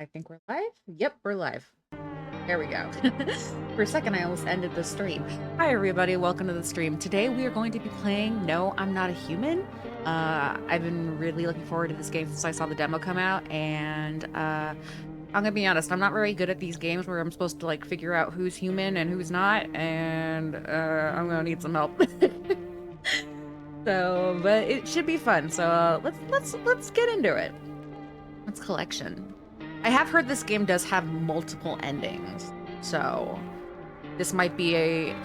I think we're live. Yep, we're live. There we go. For a second, I almost ended the stream. Hi, everybody. Welcome to the stream. Today, we are going to be playing No, I'm Not a Human. I've been really looking forward to this game since I saw the demo come out, and I'm gonna be honest, I'm not very good at these games where I'm supposed to like figure out who's human and who's not, and I'm gonna need some help. So, but it should be fun. So let's get into it. What's collection? I have heard this game does have multiple endings, so this might be a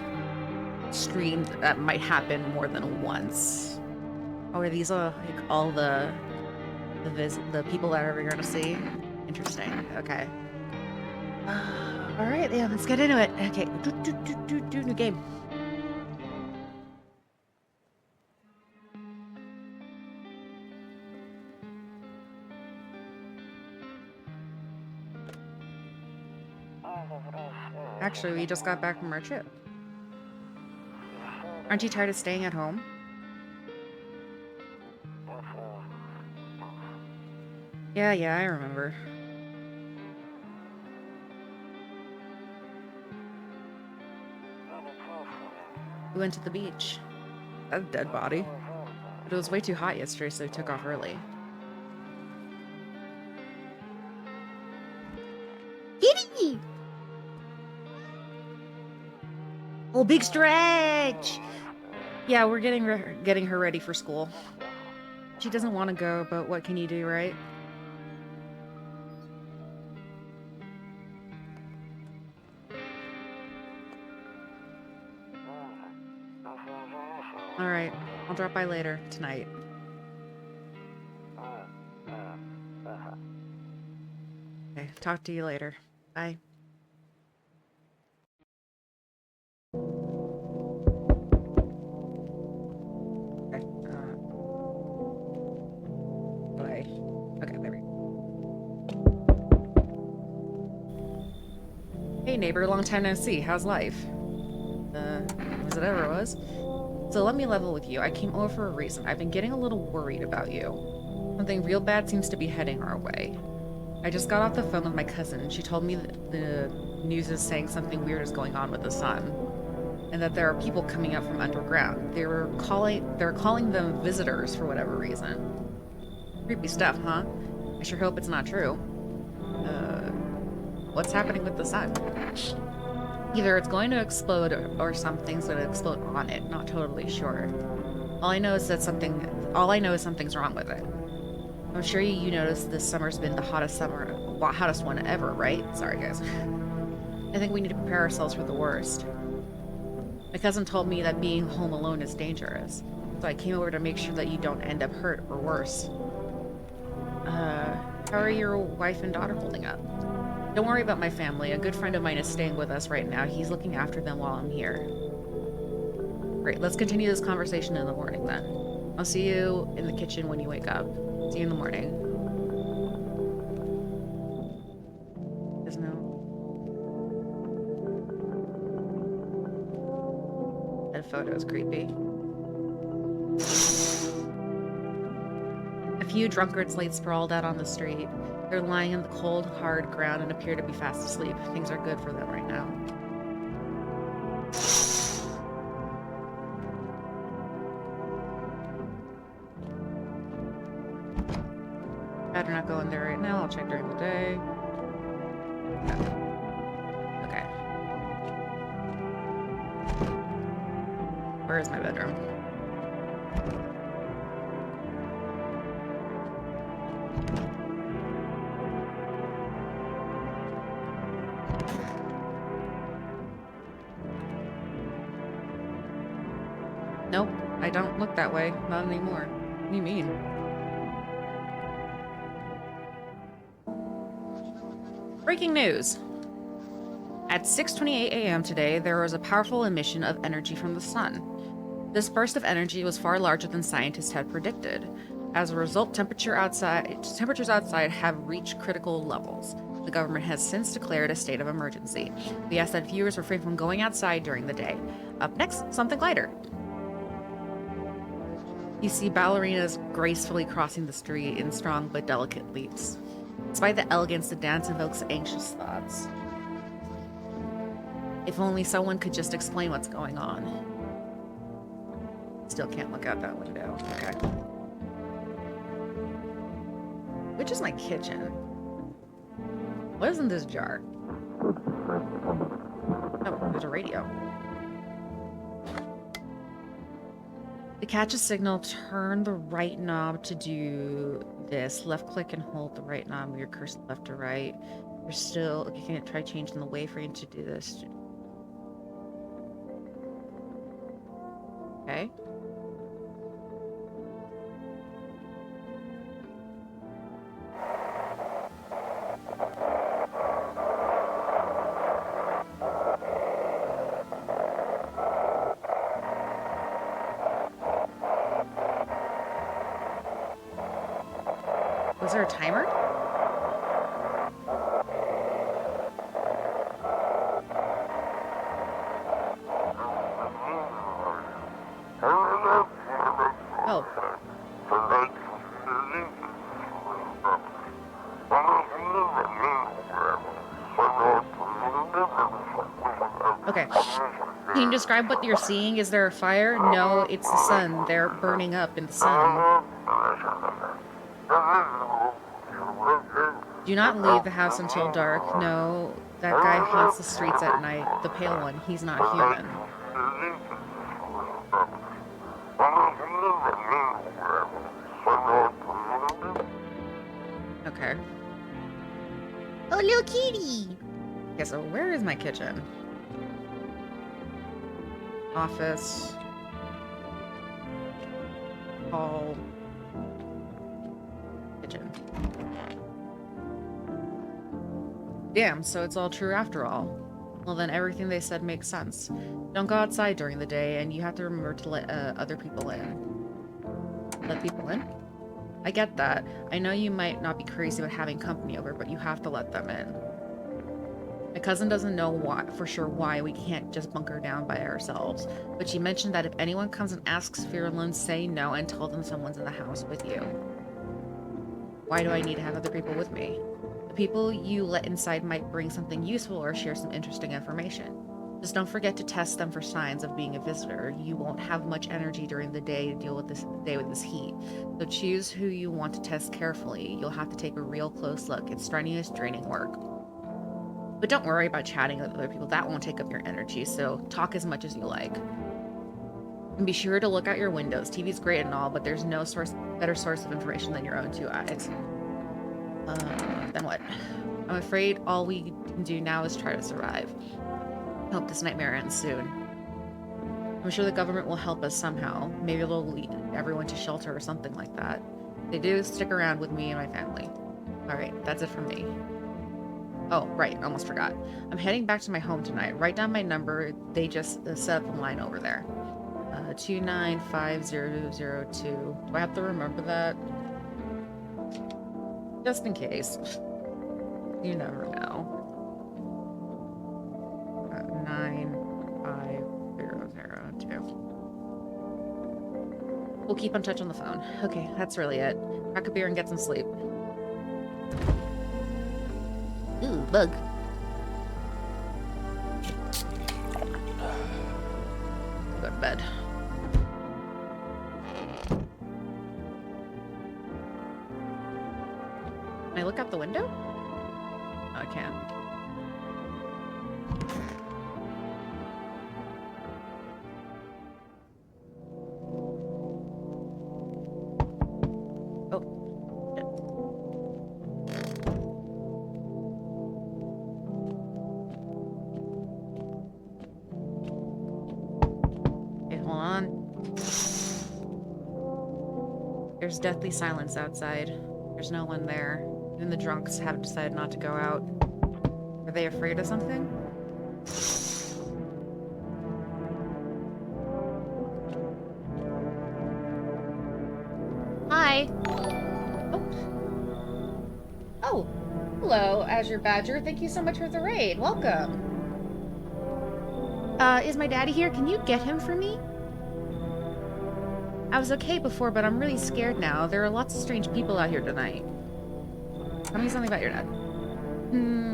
stream that might happen more than once. Oh, are these like all the people that we're gonna see? Interesting. Okay. All right, yeah, let's get into it. Okay, new game. Actually, we just got back from our trip. Aren't you tired of staying at home? Yeah, I remember. We went to the beach. That's a dead body. But it was way too hot yesterday, so we took off early. Kitty! Oh, big stretch! Yeah, we're getting her ready for school. She doesn't want to go, but what can you do, right? Alright, I'll drop by later, tonight. Okay, talk to you later. Bye. Okay, bye. Okay, there we go. Hey neighbor, long time no see. How's life? As it ever was. So let me level with you. I came over for a reason. I've been getting a little worried about you. Something real bad seems to be heading our way. I just got off the phone with my cousin. She told me that the news is saying something weird is going on with the sun, and that there are people coming up from underground. They're calling them visitors for whatever reason. Creepy stuff, huh? I sure hope it's not true. What's happening with the sun? Either it's going to explode or something's going to explode on it. Not totally sure. All I know is something's wrong with it. I'm sure you noticed this summer's been the hottest one ever, right? Sorry, guys. I think we need to prepare ourselves for the worst. My cousin told me that being home alone is dangerous, so I came over to make sure that you don't end up hurt or worse. How are your wife and daughter holding up? Don't worry about my family. A good friend of mine is staying with us right now. He's looking after them while I'm here. Great, let's continue this conversation in the morning then. I'll see you in the kitchen when you wake up. See you in the morning. There's no... That photo's creepy. A few drunkards lay sprawled out on the street. They're lying in the cold, hard ground and appear to be fast asleep. Things are good for them right now. Better not go in there right now. I'll check during the day. Okay. Where is my bedroom? Nope, I don't look that way. Not anymore. What do you mean? Breaking news. At 6:28 a.m. today, there was a powerful emission of energy from the sun. This burst of energy was far larger than scientists had predicted. As a result, temperatures outside have reached critical levels. The government has since declared a state of emergency. We ask that viewers refrain from going outside during the day. Up next, something lighter. You see ballerinas gracefully crossing the street in strong but delicate leaps. Despite the elegance, the dance invokes anxious thoughts. If only someone could just explain what's going on. Still can't look out that window. Okay. Which is my kitchen? What is in this jar? Oh, there's a radio. To catch a signal, turn the right knob to do this. Left click and hold the right knob with your cursor left to right. You're still, you can try changing the wayframe to do this. Okay. Was there a timer? Oh. Okay. Can you describe what you're seeing? Is there a fire? No, it's the sun. They're burning up in the sun. Do not leave the house until dark. No, that guy haunts the streets at night. The pale one. He's not human. Okay. Oh, little kitty! Okay, so where is my kitchen? Office. Hall. Kitchen. Damn, so it's all true after all. Well, then everything they said makes sense. Don't go outside during the day, and you have to remember to let other people in. Let people in? I get that. I know you might not be crazy about having company over, but you have to let them in. My cousin doesn't know for sure why we can't just bunker down by ourselves, but she mentioned that if anyone comes and asks if you're alone, say no and tell them someone's in the house with you. Why do I need to have other people with me? The people you let inside might bring something useful or share some interesting information. Just don't forget to test them for signs of being a visitor. You won't have much energy during the day to deal with this heat. So choose who you want to test carefully. You'll have to take a real close look. It's strenuous, draining work. But don't worry about chatting with other people. That won't take up your energy, so talk as much as you like. And be sure to look out your windows. TV's great and all, but there's no better source of information than your own two eyes. Then what? I'm afraid all we can do now is try to survive. Hope this nightmare ends soon. I'm sure the government will help us somehow. Maybe they'll lead everyone to shelter or something like that. If they do, stick around with me and my family. Alright, that's it from me. Oh, right, almost forgot. I'm heading back to my home tonight. Write down my number. They just set up a line over there. 295002. Do I have to remember that? Just in case. You never know. 95002. We'll keep in touch on the phone. Okay, that's really it. Crack a beer and get some sleep. Ooh, bug. Go to bed. Can I look out the window? Oh, I can't. There's deathly silence outside. There's no one there. Even the drunks have decided not to go out. Are they afraid of something? Hi! Oh. Oh! Hello, Azure Badger. Thank you so much for the raid. Welcome! Is my daddy here? Can you get him for me? I was okay before, but I'm really scared now. There are lots of strange people out here tonight. Tell me something about your dad.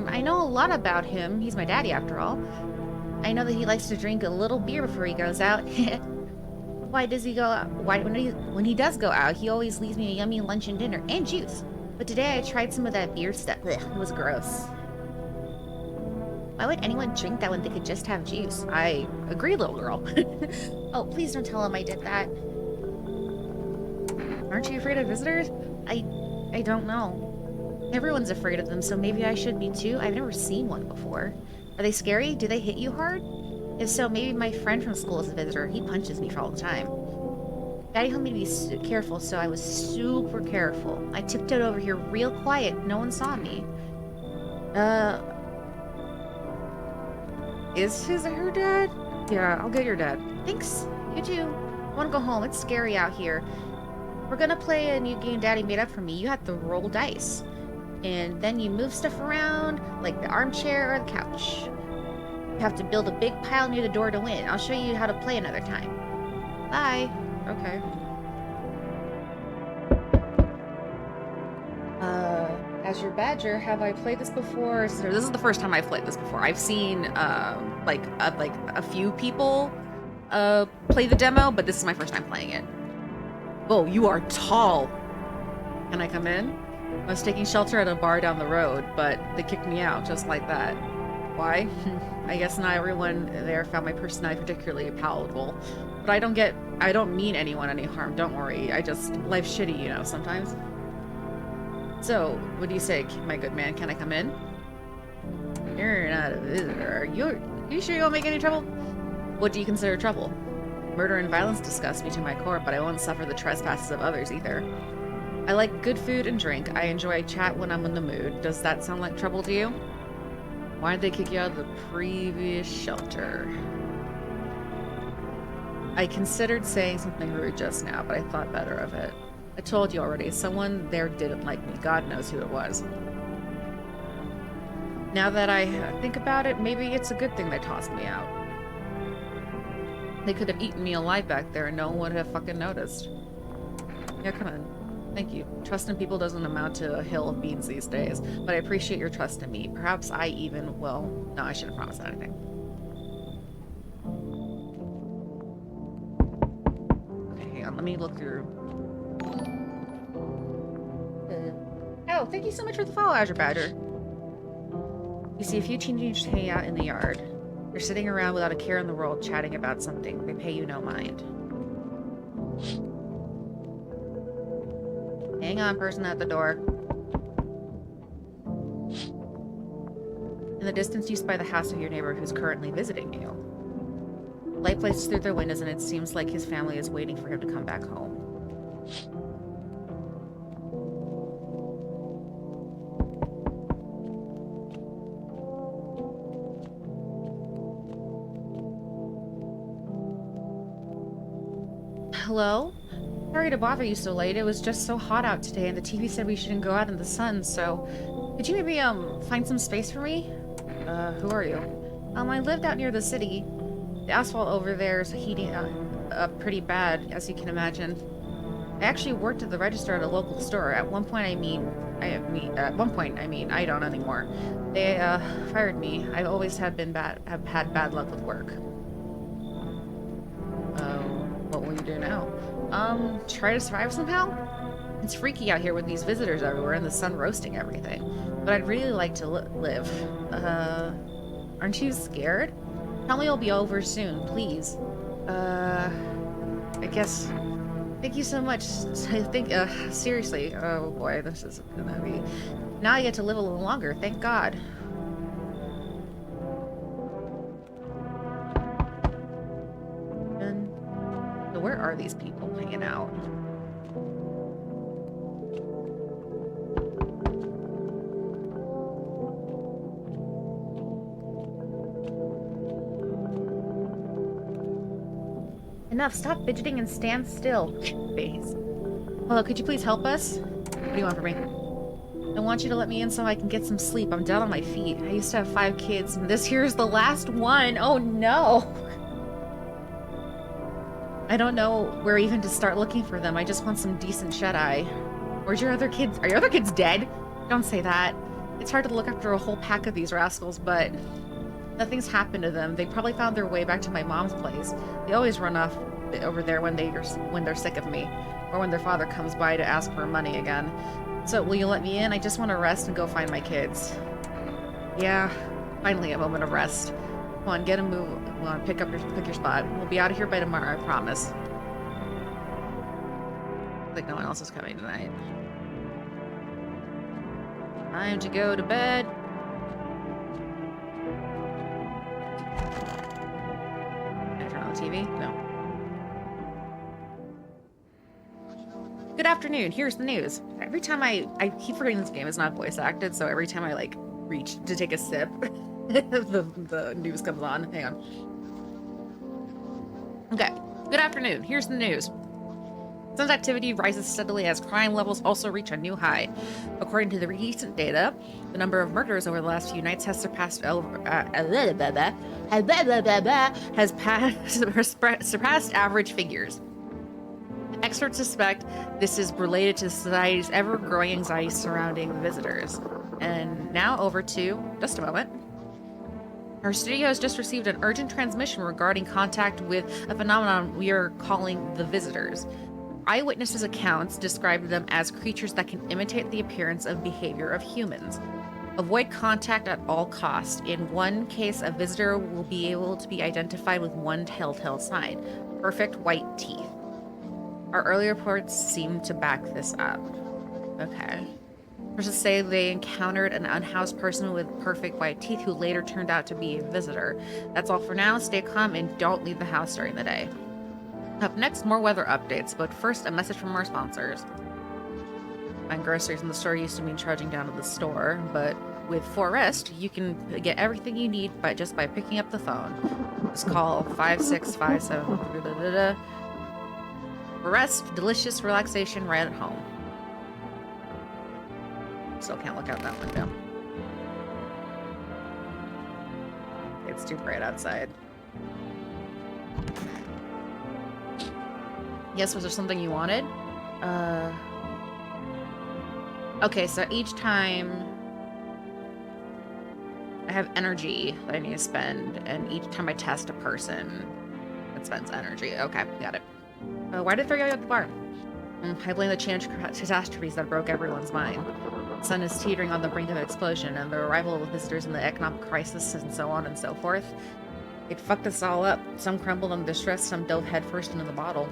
I know a lot about him. He's my daddy, after all. I know that he likes to drink a little beer before he goes out. Why does he go out? Why, when he does go out, he always leaves me a yummy lunch and dinner, and juice. But today I tried some of that beer stuff. Ugh, it was gross. Why would anyone drink that when they could just have juice? I agree, little girl. Oh, please don't tell him I did that. Aren't you afraid of visitors? I don't know. Everyone's afraid of them, so maybe I should be too. I've never seen one before. Are they scary? Do they hit you hard? If so, maybe my friend from school is a visitor. He punches me for all the time. Daddy told me to be careful, so I was super careful. I tiptoed over here real quiet. No one saw me. Is his or her dad? Yeah, I'll get your dad. Thanks. You too. I want to go home. It's scary out here. We're gonna play a new game Daddy made up for me. You have to roll dice. And then you move stuff around, like the armchair or the couch. You have to build a big pile near the door to win. I'll show you how to play another time. Bye. Okay. As your badger, have I played this before? So this is the first time I've played this before. I've seen, like a few people, play the demo, but this is my first time playing it. Whoa, you are tall. Can I come in? I was taking shelter at a bar down the road, but they kicked me out just like that. Why? I guess not everyone there found my personality particularly palatable. But I don't mean anyone any harm, don't worry. Life's shitty, you know, sometimes. So, what do you say, my good man? Can I come in? You're not a visitor. Are you sure you won't make any trouble? What do you consider trouble? Murder and violence disgust me to my core, but I won't suffer the trespasses of others either. I like good food and drink. I enjoy chat when I'm in the mood. Does that sound like trouble to you? Why did they kick you out of the previous shelter? I considered saying something rude just now, but I thought better of it. I told you already, someone there didn't like me. God knows who it was. Now that I think about it, maybe it's a good thing they tossed me out. They could have eaten me alive back there and no one would have fucking noticed. Yeah, come on. Thank you. Trust in people doesn't amount to a hill of beans these days, but I appreciate your trust in me. Perhaps I even will... No, I shouldn't promise anything. Okay, hang on. Let me look through... Oh, thank you so much for the follow, Azure Badger. You see a few teenagers hanging out in the yard. They're sitting around without a care in the world, chatting about something. They pay you no mind. Hang on, person at the door. In the distance, you spy the house of your neighbor who's currently visiting you. Light plays through their windows, and it seems like his family is waiting for him to come back home. Hello? Sorry to bother you so late. It was just so hot out today, and the TV said we shouldn't go out in the sun, so... Could you maybe, find some space for me? Who are you? I lived out near the city. The asphalt over there is heating up pretty bad, as you can imagine. I actually worked at the register at a local store. At one point, I don't anymore. They, fired me. I've always have had bad luck with work. What will you do now? Try to survive somehow? It's freaky out here with these visitors everywhere and the sun roasting everything. But I'd really like to live. Aren't you scared? Tell me it'll be over soon, please. I guess... Thank you so much. I think, seriously. Oh boy, this is gonna be... Now I get to live a little longer, thank God. So where are these people hanging out? Enough, stop fidgeting and stand still. Face. Hello, could you please help us? What do you want from me? I want you to let me in so I can get some sleep. I'm down on my feet. I used to have 5 kids, and this here's the last one. Oh no! I don't know where even to start looking for them. I just want some decent shut-eye. Where's your other kids? Are your other kids dead? Don't say that. It's hard to look after a whole pack of these rascals, but nothing's happened to them. They probably found their way back to my mom's place. They always run off over there when they're sick of me, or when their father comes by to ask for money again. So will you let me in? I just want to rest and go find my kids. Yeah, finally a moment of rest. Come on, get a move. Come on, pick your spot. We'll be out of here by tomorrow, I promise. Like no one else is coming tonight. Time to go to bed. Can I turn on the TV? No. Good afternoon. Here's the news. Every time I keep forgetting this game is not voice acted, so every time I like reach to take a sip, the news comes on. Hang on. Okay. Good afternoon. Here's the news. Sun's activity rises steadily as crime levels also reach a new high. According to the recent data, the number of murders over the last few nights has surpassed average figures. Experts suspect this is related to society's ever-growing anxiety surrounding visitors. And now over to, just a moment. Our studio has just received an urgent transmission regarding contact with a phenomenon we are calling the visitors. Eyewitnesses' accounts described them as creatures that can imitate the appearance and behavior of humans. Avoid contact at all costs. In one case, a visitor will be able to be identified with one telltale sign: perfect white teeth. Our early reports seem to back this up. Okay. Sources say they encountered an unhoused person with perfect white teeth who later turned out to be a visitor. That's all for now. Stay calm and don't leave the house during the day. Up next, more weather updates, but first, a message from our sponsors. Buying groceries in the store used to mean charging down to the store, but with Forest, you can get everything you need just by picking up the phone. Just call 5657. Rest, delicious relaxation right at home. Still can't look out that window. It's too bright outside. Yes, was there something you wanted? Okay, so each time I have energy that I need to spend, and each time I test a person, it spends energy. Okay, got it. Why did they throw you out the bar? I blame the chance catastrophes that broke everyone's mind. The sun is teetering on the brink of explosion, and the arrival of visitors and the economic crisis, and so on and so forth. It fucked us all up. Some crumbled under distress, some dove headfirst into the bottle.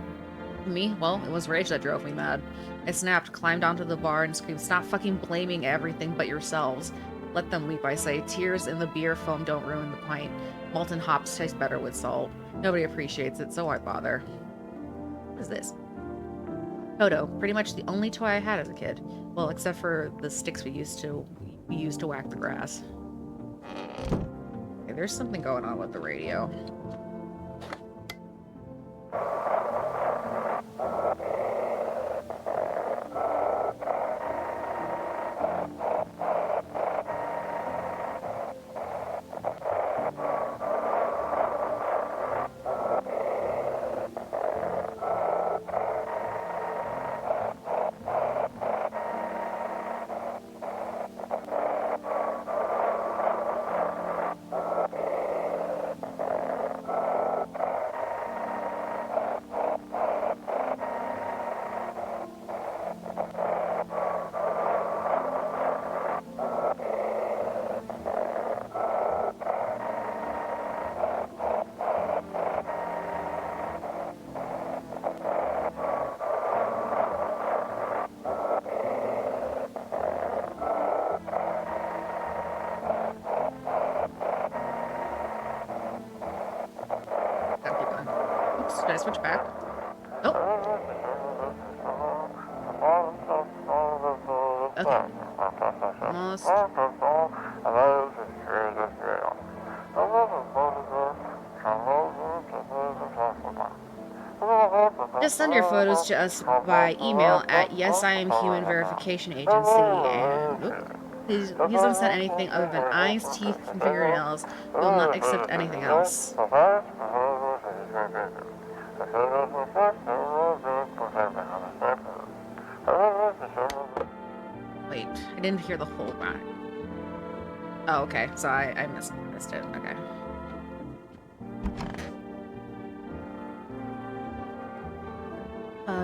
Me? Well, it was rage that drove me mad. I snapped, climbed onto the bar, and screamed, "Stop fucking blaming everything but yourselves." Let them weep, I say. Tears in the beer foam don't ruin the pint. Molten hops taste better with salt. Nobody appreciates it, so why bother? What is this? Toto. Pretty much the only toy I had as a kid. Well, except for the sticks we used to whack the grass. Okay, there's something going on with the radio. Should I switch back? Oh. Okay. Almost. Just send your photos to us by email at yesiamhumanverificationagency and please don't send anything other than eyes, teeth, and fingernails. We will not accept anything else. Wait, I didn't hear the whole ride. Oh, okay. So I missed it. Okay.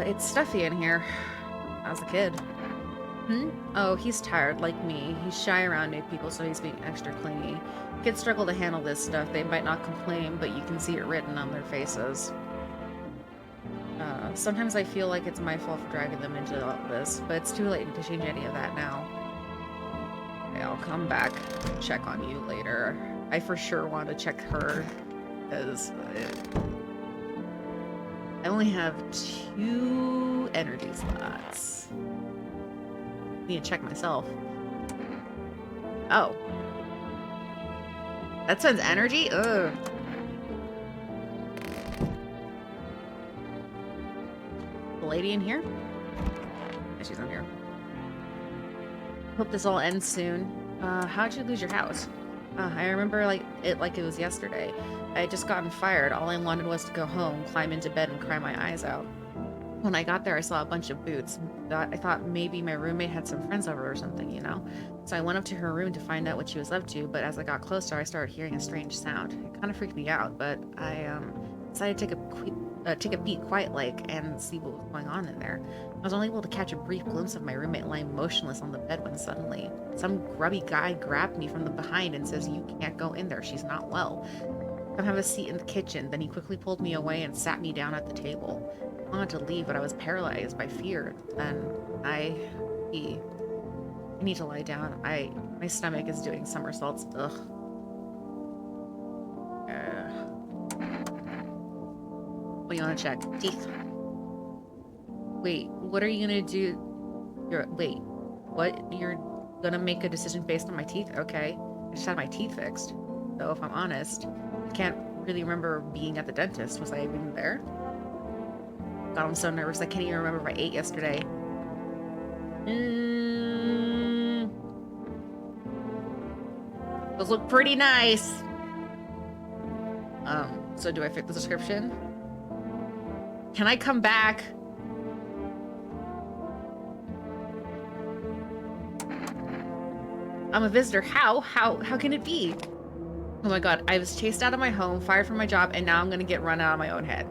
It's stuffy in here. I was a kid. Hmm? Oh, he's tired, like me. He's shy around new people, so he's being extra clingy. Kids struggle to handle this stuff. They might not complain, but you can see it written on their faces. Sometimes I feel like it's my fault for dragging them into all this, but it's too late to change any of that now. Okay, I'll come back and check on you later. I for sure want to check her, because I only have 2 energy slots. Need to check myself. Oh. That spends energy? Ugh. The lady in here? Yeah, she's in here. Hope this all ends soon. How'd you lose your house? I remember it like it was yesterday. I had just gotten fired. All I wanted was to go home, climb into bed, and cry my eyes out. When I got there, I saw a bunch of boots. I thought maybe my roommate had some friends over or something, you know? So I went up to her room to find out what she was up to, but as I got closer, I started hearing a strange sound. It kind of freaked me out, but I decided to take a peek quiet-like and see what was going on in there. I was only able to catch a brief glimpse of my roommate lying motionless on the bed when suddenly some grubby guy grabbed me from the behind and says, "You can't go in there, she's not well. Come have a seat in the kitchen." Then he quickly pulled me away and sat me down at the table. I wanted to leave, but I was paralyzed by fear. Then I need to lie down. My stomach is doing somersaults. Ugh. What do you want to check? Teeth. Wait, what are you gonna do? Wait, what? You're gonna make a decision based on my teeth? Okay. I just had my teeth fixed. So if I'm honest, I can't really remember being at the dentist. Was I even there? God, I'm so nervous. I can't even remember if I ate yesterday. Those look pretty nice. So do I fit the description? Can I come back? I'm a visitor. How can it be? Oh my god, I was chased out of my home, fired from my job, and now I'm gonna get run out of my own head.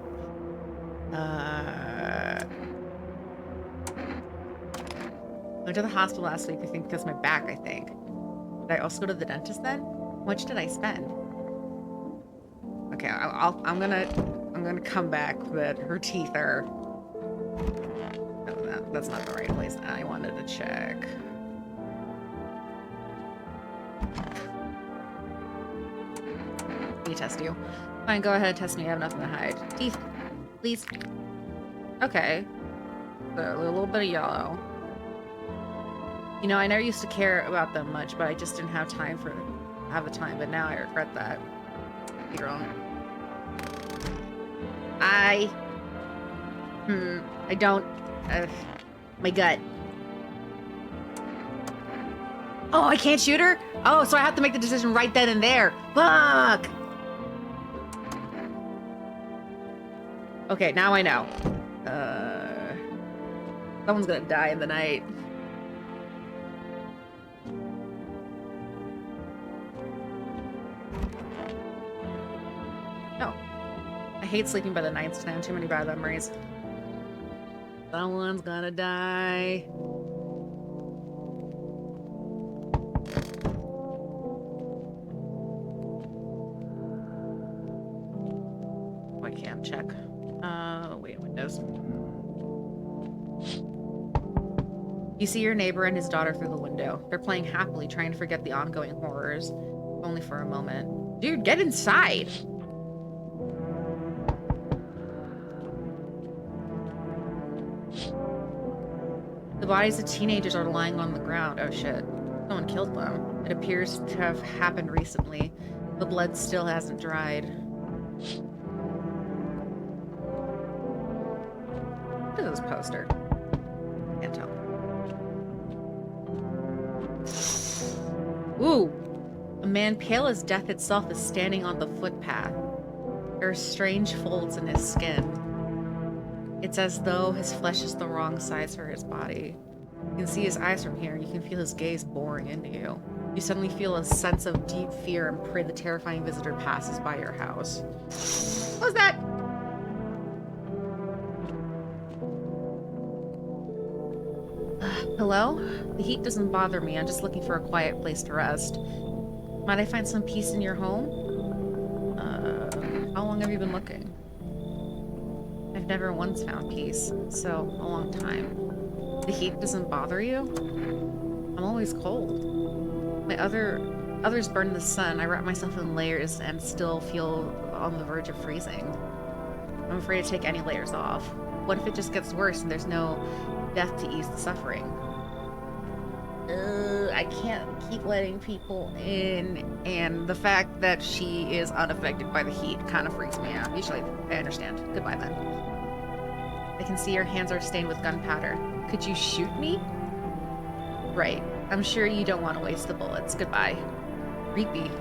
Went to the hospital last week, I think, because of my back, I think. Did I also go to the dentist then? How much did I spend? Okay, I'm gonna come back, but her teeth are... No, that's not the right place. I wanted to check. Let me test you. Fine, go ahead, test me. I have nothing to hide. Teeth, please. Okay. A little bit of yellow. You know, I never used to care about them much, but I just didn't have time the time, but now I regret that. You're wrong. I don't... my gut. Oh, I can't shoot her? Oh, so I have to make the decision right then and there. Fuck! Okay, now I know. Someone's gonna die in the night. No. I hate sleeping by the nights now. Too many bad memories. Someone's gonna die. I can't check. Wait, windows. You see your neighbor and his daughter through the window. They're playing happily, trying to forget the ongoing horrors. Only for a moment. Dude, get inside! The bodies of teenagers are lying on the ground. Oh shit. Someone killed them. It appears to have happened recently. The blood still hasn't dried. What is this poster? Can't tell. Ooh! A man pale as death itself is standing on the footpath. There are strange folds in his skin. It's as though his flesh is the wrong size for his body. You can see his eyes from here. You can feel his gaze boring into you. You suddenly feel a sense of deep fear and pray the terrifying visitor passes by your house. What was that? Hello? The heat doesn't bother me. I'm just looking for a quiet place to rest. Might I find some peace in your home? How long have you been looking? I've never once found peace, so a long time. The heat doesn't bother you? I'm always cold. Others burn in the sun. I wrap myself in layers and still feel on the verge of freezing. I'm afraid to take any layers off. What if it just gets worse and there's no death to ease the suffering? I can't keep letting people in, and the fact that she is unaffected by the heat kind of freaks me out. Usually, I understand. Goodbye, then. I can see your hands are stained with gunpowder. Could you shoot me? Right. I'm sure you don't want to waste the bullets. Goodbye. Creepy.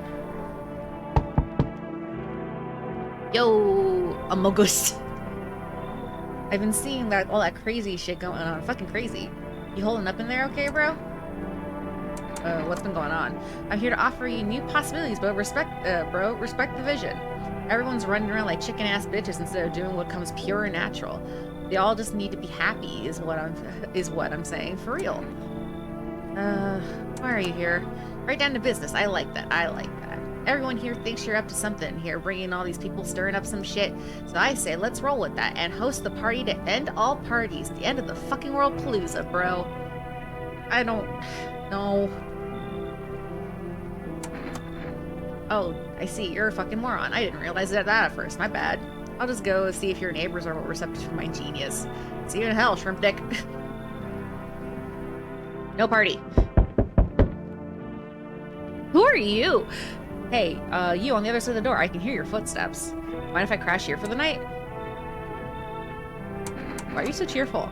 Yo, Amogus. I've been seeing all that crazy shit going on. Fucking crazy. You holding up in there okay, bro? What's been going on? I'm here to offer you new possibilities, but respect the vision. Everyone's running around like chicken-ass bitches instead of doing what comes pure and natural. They all just need to be happy, is what I'm saying, for real. Why are you here? Right down to business. I like that. Everyone here thinks you're up to something here, bringing all these people stirring up some shit. So I say, let's roll with that and host the party to end all parties. The end of the fucking world palooza, bro. I don't know. Oh, I see. You're a fucking moron. I didn't realize that at first. My bad. I'll just go see if your neighbors are receptive to my genius. See you in hell, shrimp dick. No party. Who are you? Hey, you on the other side of the door. I can hear your footsteps. Mind if I crash here for the night? Why are you so cheerful?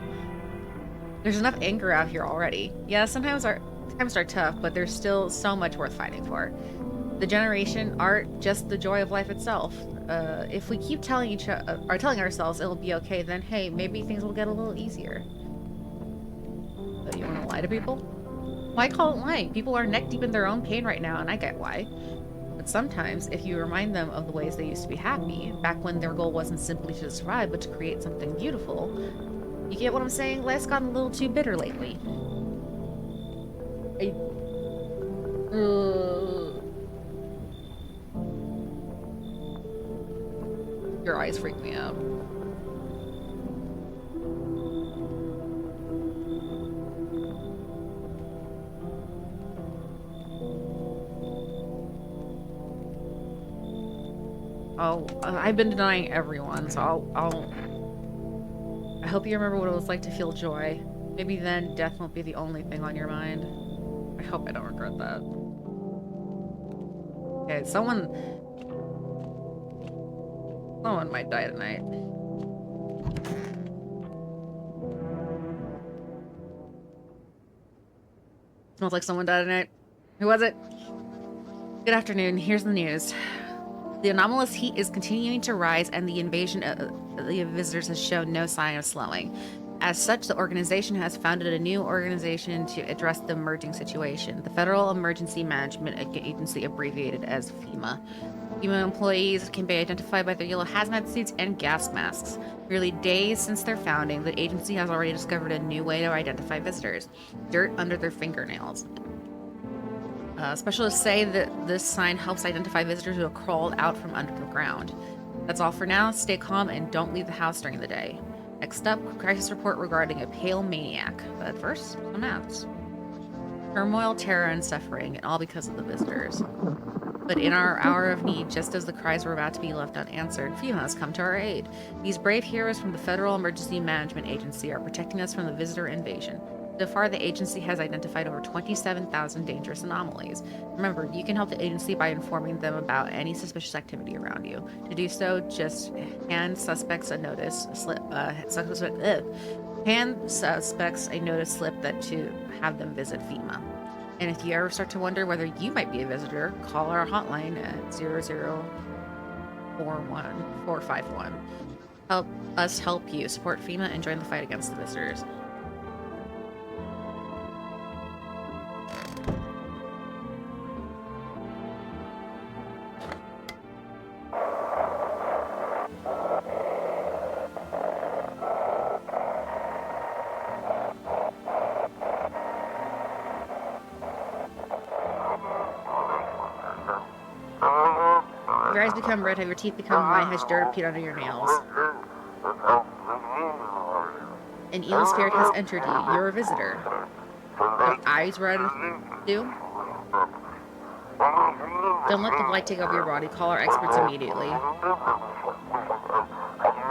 There's enough anger out here already. Yeah, sometimes times are tough, but there's still so much worth fighting for. The generation, art, just the joy of life itself. If we keep telling telling ourselves it'll be okay, then hey, maybe things will get a little easier. You want to lie to people? Why call it lying? People are neck deep in their own pain right now, and I get why. But sometimes, if you remind them of the ways they used to be happy, back when their goal wasn't simply to survive, but to create something beautiful, you get what I'm saying? Life's gotten a little too bitter lately. Your eyes freak me out. I've been denying everyone, so I hope you remember what it was like to feel joy. Maybe then death won't be the only thing on your mind. I hope I don't regret that. Okay, someone might die tonight. Smells like someone died tonight. Who was it? Good afternoon. Here's the news. The anomalous heat is continuing to rise, and the invasion of the visitors has shown no sign of slowing. As such, the organization has founded a new organization to address the emerging situation, the Federal Emergency Management Agency, abbreviated as FEMA. FEMA employees can be identified by their yellow hazmat suits and gas masks. Merely days since their founding, the agency has already discovered a new way to identify visitors: dirt under their fingernails. Specialists say that this sign helps identify visitors who have crawled out from under the ground. That's all for now. Stay calm and don't leave the house during the day. Next up, crisis report regarding a pale maniac. But first, some maps. Turmoil, terror, and suffering, and all because of the visitors. But in our hour of need, just as the cries were about to be left unanswered, FEMA has come to our aid. These brave heroes from the Federal Emergency Management Agency are protecting us from the visitor invasion. So far, the agency has identified over 27,000 dangerous anomalies. Remember, you can help the agency by informing them about any suspicious activity around you. To do so, just hand suspects a notice slip. Hand suspects a notice slip that to have them visit FEMA. And if you ever start to wonder whether you might be a visitor, call our hotline at 0041451. Help us help you. Support FEMA and join the fight against the visitors. become red? Have your teeth become white? Has dirt appeared under your nails? An evil spirit has entered you. You're a visitor. Your eyes red too? Don't let the blight take over your body. Call our experts immediately.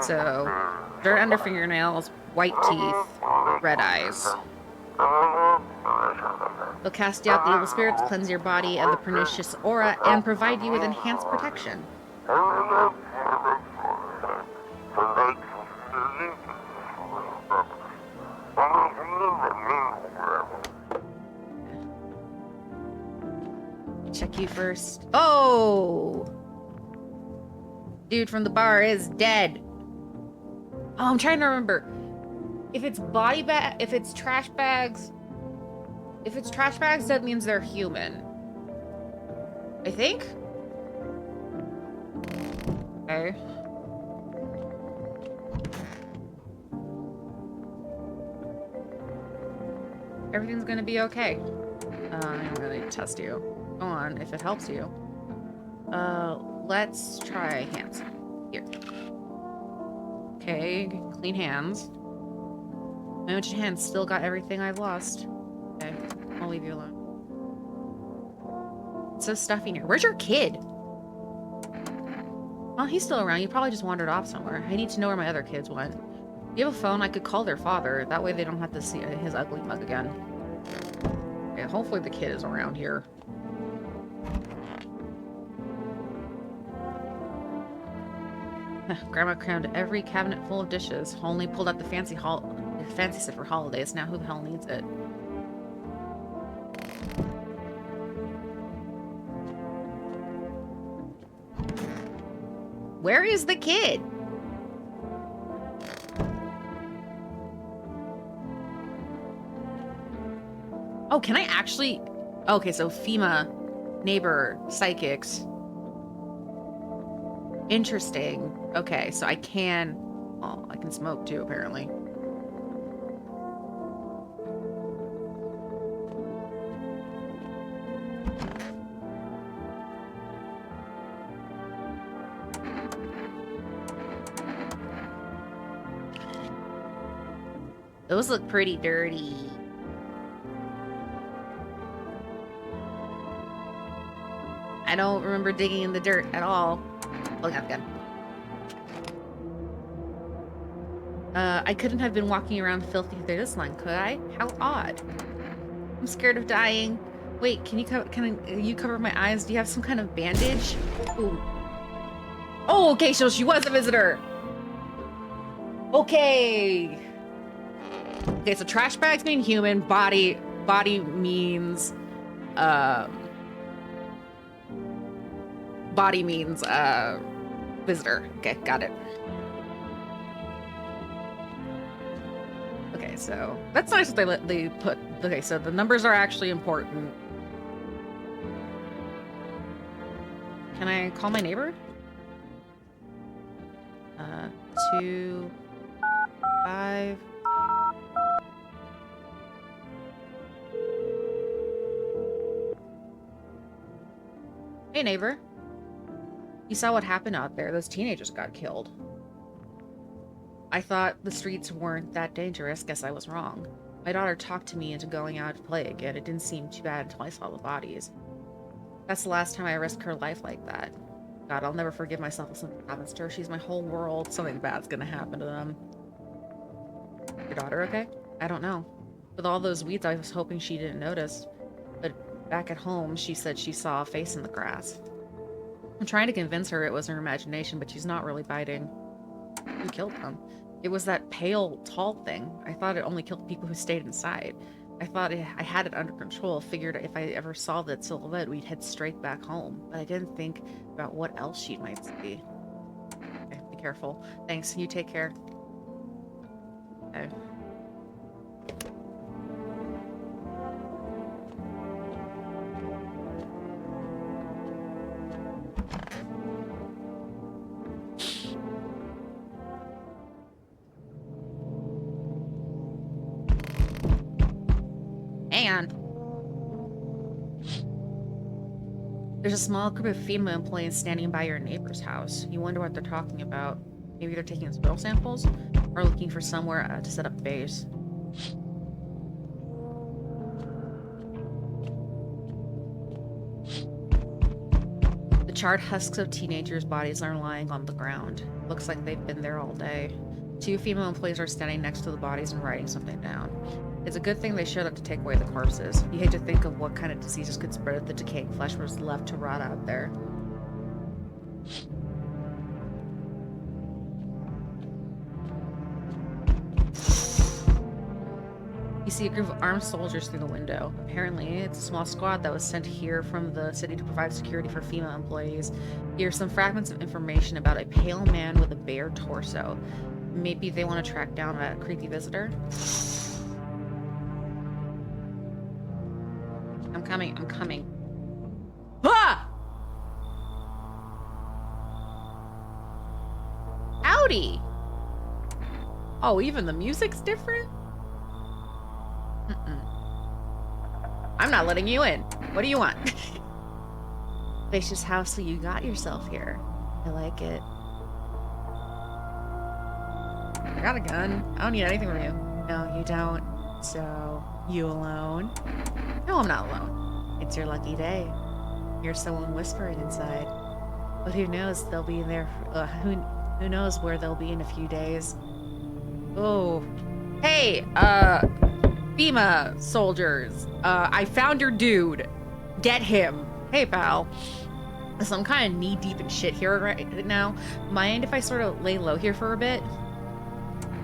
So, dirt under fingernails, white teeth, red eyes. They'll cast you out the evil spirits, cleanse your body of the pernicious aura, and provide you with enhanced protection. Check you first. Oh! Dude from the bar is dead. Oh, I'm trying to remember. If it's body bag, if it's trash bags, that means they're human. I think? Okay. Everything's gonna be okay. I'm gonna test you. Go on, if it helps you. Let's try hands. Here. Okay, clean hands. My own hands still got everything I've lost. Okay, I'll leave you alone. It's so stuffy in here. Where's your kid? Well, he's still around. You probably just wandered off somewhere. I need to know where my other kids went. If you have a phone, I could call their father. That way they don't have to see his ugly mug again. Okay, hopefully the kid is around here. Grandma crammed every cabinet full of dishes. Only pulled out the fancy set for holidays. Now who the hell needs it? Where is the kid? Oh, can I actually... Okay, so FEMA, neighbor, psychics. Interesting. Okay, so I can... Oh, I can smoke too, apparently. Those look pretty dirty. I don't remember digging in the dirt at all. Pulling out the gun. I couldn't have been walking around filthy through this line, could I? How odd. I'm scared of dying. Wait, can you cover my eyes? Do you have some kind of bandage? Ooh. Oh, okay, so she was a visitor. Okay. Okay, so trash bags mean human, body means visitor. Okay, got it. Okay, so that's nice that they put. Okay, so the numbers are actually important. Can I call my neighbor? 2, 5. Hey, neighbor. You saw what happened out there. Those teenagers got killed. I thought the streets weren't that dangerous. Guess I was wrong. My daughter talked to me into going out to play again. It didn't seem too bad until I saw the bodies. That's the last time I risked her life like that. God, I'll never forgive myself if something happens to her. She's my whole world. Something bad's gonna happen to them. Your daughter okay? I don't know. With all those weeds, I was hoping she didn't notice. But back at home, she said she saw a face in the grass. I'm trying to convince her it was her imagination, but she's not really biting. Who killed them? It was that pale, tall thing. I thought it only killed people who stayed inside. I thought I had it under control. Figured if I ever saw that silhouette, we'd head straight back home. But I didn't think about what else she might see. Okay, be careful. Thanks. You take care. Okay. Hang on. There's a small group of FEMA employees standing by your neighbor's house. You wonder what they're talking about. Maybe they're taking soil samples or looking for somewhere to set up base. The charred husks of teenagers' bodies are lying on the ground. Looks like they've been there all day. 2 female employees are standing next to the bodies and writing something down. It's a good thing they showed up to take away the corpses. You hate to think of what kind of diseases could spread if the decaying flesh was left to rot out there. You see a group of armed soldiers through the window. Apparently, it's a small squad that was sent here from the city to provide security for female employees. Here are some fragments of information about a pale man with a bare torso. Maybe they want to track down a creepy visitor? I'm coming. Ah! Howdy! Oh, even the music's different? I'm not letting you in. What do you want? Spacious house, so you got yourself here. I like it. I got a gun. I don't need anything from you. No, you don't. So, you alone? No, I'm not alone. It's your lucky day. Hear someone whispering inside. But who knows? They'll be there. Who knows where they'll be in a few days? Oh, hey, FEMA soldiers. I found your dude. Get him. Hey, pal. So I'm kind of knee deep in shit here right now. Mind if I sort of lay low here for a bit?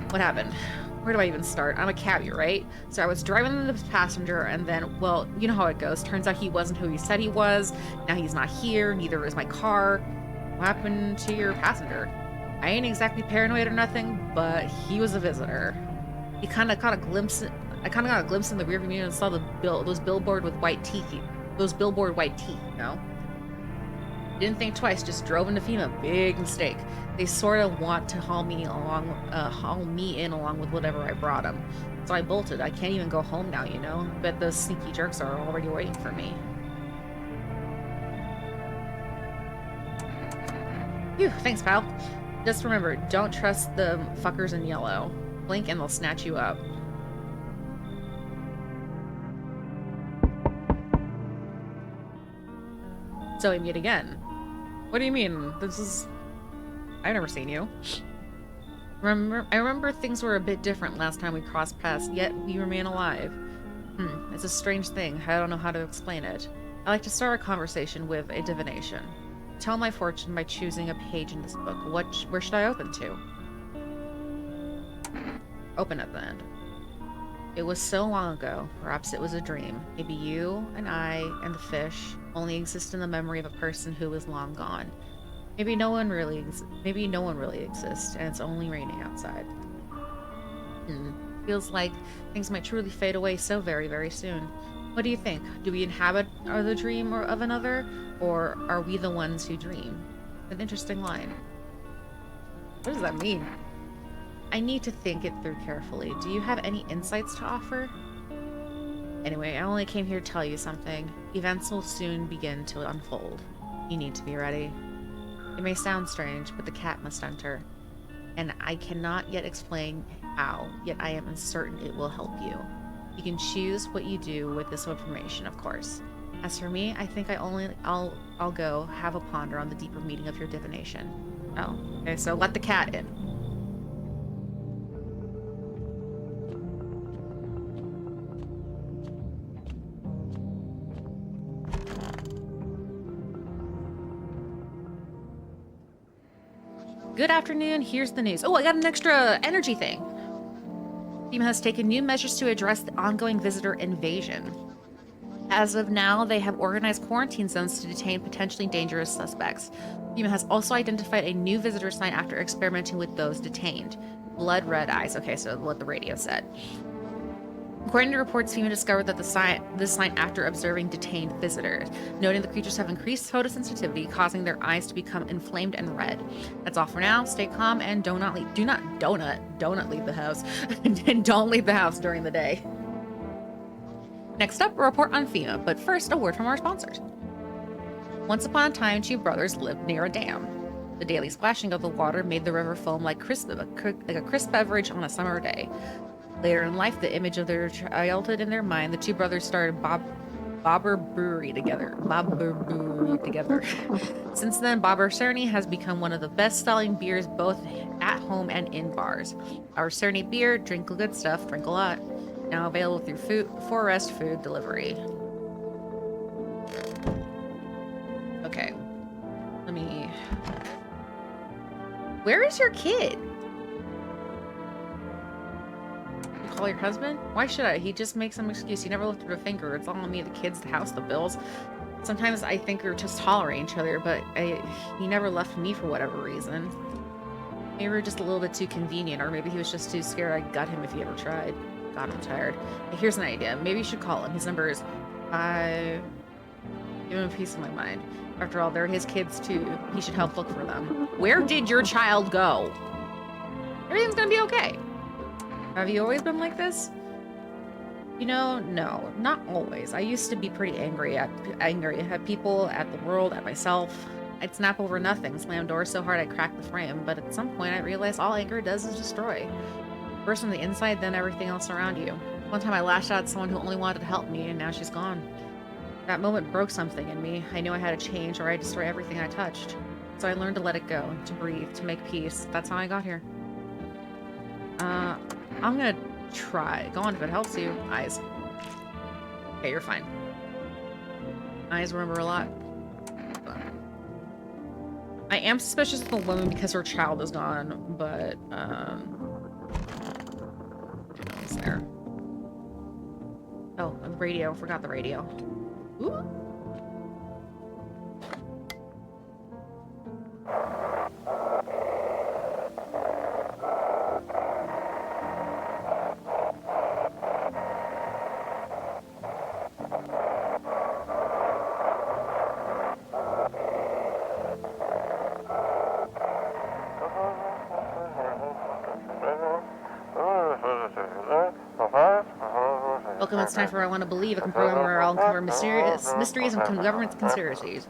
What happened? Where do I even start? I'm a cabbie, right? So I was driving the passenger and then, well, you know how it goes. Turns out he wasn't who he said he was. Now he's not here. Neither is my car. What happened to your passenger? I ain't exactly paranoid or nothing, but he was a visitor. He kind of caught a glimpse. I kind of got a glimpse in the rearview mirror and saw those billboard with white teeth. Those billboard white teeth, you know? Didn't think twice, just drove into FEMA. Big mistake. They sort of want to haul me in along with whatever I brought them. So I bolted. I can't even go home now, you know? Bet those sneaky jerks are already waiting for me. Phew, thanks, pal. Just remember, don't trust the fuckers in yellow. Blink and they'll snatch you up. So we meet again. What do you mean? I've never seen you. I remember things were a bit different last time we crossed paths, yet we remain alive. It's a strange thing. I don't know how to explain it. I like to start a conversation with a divination. Tell my fortune by choosing a page in this book. Where should I open to? Open at the end. It was so long ago. Perhaps it was a dream. Maybe you and I and the fish only exist in the memory of a person who is long gone. Maybe no one really exists, and it's only raining outside. Feels like things might truly fade away so very, very soon. What do you think? Do we inhabit the dream of another, or are we the ones who dream? An interesting line. What does that mean? I need to think it through carefully. Do you have any insights to offer? Anyway, I only came here to tell you something. Events will soon begin to unfold. You need to be ready. It may sound strange, but the cat must enter. And I cannot yet explain how, yet I am certain it will help you. You can choose what you do with this information, of course. As for me, I think I'll go have a ponder on the deeper meaning of your divination. Oh, okay, so let the cat in. Good afternoon, here's the news. Oh, I got an extra energy thing. FEMA has taken new measures to address the ongoing visitor invasion. As of now, they have organized quarantine zones to detain potentially dangerous suspects. FEMA has also identified a new visitor sign after experimenting with those detained. Blood red eyes. Okay, so what the radio said. According to reports, FEMA discovered that this sign after observing detained visitors, noting the creatures have increased photosensitivity, causing their eyes to become inflamed and red. That's all for now. Stay calm and do not leave the house, and don't leave the house during the day. Next up, a report on FEMA, but first, a word from our sponsors. Once upon a time, two brothers lived near a dam. The daily splashing of the water made the river foam like a crisp beverage on a summer day. Later in life, the image of their childhood in their mind, the two brothers started Bobber Brewery together. Since then, Bobber Cerny has become one of the best-selling beers both at home and in bars. Our Cerny beer, drink good stuff, drink a lot. Now available through Forest Food Delivery. Okay. Let me... Where is your kid? You call your husband? Why should I? He just makes some excuse. He never lifted a finger. It's all on me, the kids, the house, the bills. Sometimes I think we're just tolerating each other, but he never left me for whatever reason. Maybe we're just a little bit too convenient, or maybe he was just too scared I'd gut him if he ever tried. God, I'm tired. Hey, here's an idea. Maybe you should call him. His number is 5... Give him a piece of my mind. After all, they're his kids too. He should help look for them. Where did your child go? Everything's gonna be okay. Have you always been like this? You know, no, not always. I used to be pretty angry at people, at the world, at myself. I'd snap over nothing, slam doors so hard I'd crack the frame, but at some point I realized all anger does is destroy. First from the inside, then everything else around you. One time I lashed out at someone who only wanted to help me, and now she's gone. That moment broke something in me. I knew I had to change or I'd destroy everything I touched. So I learned to let it go, to breathe, to make peace. That's how I got here. I'm gonna try. Go on if it helps you. Eyes. Okay, you're fine. Eyes remember a lot. I am suspicious of the woman because her child is gone, but, what's there? Oh, the radio. Forgot the radio. Ooh. Welcome, it's time for I Want to Believe, a program where I'll uncover mysteries and government conspiracies.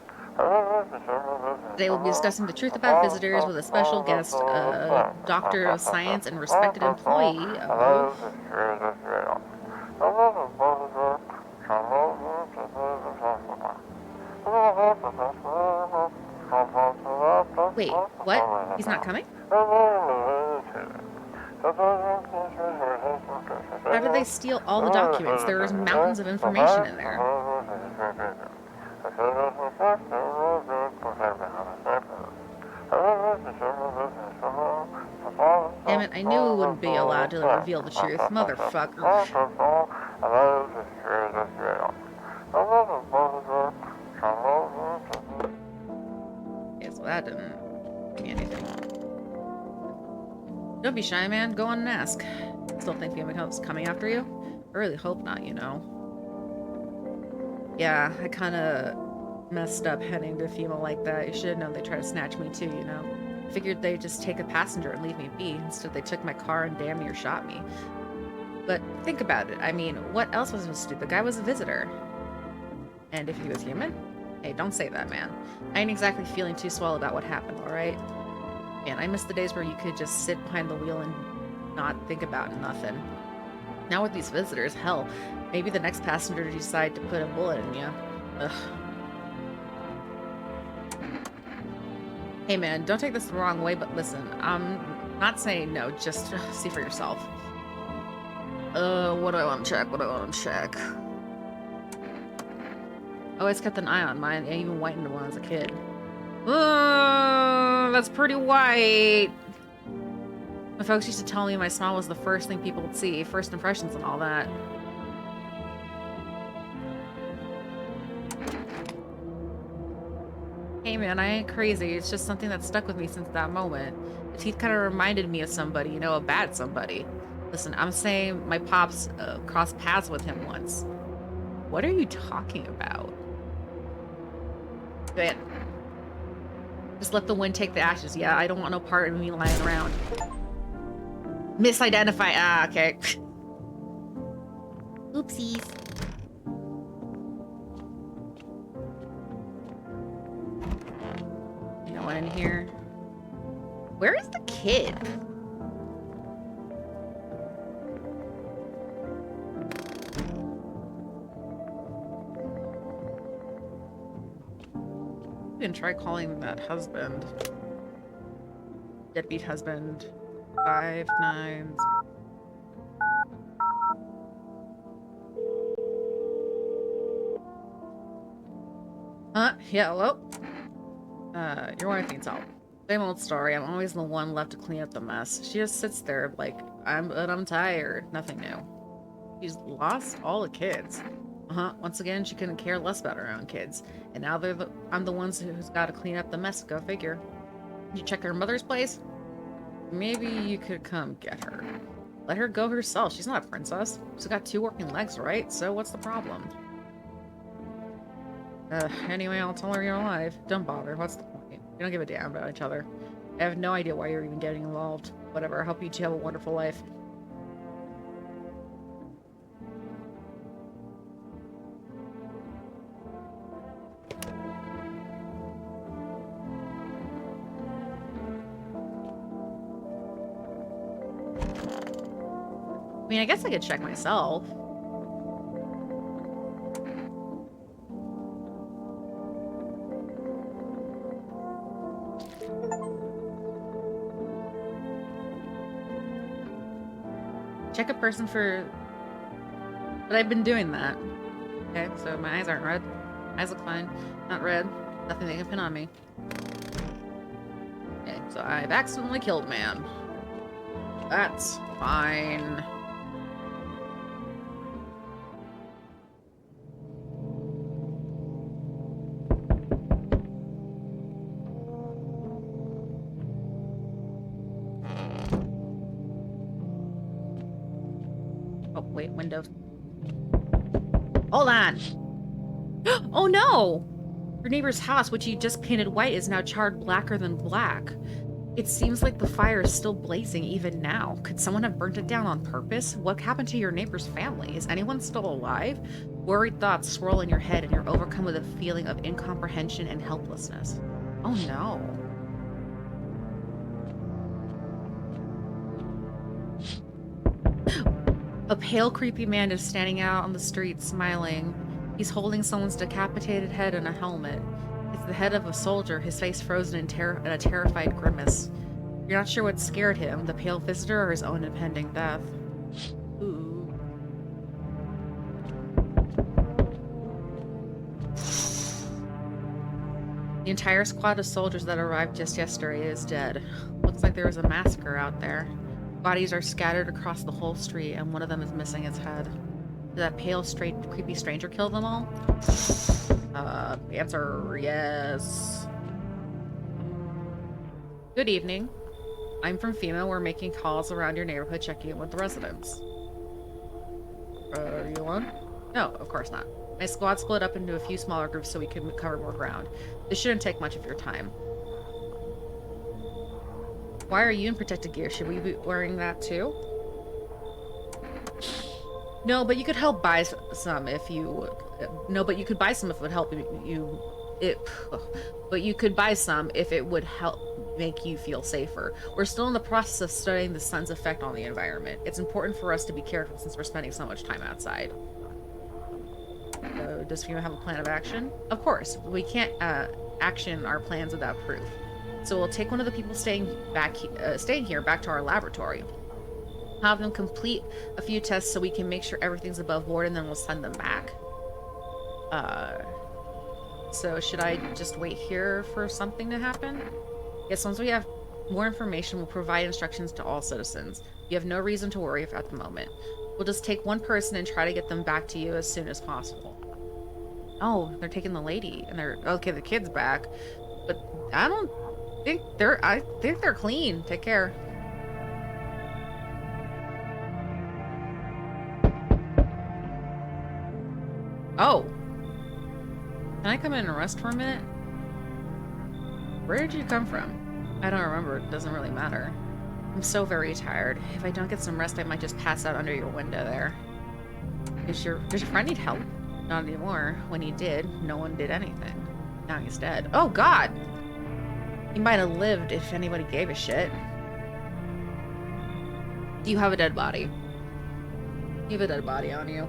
Today we'll be discussing the truth about visitors with a special guest, a doctor of science and respected employee of... Wait, what? He's not coming? How did they steal all the documents? There's mountains of information in there. Damn it, I knew we wouldn't be allowed to reveal the truth. Motherfucker. Okay, so that didn't give me anything. Don't be shy, man. Go on and ask. Still think FEMA's coming after you? I really hope not, you know. Yeah, I kinda messed up heading to FEMA like that. You should have known they'd try to snatch me too, you know. Figured they'd just take a passenger and leave me be. Instead, they took my car and damn near shot me. But think about it. I mean, what else was I supposed to do? The guy was a visitor. And if he was human? Hey, don't say that, man. I ain't exactly feeling too swell about what happened, alright? Man, I miss the days where you could just sit behind the wheel and not think about nothing. Now with these visitors, hell, maybe the next passenger to decide to put a bullet in you. Ugh. Hey man, don't take this the wrong way, but listen, I'm not saying no, just see for yourself. What do I want to check? What do I want to check? Oh, I kept an eye on mine. I even whitened one as a kid. That's pretty white. My folks used to tell me my smile was the first thing people would see, first impressions and all that. Hey man, I ain't crazy. It's just something that stuck with me since that moment. The teeth kind of reminded me of somebody, you know, a bad somebody. Listen, I'm saying my pops crossed paths with him once. What are you talking about? Man. Just let the wind take the ashes. Yeah, I don't want no part of me lying around. Misidentify. Ah, okay. Oopsies. in here. Where is the kid? You can try calling that husband. Deadbeat husband. 59. Yeah, hello? Your wife needs help. Same old story. I'm always the one left to clean up the mess. She just sits there like, I'm tired. Nothing new. She's lost all the kids. Once again, she couldn't care less about her own kids. And now I'm the ones who's got to clean up the mess. Go figure. Did you check her mother's place? Maybe you could come get her. Let her go herself. She's not a princess. She's got 2 working legs, right? So what's the problem? Anyway, I'll tell her you're alive. Don't bother. What's the point? You don't give a damn about each other. I have no idea why you're even getting involved. Whatever. I hope you two have a wonderful life. I mean, I guess I could check myself. Check a person for... But I've been doing that. Okay, so my eyes aren't red. Eyes look fine. Not red. Nothing they can pin on me. Okay, so I've accidentally killed a man. That's fine. Oh, wait, window. Hold on! Oh no! Your neighbor's house, which you just painted white, is now charred blacker than black. It seems like the fire is still blazing even now. Could someone have burnt it down on purpose? What happened to your neighbor's family? Is anyone still alive? Worried thoughts swirl in your head and you're overcome with a feeling of incomprehension and helplessness. Oh no. A pale, creepy man is standing out on the street, smiling. He's holding someone's decapitated head in a helmet. It's the head of a soldier, his face frozen in a terrified grimace. You're not sure what scared him, the pale visitor or his own impending death. Ooh. The entire squad of soldiers that arrived just yesterday is dead. Looks like there was a massacre out there. Bodies are scattered across the whole street, and one of them is missing its head. Did that pale, straight, creepy stranger kill them all? The answer, yes. Good evening. I'm from FEMA. We're making calls around your neighborhood, checking in with the residents. Are you alone? No, of course not. My squad split up into a few smaller groups so we can cover more ground. This shouldn't take much of your time. Why are you in protective gear? Should we be wearing that too? No, but you could help buy some if you... No, but you could buy some if it would help you... But you could buy some if it would help make you feel safer. We're still in the process of studying the sun's effect on the environment. It's important for us to be careful since we're spending so much time outside. Does FEMA have a plan of action? Of course. We can't action our plans without proof. So we'll take one of the people staying here back to our laboratory. Have them complete a few tests so we can make sure everything's above board, and then we'll send them back. So should I just wait here for something to happen? Yes, once we have more information, we'll provide instructions to all citizens. You have no reason to worry at the moment. We'll just take one person and try to get them back to you as soon as possible. Oh, they're taking the lady, and they're... Okay, the kid's back. But I don't think they're... I think they're clean. Take care. Oh. Can I come in and rest for a minute? Where did you come from? I don't remember. It doesn't really matter. I'm so very tired. If I don't get some rest, I might just pass out under your window there. Does your friend need help? Not anymore. When he did, no one did anything. Now he's dead. Oh, God! He might have lived if anybody gave a shit. Do you have a dead body? You have a dead body on you.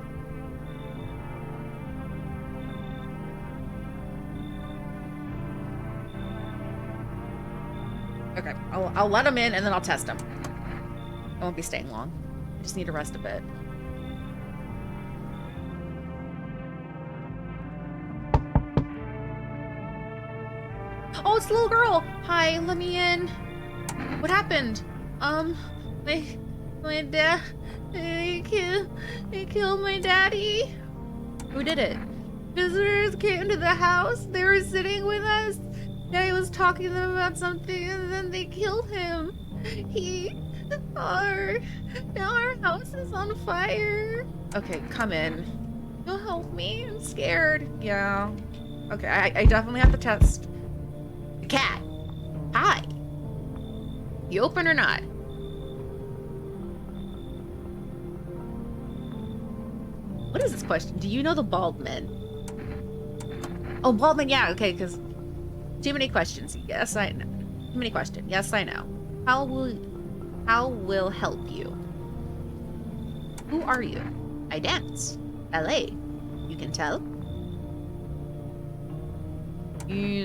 Okay, I'll let him in and then I'll test him. I won't be staying long. I just need to rest a bit. Oh, it's the little girl! Hi, let me in. What happened? My dad... They killed my daddy. Who did it? Visitors came to the house. They were sitting with us. Daddy was talking to them about something and then they killed him. Now our house is on fire. Okay, come in. You'll help me? I'm scared. Yeah. Okay, I definitely have to test. The cat. Hi. You open or not? What is this question? Do you know the bald men? Oh, bald men, yeah, okay, because too many questions. Yes, I know. Too many questions. Yes, I know. How will help you? Who are you? I dance. Ballet. You can tell?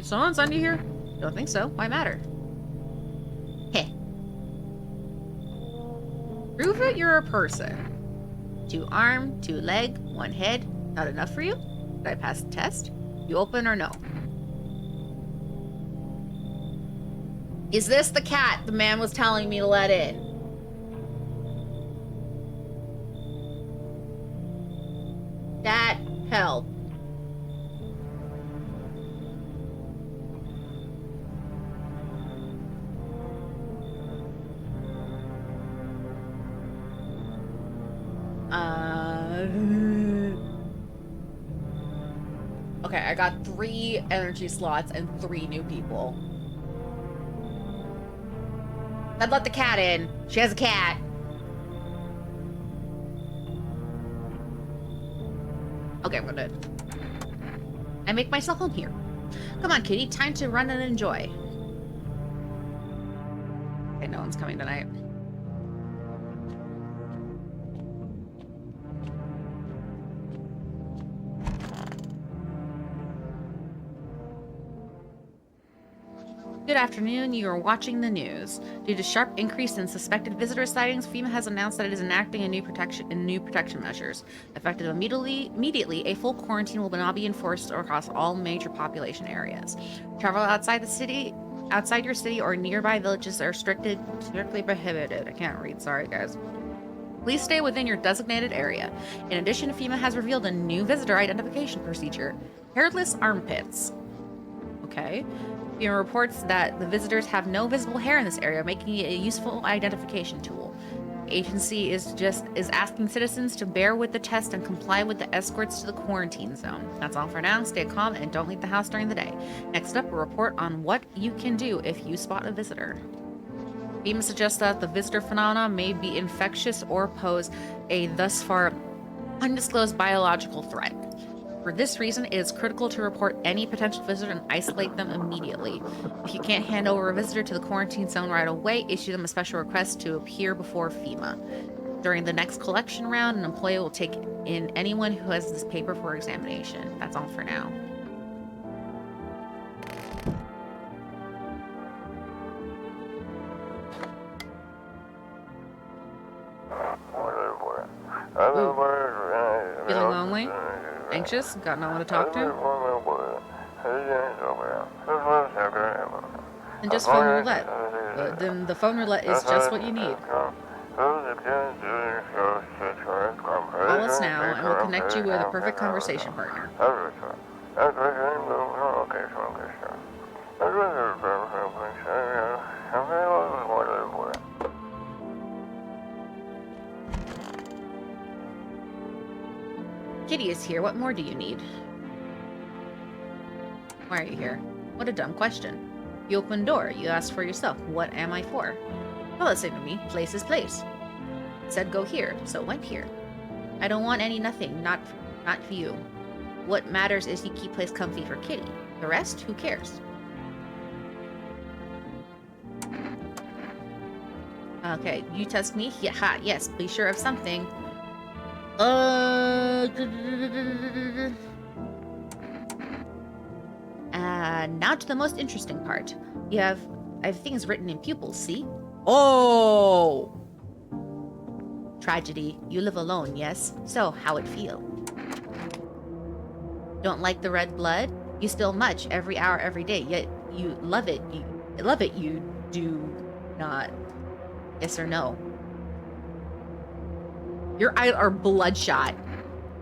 Someone send you here? Don't think so. Why matter? Heh. Prove it you're a person. 2 arm, 2 leg, 1 head. Not enough for you? Did I pass the test? You open or no? Is this the cat the man was telling me to let in? That help. Okay, I got 3 energy slots and 3 new people. I'd let the cat in. She has a cat. Okay, we're good. I make myself home here. Come on, kitty. Time to run and enjoy. Okay, no one's coming tonight. Good afternoon, you are watching the news. Due to sharp increase in suspected visitor sightings, FEMA has announced that it is enacting new protection measures. Effective immediately, a full quarantine will now be enforced across all major population areas. Travel outside your city or nearby villages are strictly prohibited. I can't read, sorry guys. Please stay within your designated area. In addition, FEMA has revealed a new visitor identification procedure. Hairless armpits. Okay. FEMA reports that the visitors have no visible hair in this area, making it a useful identification tool. The agency is asking citizens to bear with the test and comply with the escorts to the quarantine zone. That's all for now. Stay calm and don't leave the house during the day. Next up, a report on what you can do if you spot a visitor. FEMA suggests that the visitor phenomena may be infectious or pose a thus far undisclosed biological threat. For this reason, it is critical to report any potential visitor and isolate them immediately. If you can't hand over a visitor to the quarantine zone right away, issue them a special request to appear before FEMA. During the next collection round, an employee will take in anyone who has this paper for examination. That's all for now. Ooh. Feeling lonely? Anxious? Got no one to talk to? And just phone roulette. Then the phone roulette is just what you need. Call us now and we'll connect you with a perfect conversation partner. Kitty is here. What more do you need? Why are you here? What a dumb question. You open door. You ask for yourself. What am I for? Well, listen to me. Place is place. It said go here, so went here. I don't want nothing. Not for you. What matters is you keep place comfy for Kitty. The rest, who cares? Okay, you test me? Yeah, ha, yes, be sure of something. Now to the most interesting part. I have things written in pupils, see? Oh! Tragedy. You live alone, yes? So, how it feel? Don't like the red blood? You spill much every hour, every day, yet you love it. You love it, you do not. Yes or no? Your eyes are bloodshot.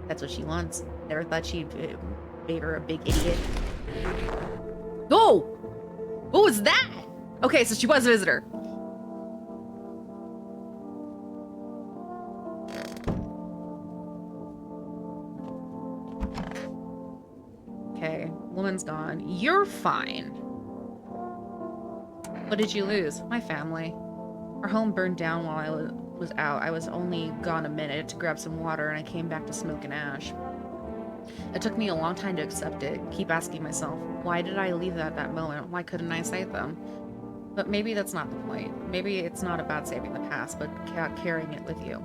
That's what she wants. Never thought she'd made her a big idiot. Oh! What was that? Okay, so she was a visitor. Okay, woman's gone. You're fine. What did you lose? My family. Our home burned down while I was out. I was only gone a minute to grab some water, and I came back to smoke and ash. It took me a long time to accept it. Keep asking myself, why did I leave at that moment? Why couldn't I save them? But maybe that's not the point. Maybe it's not about saving the past, but carrying it with you.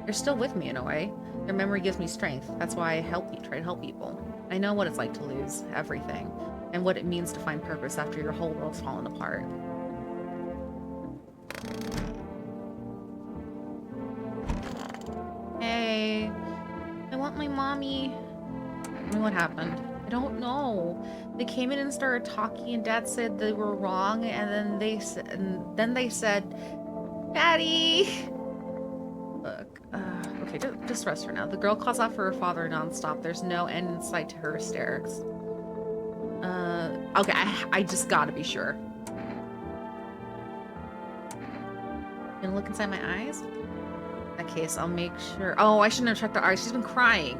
They're still with me in a way. Their memory gives me strength. That's why I try to help people. I know what it's like to lose everything, and what it means to find purpose after your whole world's fallen apart. Hey, I want my mommy. Tell me what happened. I don't know. They came in and started talking, and Dad said they were wrong, and then they said, "Daddy." Look, okay, just rest for now. The girl calls out for her father nonstop. There's no end in sight to her hysterics. Okay, I just gotta be sure. Gonna look inside my eyes? In that case, I'll make sure. Oh, I shouldn't have checked her eyes. She's been crying.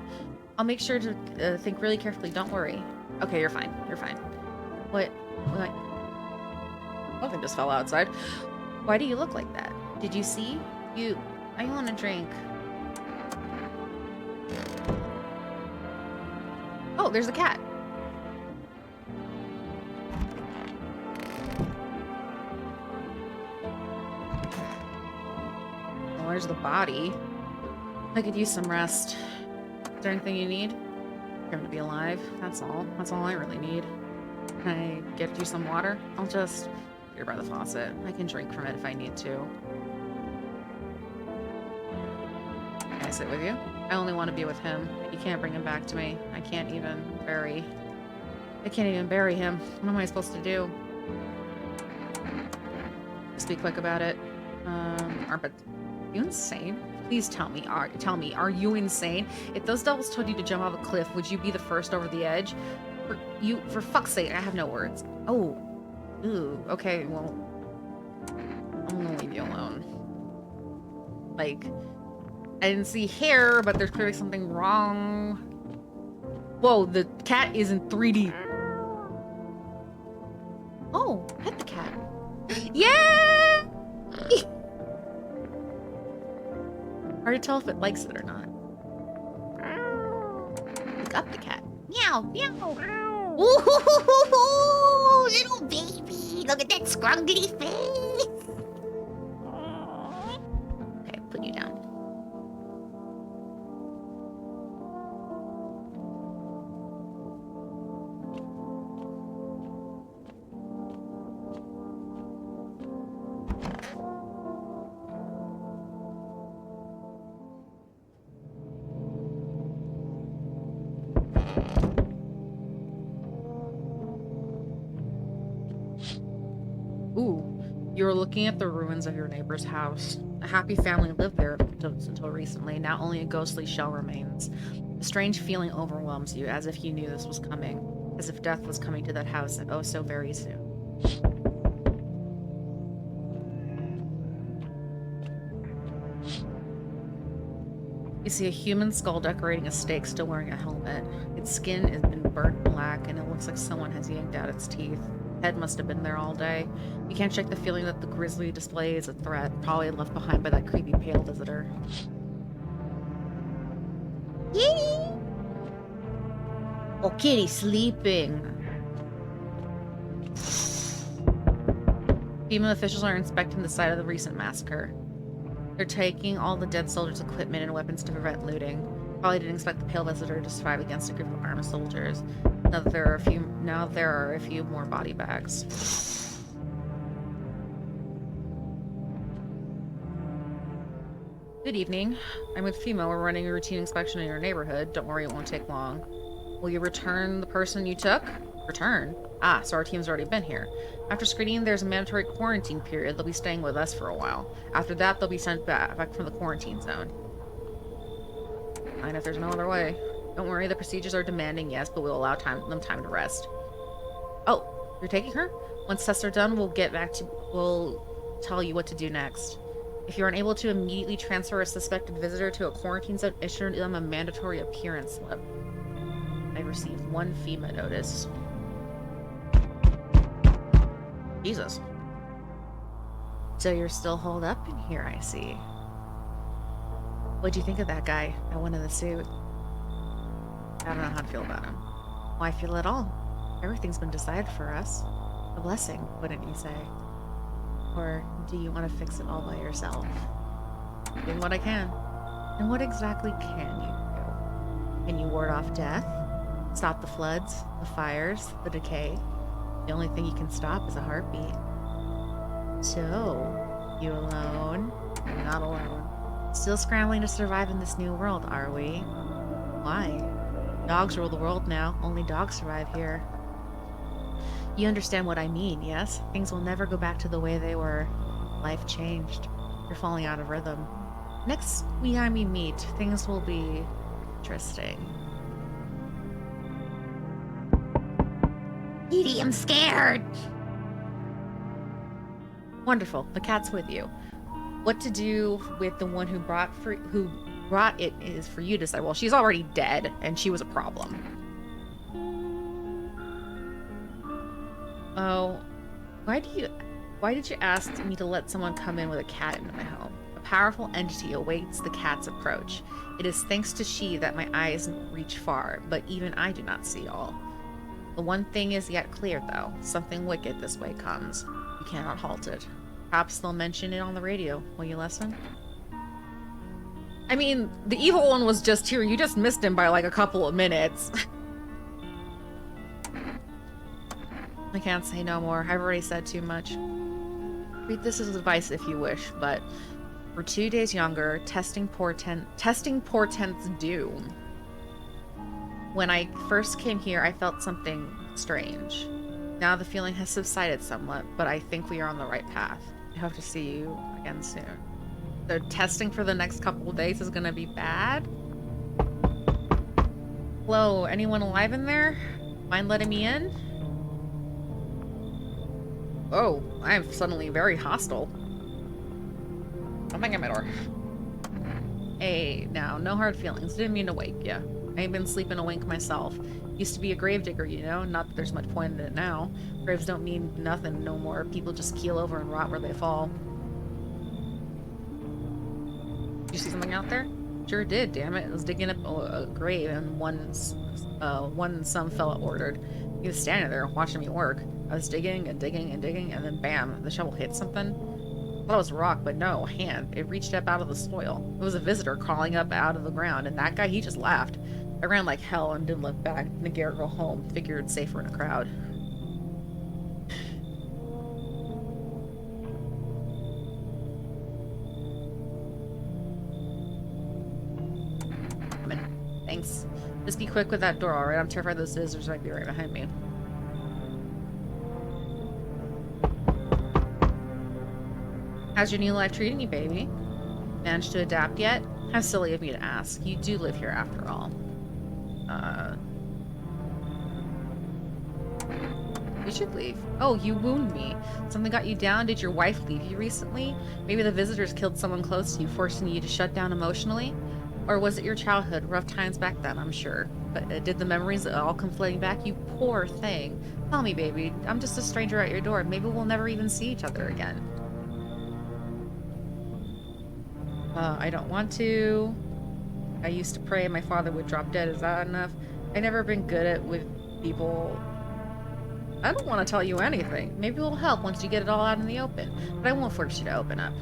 I'll make sure to think really carefully. Don't worry. Okay, you're fine. You're fine. What? Something just fell outside. Why do you look like that? Did you see? I want a drink. Oh, there's a cat. Well, there's the body. I could use some rest. Is there anything you need? You're going to be alive. That's all. That's all I really need. Can I get you some water? I'll just put it by the faucet. I can drink from it if I need to. Can I sit with you? I only want to be with him. You can't bring him back to me. I can't even bury him. What am I supposed to do? Just be quick about it. Are you insane? Please tell me, are you insane? If those devils told you to jump off a cliff, would you be the first over the edge? For fuck's sake, I have no words. Oh. Ooh, okay, well, I'm gonna leave you alone. Like, I didn't see hair, but there's clearly something wrong. Whoa, the cat is in 3D. Oh, pet the cat. Yeah! Hard to tell if it likes it or not. Look up the cat. Meow, meow. Ooh, little baby. Look at that scruggly face. Okay, put you down. You were looking at the ruins of your neighbor's house. A happy family lived there until recently. Now only a ghostly shell remains. A strange feeling overwhelms you, as if you knew this was coming. As if death was coming to that house, and oh so very soon. You see a human skull decorating a stake, still wearing a helmet. Its skin has been burnt black, and it looks like someone has yanked out its teeth. Head must have been there all day. You can't shake the feeling that the grisly display is a threat, probably left behind by that creepy pale visitor. Yee! Oh, kitty sleeping. FEMA officials are inspecting the site of the recent massacre. They're taking all the dead soldiers' equipment and weapons to prevent looting. Probably didn't expect the pale visitor to survive against a group of armed soldiers. Now there are a few more body bags. Good evening. I'm with FEMA. We're running a routine inspection in your neighborhood. Don't worry, it won't take long. Will you return the person you took? Return? Ah, so our team's already been here. After screening, there's a mandatory quarantine period. They'll be staying with us for a while. After that, they'll be sent back from the quarantine zone. Fine if there's no other way. Don't worry, the procedures are demanding, yes, but we'll allow them time to rest. Oh, you're taking her? Once tests are done, we'll tell you what to do next. If you're unable to immediately transfer a suspected visitor to a quarantine zone, issue them a mandatory appearance slip. I received one FEMA notice. Jesus. So you're still holed up in here, I see. What'd you think of that guy? That one in the suit? I don't know how to feel about him. Why feel at all? Everything's been decided for us. A blessing, wouldn't you say? Or do you want to fix it all by yourself? Doing what I can. And what exactly can you do? Can you ward off death? Stop the floods, the fires, the decay? The only thing you can stop is a heartbeat. So, you alone? I'm not alone. Still scrambling to survive in this new world, are we? Why? Dogs rule the world now. Only dogs survive here. You understand what I mean, yes? Things will never go back to the way they were. Life changed. You're falling out of rhythm. Next time we meet, things will be interesting. Edie, I'm scared! Wonderful. The cat's with you. What to do with the one who brought it is for you to decide. Well, she's already dead, and she was a problem. Oh, why did you ask me to let someone come in with a cat into my home? A powerful entity awaits the cat's approach. It is thanks to she that my eyes reach far, but even I do not see all. The one thing is yet clear, though. Something wicked this way comes. You cannot halt it. Perhaps they'll mention it on the radio. Will you listen? I mean, the evil one was just here. You just missed him by like a couple of minutes. I can't say no more. I've already said too much. Read this as advice if you wish, but for 2 days younger, testing portents doom. When I first came here, I felt something strange. Now the feeling has subsided somewhat, but I think we are on the right path. I hope to see you again soon. So testing for the next couple of days is gonna be bad? Hello, anyone alive in there? Mind letting me in? Oh, I'm suddenly very hostile. Don't bang at my door. Hey, now, no hard feelings. Didn't mean to wake ya. I ain't been sleeping a wink myself. Used to be a gravedigger, you know? Not that there's much point in it now. Graves don't mean nothing no more. People just keel over and rot where they fall. Did you see something out there? Sure did, damn it. I was digging up a grave and one some fella ordered. He was standing there watching me work. I was digging and digging and digging, and then bam, the shovel hit something. I thought it was a rock, but no, a hand. It reached up out of the soil. It was a visitor crawling up out of the ground, and that guy, he just laughed. I ran like hell and didn't look back. Nagara go home. Figured safer in a crowd. Come in. Thanks. Just be quick with that door, alright? I'm terrified those visitors might be right behind me. How's your new life treating you, baby? Managed to adapt yet? How silly of me to ask. You do live here after all. You should leave. Oh, you wound me. Something got you down? Did your wife leave you recently? Maybe the visitors killed someone close to you, forcing you to shut down emotionally? Or was it your childhood? Rough times back then, I'm sure. But did the memories all come flooding back? You poor thing. Tell me, baby. I'm just a stranger at your door. Maybe we'll never even see each other again. I don't want to. I used to pray my father would drop dead. Is that enough? I've never been good at with people I don't want to tell you anything. Maybe it'll help once you get it all out in the open, but I won't force you to open up.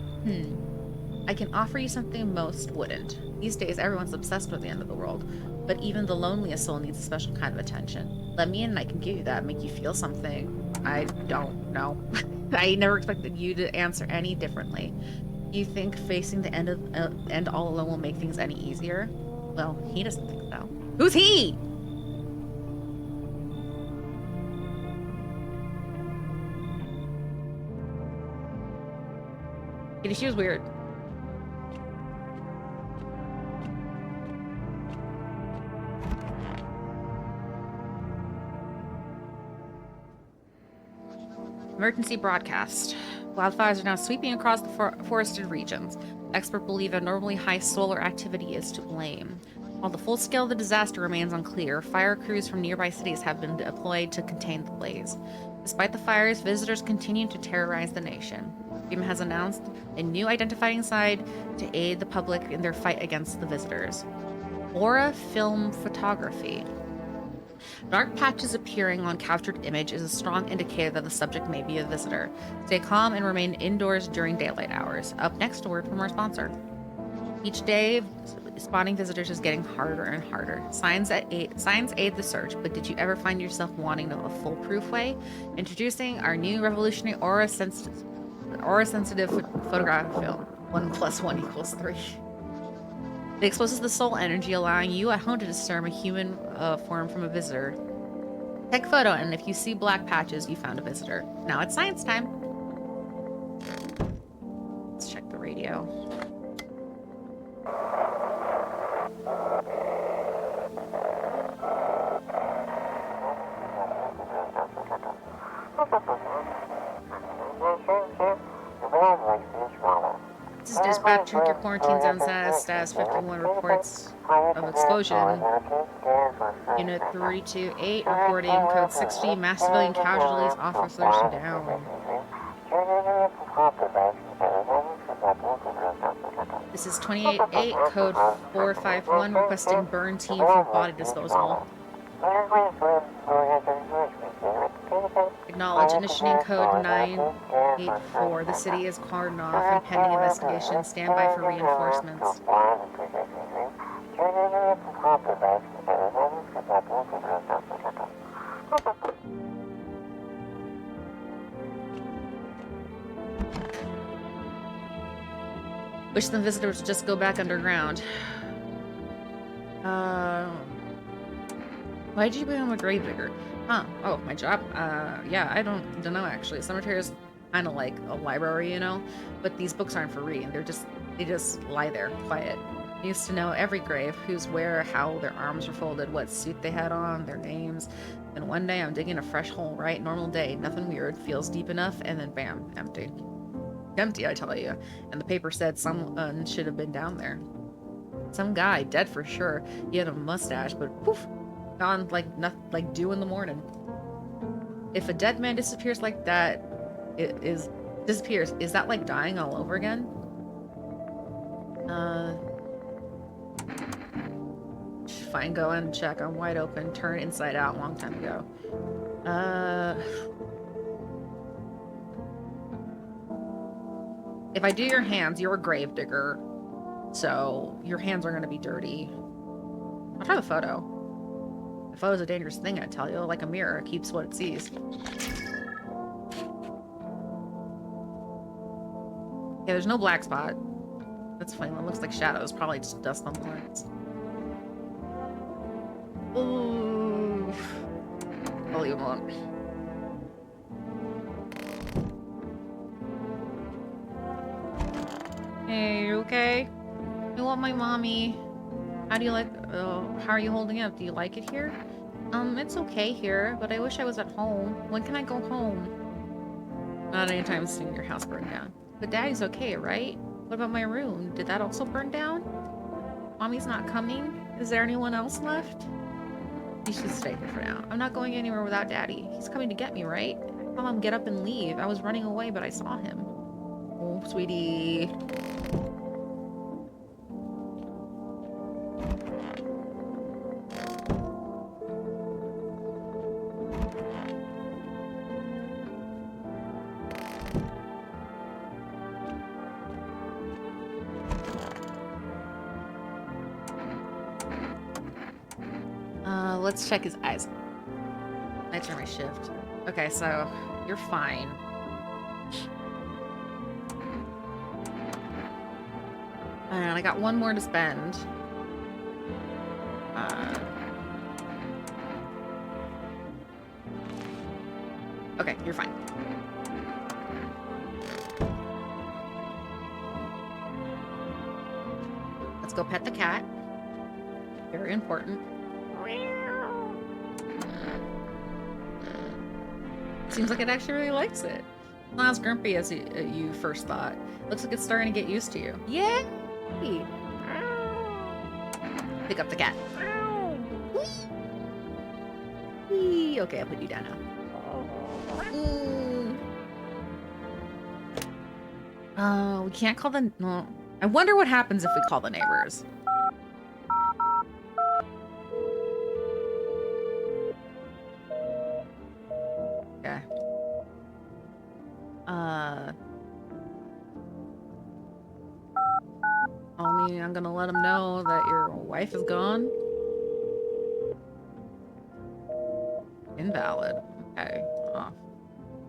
I can offer you something most wouldn't. These days, everyone's obsessed with the end of the world, but even the loneliest soul needs a special kind of attention. Let me in and I can give you that, make you feel something. I don't know. I never expected you to answer any differently. You think facing the end all alone will make things any easier? Well, he doesn't think so. Who's he? She was weird. Emergency broadcast. Wildfires are now sweeping across the forested regions. Experts believe abnormally high solar activity is to blame. While the full scale of the disaster remains unclear, fire crews from nearby cities have been deployed to contain the blaze. Despite the fires, visitors continue to terrorize the nation. FEMA has announced a new identifying sign to aid the public in their fight against the visitors. Aura film photography. Dark patches appearing on captured image is a strong indicator that the subject may be a visitor. Stay calm and remain indoors during daylight hours. Up next, a word from our sponsor. Each day, spotting visitors is getting harder and harder. Signs aid the search, but did you ever find yourself wanting a foolproof way? Introducing our new revolutionary aura-sensitive photographic film. 1 + 1 = 3. It exposes the soul energy, allowing you at home to discern a human form from a visitor. Take a photo, and if you see black patches, you found a visitor. Now it's science time. Let's check the radio. This is dispatch. Check your quarantine zone status. 51 reports of explosion. Unit 328 reporting code 60. Mass civilian casualties. Officers down. This is 28-8 code 451 requesting burn team for body disposal. Acknowledge initiating code 984. The city is cordoned off and pending investigation. Stand by for reinforcements. Wish the visitors would just go back underground. Why'd you become a gravedigger? Huh. Oh, my job? Yeah, I don't know actually. Cemetery is kind of like a library, you know? But these books aren't for reading. They just lie there, quiet. I used to know every grave, who's where, how their arms were folded, what suit they had on, their names. And one day I'm digging a fresh hole, right? Normal day, nothing weird, feels deep enough, and then bam, empty. Empty, I tell you. And the paper said someone should have been down there. Some guy, dead for sure. He had a mustache, but poof, gone like nothing, like dew in the morning. If a dead man disappears like that, is that like dying all over again? Fine, go and check. I'm wide open. Turn inside out. Long time ago. If I do your hands, you're a gravedigger, so your hands are gonna be dirty. I'll try the photo. The photo's a dangerous thing, I tell you. Like a mirror, it keeps what it sees. Yeah, there's no black spot. That's funny. It looks like shadows. Probably just dust on the lens. Ooh. I'll leave him alone. Hey, you okay? I want my mommy. How do you like, how are you holding up? Do you like it here? It's okay here, but I wish I was at home. When can I go home? Not anytime soon, your house burned down. But Daddy's okay, right? What about my room? Did that also burn down? Mommy's not coming? Is there anyone else left? You should stay here for now. I'm not going anywhere without Daddy. He's coming to get me, right? I saw him get up and leave. I was running away, but I saw him. Oh, sweetie. let's check his eyes. I turn my shift. Okay, so you're fine. And I got one more to spend. Okay, you're fine. Let's go pet the cat. Very important. Seems like it actually really likes it. Not as grumpy as you first thought. Looks like it's starting to get used to you. Yay! Pick up the cat. Whee! Okay, I'll put you down now. We can't call the... No. I wonder what happens if we call the neighbors. Okay. Only I'm gonna let them know that your wife is gone. Invalid. Okay.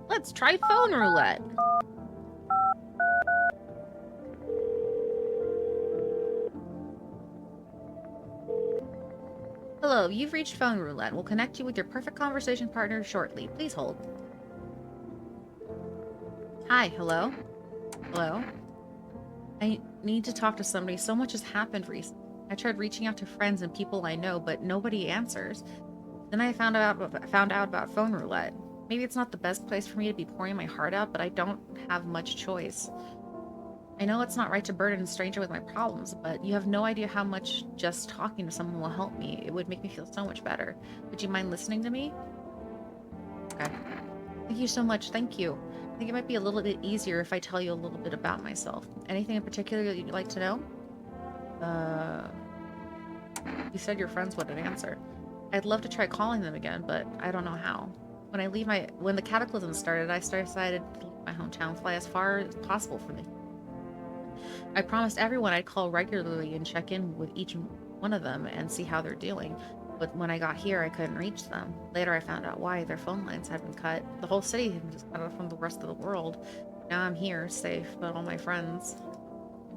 Let's try phone roulette. Hello, you've reached phone roulette. We'll connect you with your perfect conversation partner shortly. Please hold. Hi, hello? Hello? I need to talk to somebody. So much has happened recently. I tried reaching out to friends and people I know, but nobody answers. Then I found out about phone roulette. Maybe it's not the best place for me to be pouring my heart out, but I don't have much choice. I know it's not right to burden a stranger with my problems, but you have no idea how much just talking to someone will help me. It would make me feel so much better. Would you mind listening to me? Okay. Thank you so much. Thank you. I think it might be a little bit easier if I tell you a little bit about myself. Anything in particular that you'd like to know? You said your friends wouldn't answer. I'd love to try calling them again, but I don't know how. When the cataclysm started, I decided to leave my hometown, fly as far as possible from it. I promised everyone I'd call regularly and check in with each one of them and see how they're doing. But when I got here, I couldn't reach them. Later, I found out why. Their phone lines had been cut. The whole city had been just cut off from the rest of the world. Now I'm here, safe, but all my friends.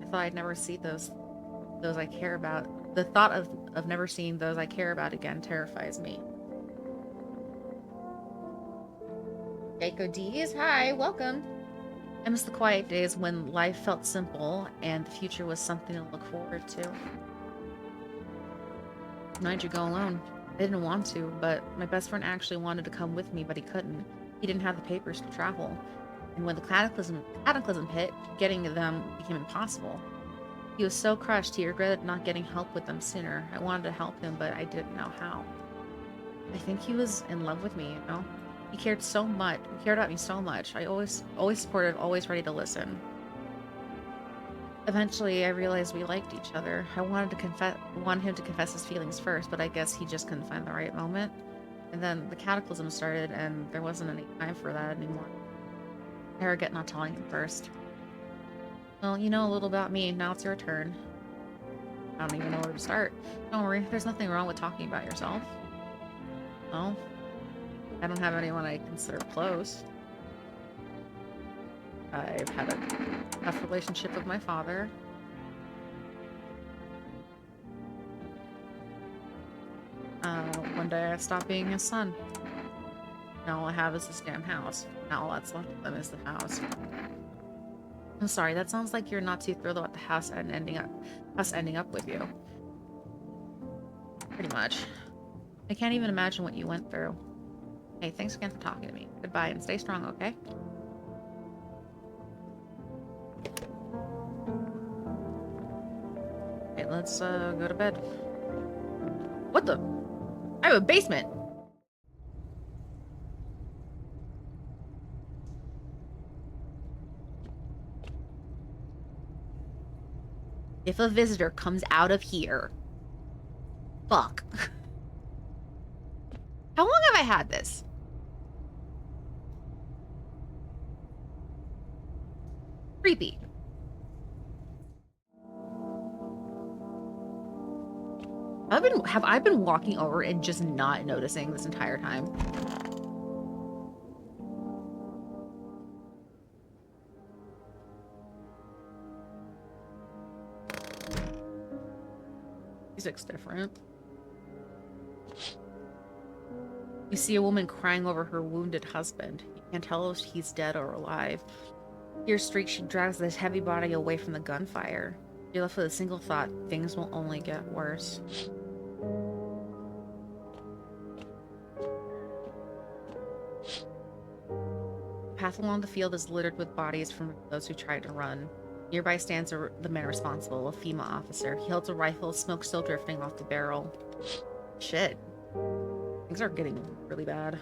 I thought I'd never see those I care about. The thought of never seeing those I care about again terrifies me. Keiko D's, hi, welcome. I miss the quiet days when life felt simple and the future was something to look forward to. Why'd you go alone? I didn't want to, but my best friend actually wanted to come with me, but he couldn't. He didn't have the papers to travel. And when the cataclysm hit, getting them became impossible. He was so crushed, he regretted not getting help with them sooner. I wanted to help him, but I didn't know how. I think he was in love with me, you know? He cared about me so much. I always supportive, always ready to listen. Eventually, I realized we liked each other. I wanted him to confess his feelings first, but I guess he just couldn't find the right moment. And then the cataclysm started, and there wasn't any time for that anymore. I regret not telling him first. Well, you know a little about me. Now it's your turn. I don't even know where to start. Don't worry, there's nothing wrong with talking about yourself. No? I don't have anyone I consider close. I've had a tough relationship with my father. One day I stopped being his son. Now all I have is this damn house. Now all that's left of them is the house. I'm sorry, that sounds like you're not too thrilled about the house and us ending up with you. Pretty much. I can't even imagine what you went through. Hey, thanks again for talking to me. Goodbye and stay strong, okay? Okay, let's go to bed. What the? I have a basement! If a visitor comes out of here... Fuck. How long have I had this? Creepy. Have I been walking over and just not noticing this entire time? Music's different. You see a woman crying over her wounded husband. You can't tell if he's dead or alive. Your streak, she drags this heavy body away from the gunfire. You're left with a single thought: things will only get worse. The path along the field is littered with bodies from those who tried to run. Nearby stands the man responsible, a FEMA officer. He holds a rifle, smoke still drifting off the barrel. Shit. Things are getting really bad.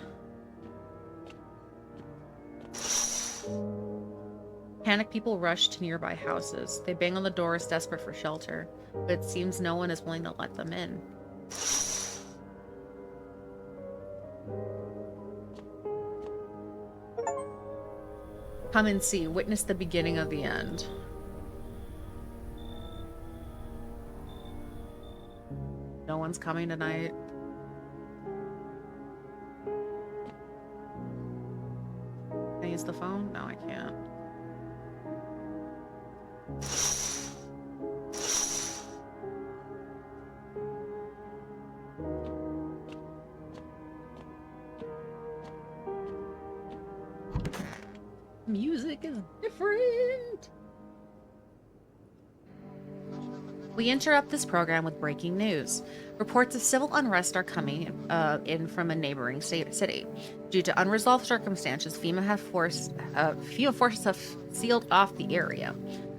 Panicked people rush to nearby houses. They bang on the doors, desperate for shelter, but it seems no one is willing to let them in. Come and see. Witness the beginning of the end. No one's coming tonight. Can I use the phone? No, I can't. Music is different. We interrupt this program with breaking news. Reports of civil unrest are coming in from a neighboring city. Due to unresolved circumstances, FEMA forces have sealed off the area.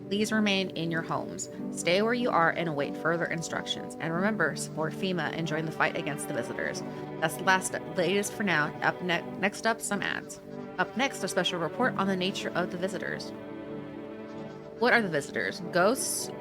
Please remain in your homes. Stay where you are and await further instructions. And remember, support FEMA and join the fight against the visitors. That's the latest for now. Next up, some ads. Up next, a special report on the nature of the visitors. What are the visitors? Ghosts?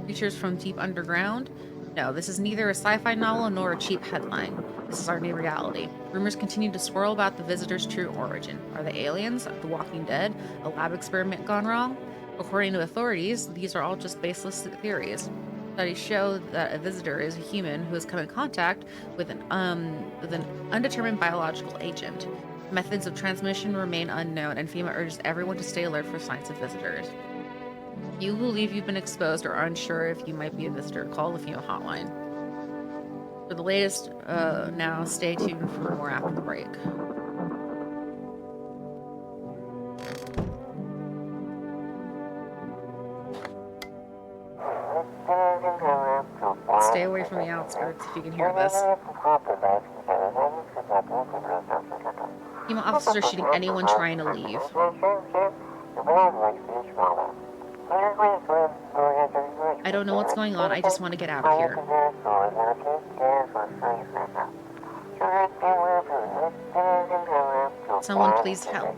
Creatures from deep underground? No, this is neither a sci-fi novel nor a cheap headline. This is our new reality. Rumors continue to swirl about the visitors' true origin. Are they aliens? The Walking Dead? A lab experiment gone wrong? According to authorities, these are all just baseless theories. Studies show that a visitor is a human who has come in contact with an undetermined biological agent. Methods of transmission remain unknown, and FEMA urges everyone to stay alert for signs of visitors. If you believe you've been exposed or are unsure if you might be a visitor, call the FEMA hotline. For the latest, now stay tuned for more after the break. Stay away from the outskirts if you can hear this. FEMA officers are shooting anyone trying to leave. I don't know what's going on, I just want to get out of here. Someone please help.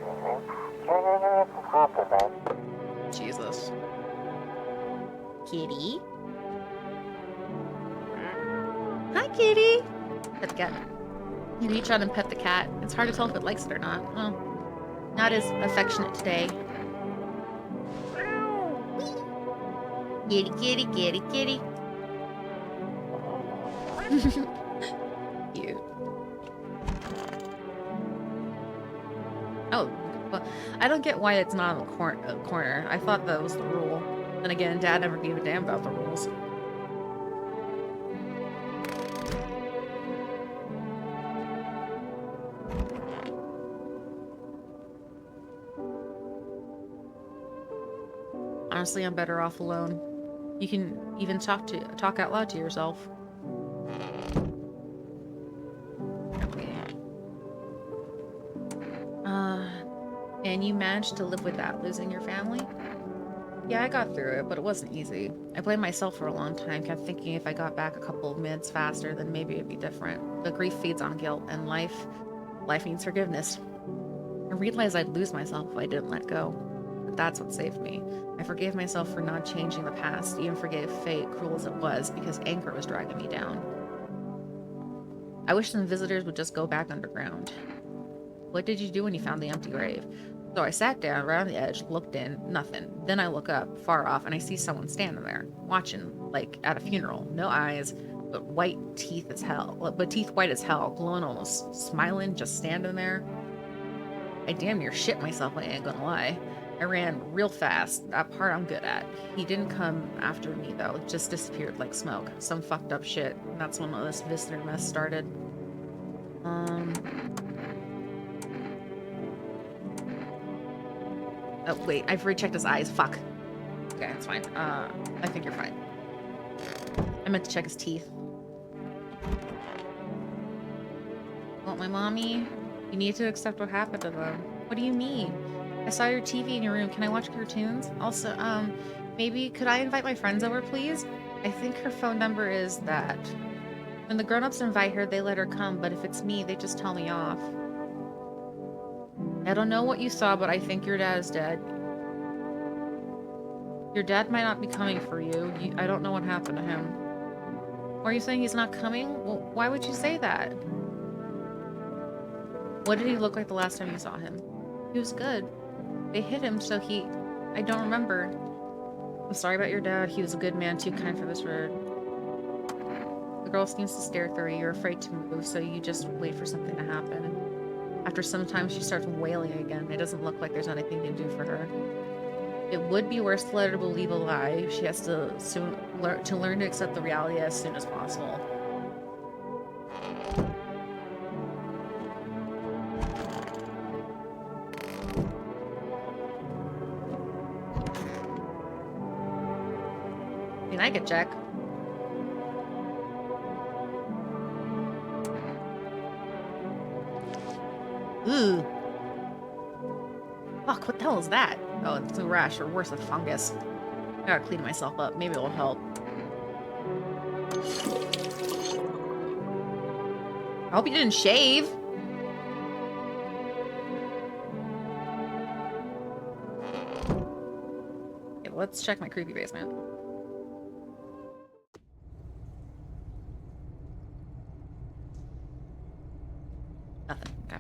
Jesus. Kitty? Hi, kitty! Pet the cat. You reach out and pet the cat. It's hard to tell if it likes it or not. Oh, not as affectionate today. Kitty, kitty, kitty, kitty. Cute. Oh, well, I don't get why it's not on the corner. I thought that was the rule. Then again, Dad never gave a damn about the rules. Honestly, I'm better off alone. You can even talk out loud to yourself. And you managed to live with that, losing your family? Yeah, I got through it, but it wasn't easy. I blamed myself for a long time, kept thinking if I got back a couple of minutes faster, then maybe it'd be different. But grief feeds on guilt, and life needs forgiveness. I realized I'd lose myself if I didn't let go. But that's what saved me. I forgave myself for not changing the past, even forgave fate, cruel as it was, because anger was dragging me down. I wish the visitors would just go back underground. What did you do when you found the empty grave? So I sat down right on the edge, looked in, nothing. Then I look up, far off, and I see someone standing there, watching, like at a funeral. No eyes, but white teeth as hell. But teeth white as hell, glowing, almost smiling, just standing there. I damn near shit myself, I ain't gonna lie. I ran real fast. That part I'm good at. He didn't come after me, though. Just disappeared like smoke. Some fucked up shit. And that's when all this visitor mess started. Oh, wait. I've rechecked his eyes. Fuck. Okay, that's fine. I think you're fine. I meant to check his teeth. Want my mommy? You need to accept what happened to them. What do you mean? I saw your TV in your room. Can I watch cartoons? Also, maybe could I invite my friends over, please? I think her phone number is that. When the grown-ups invite her, they let her come, but if it's me, they just tell me off. I don't know what you saw, but I think your dad is dead. Your dad might not be coming for you. I don't know what happened to him. Are you saying he's not coming? Well, why would you say that? What did he look like the last time you saw him? He was good. They hit him, so I don't remember. I'm sorry about your dad. He was a good man, too kind for this road. The girl seems to stare through you. You're afraid to move, so you just wait for something to happen. After some time, she starts wailing again. It doesn't look like there's anything to do for her. It would be worse to let her believe a lie. She has to learn to accept the reality as soon as possible. I mean, I could check. Ooh. Fuck, what the hell is that? Oh, it's a rash, or worse, a fungus. I gotta clean myself up. Maybe it'll help. I hope you didn't shave. Okay, let's check my creepy basement. Nothing. Okay.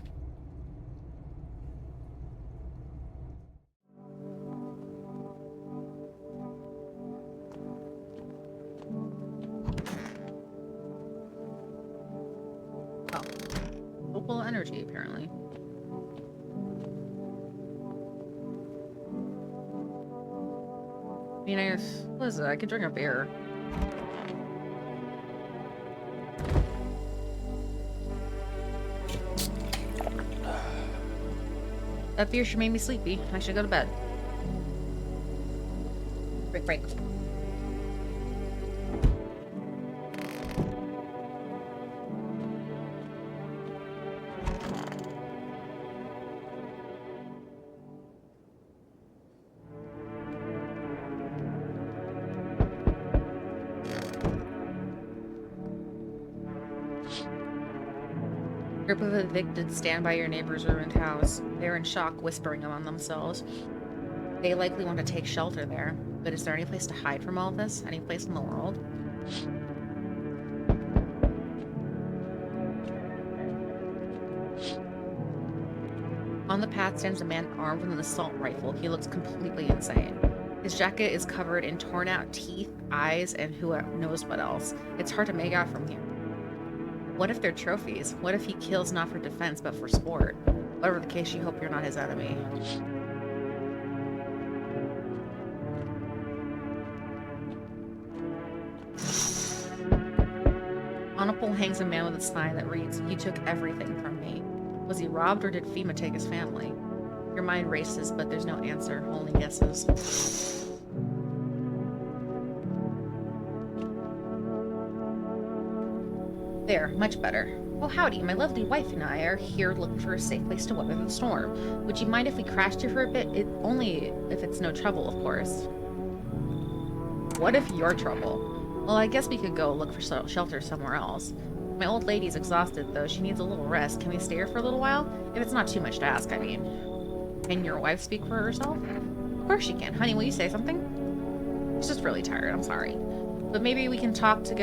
Opal energy, apparently. I mean, what is it? I could drink a beer. That beer should make me sleepy. I should go to bed. Break. A group of evicted stand by your neighbor's ruined house. They're in shock, whispering among themselves. They likely want to take shelter there, but is there any place to hide from all of this? Any place in the world? On the path stands a man armed with an assault rifle. He looks completely insane. His jacket is covered in torn out teeth, eyes, and who knows what else. It's hard to make out from here. What if they're trophies? What if he kills not for defense, but for sport? Whatever the case, you hope you're not his enemy. On a pole hangs a man with a sign that reads, "You took everything from me." Was he robbed, or did FEMA take his family? Your mind races, but there's no answer, only guesses. There, much better. Oh, howdy, my lovely wife and I are here looking for a safe place to weather the storm. Would you mind if we crashed here for a bit? Only if it's no trouble, of course. What if you're trouble? Well, I guess we could go look for shelter somewhere else. My old lady's exhausted, though. She needs a little rest. Can we stay here for a little while? If it's not too much to ask, I mean. Can your wife speak for herself? Of course she can. Honey, will you say something? She's just really tired, I'm sorry. But maybe we can talk to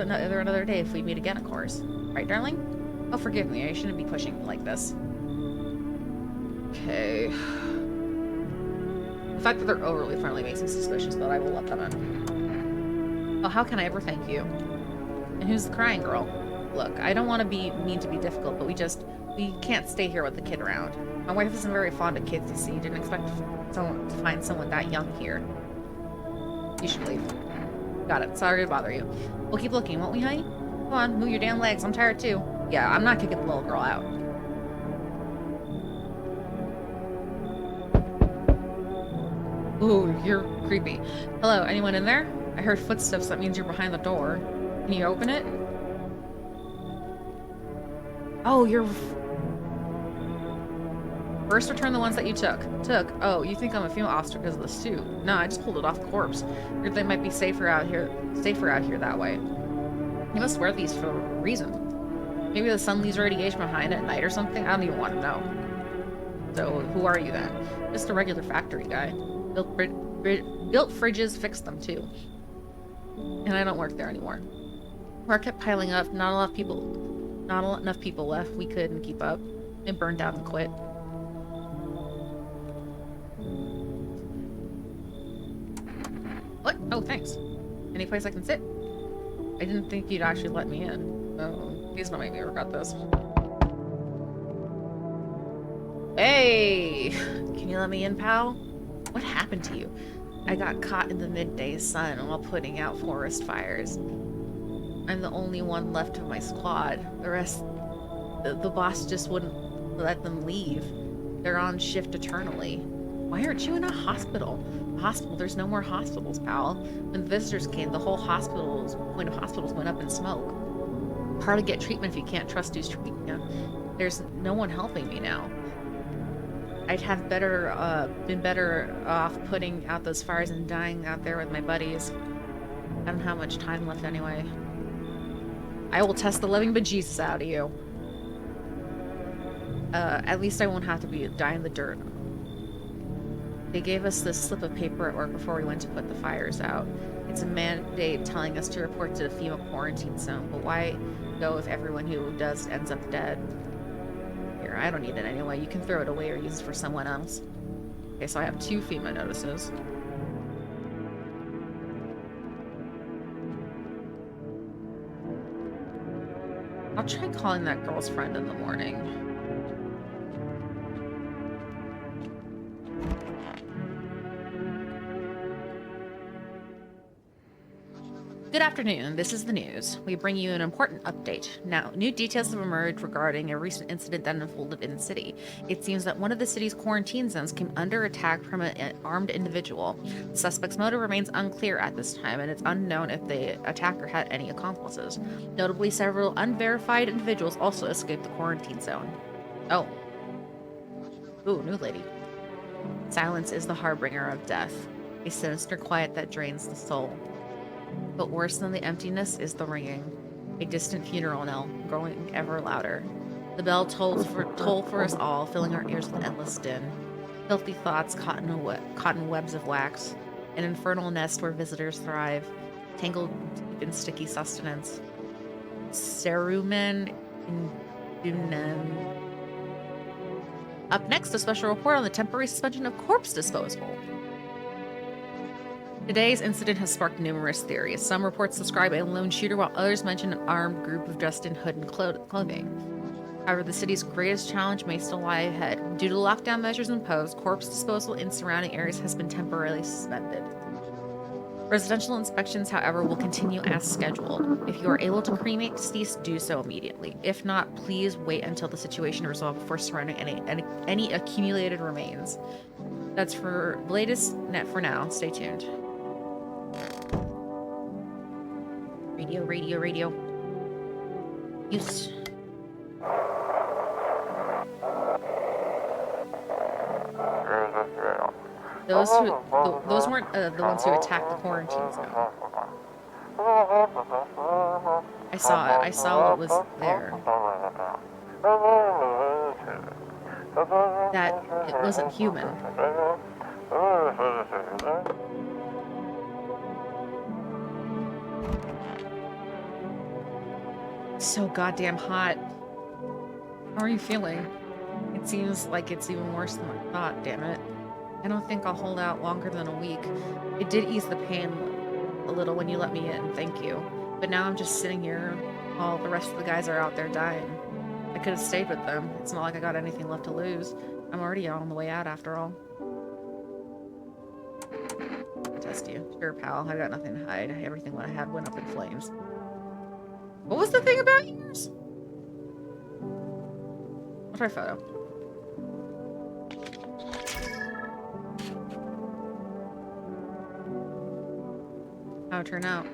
another day if we meet again, of course. Right, darling? Oh, forgive me. I shouldn't be pushing you like this. Okay. The fact that they're overly friendly makes me suspicious, but I will let them in. Oh, how can I ever thank you? And who's the crying girl? Look, I don't want to be mean to be difficult, but we can't stay here with the kid around. My wife isn't very fond of kids, you see. Didn't expect someone to find someone that young here. You should leave. Got it. Sorry to bother you. We'll keep looking, won't we, honey? Come on, move your damn legs. I'm tired too. Yeah, I'm not kicking the little girl out. Ooh, you're creepy. Hello, anyone in there? I heard footsteps. That means you're behind the door. Can you open it? Oh, you're... First return the ones that you took. Oh, you think I'm a female officer because of the suit. No, I just pulled it off the corpse. Heard they might be safer out here that way. You must wear these for a reason. Maybe the sun leaves radiation behind at night or something? I don't even want to know. So, who are you then? Just a regular factory guy. Built fridges, fixed them too. And I don't work there anymore. Work kept piling up, not enough people left. We couldn't keep up. It burned out and quit. What? Oh, thanks. Any place I can sit? I didn't think you'd actually let me in. Oh, please don't make me regret this. Hey! Can you let me in, pal? What happened to you? I got caught in the midday sun while putting out forest fires. I'm the only one left of my squad. The rest... The boss just wouldn't let them leave. They're on shift eternally. Why aren't you in a hospital? Hospital? There's no more hospitals, pal. When visitors came, the whole point of hospitals went up in smoke. Hard to get treatment if you can't trust who's treating you. There's no one helping me now. I'd have been better off putting out those fires and dying out there with my buddies. I don't have much time left anyway. I will test the living bejesus out of you. At least I won't have to die in the dirt. They gave us this slip of paper at work before we went to put the fires out. It's a mandate telling us to report to the female quarantine zone, but why go if everyone who does ends up dead? Here, I don't need it anyway. You can throw it away or use it for someone else. Okay, so I have 2 FEMA notices. I'll try calling that girl's friend in the morning. Good afternoon, this is the news. We bring you an important update. Now, new details have emerged regarding a recent incident that unfolded in the city. It seems that one of the city's quarantine zones came under attack from an armed individual. The suspect's motive remains unclear at this time, and it's unknown if the attacker had any accomplices. Notably, several unverified individuals also escaped the quarantine zone. Oh. Ooh, new lady. Silence is the harbinger of death, a sinister quiet that drains the soul. But worse than the emptiness is the ringing, a distant funeral knell growing ever louder. The bell tolls for us all, filling our ears with endless din. Filthy thoughts caught in webs of wax, an infernal nest where visitors thrive, tangled deep in sticky sustenance. Cerumen Indunen. Up next, a special report on the temporary suspension of corpse disposal. Today's incident has sparked numerous theories. Some reports describe a lone shooter, while others mention an armed group dressed in hood and clothing. However, the city's greatest challenge may still lie ahead. Due to lockdown measures imposed, corpse disposal in surrounding areas has been temporarily suspended. Residential inspections, however, will continue as scheduled. If you are able to cremate deceased, do so immediately. If not, please wait until the situation is resolved before surrendering any accumulated remains. That's for the latest net for now. Stay tuned. Radio. Use. Those weren't the ones who attacked the quarantine zone. I saw it. I saw what was there. That it wasn't human. So goddamn hot. How are you feeling? It seems like it's even worse than I thought, damn it. I don't think I'll hold out longer than a week. It did ease the pain a little when you let me in, thank you. But now I'm just sitting here while the rest of the guys are out there dying. I could have stayed with them. It's not like I got anything left to lose. I'm already on the way out after all. I test you. Sure, pal. I got nothing to hide. Everything that I had went up in flames. What was the thing about yours? I'll try photo. How'd it turn out?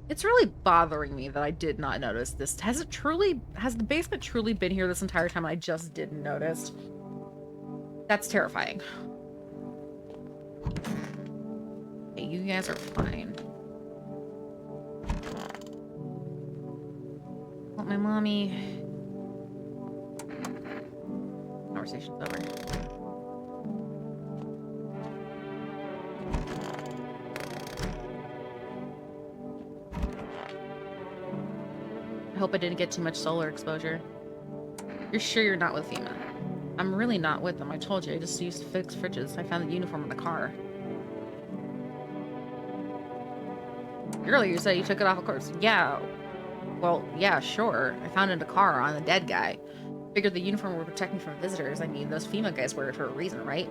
It's really bothering me that I did not notice this. Has the basement truly been here this entire time and I just didn't notice? That's terrifying. Hey, you guys are fine. Want my mommy? Conversation's over. I hope I didn't get too much solar exposure. You're sure you're not with FEMA? I'm really not with them. I told you, I just used to fix fridges. I found the uniform in the car. Earlier you said you took it off, of course. Yeah. Well, yeah, sure. I found it in a car on the dead guy. Figured the uniform would protect me from visitors. I mean, those FEMA guys wear it for a reason, right?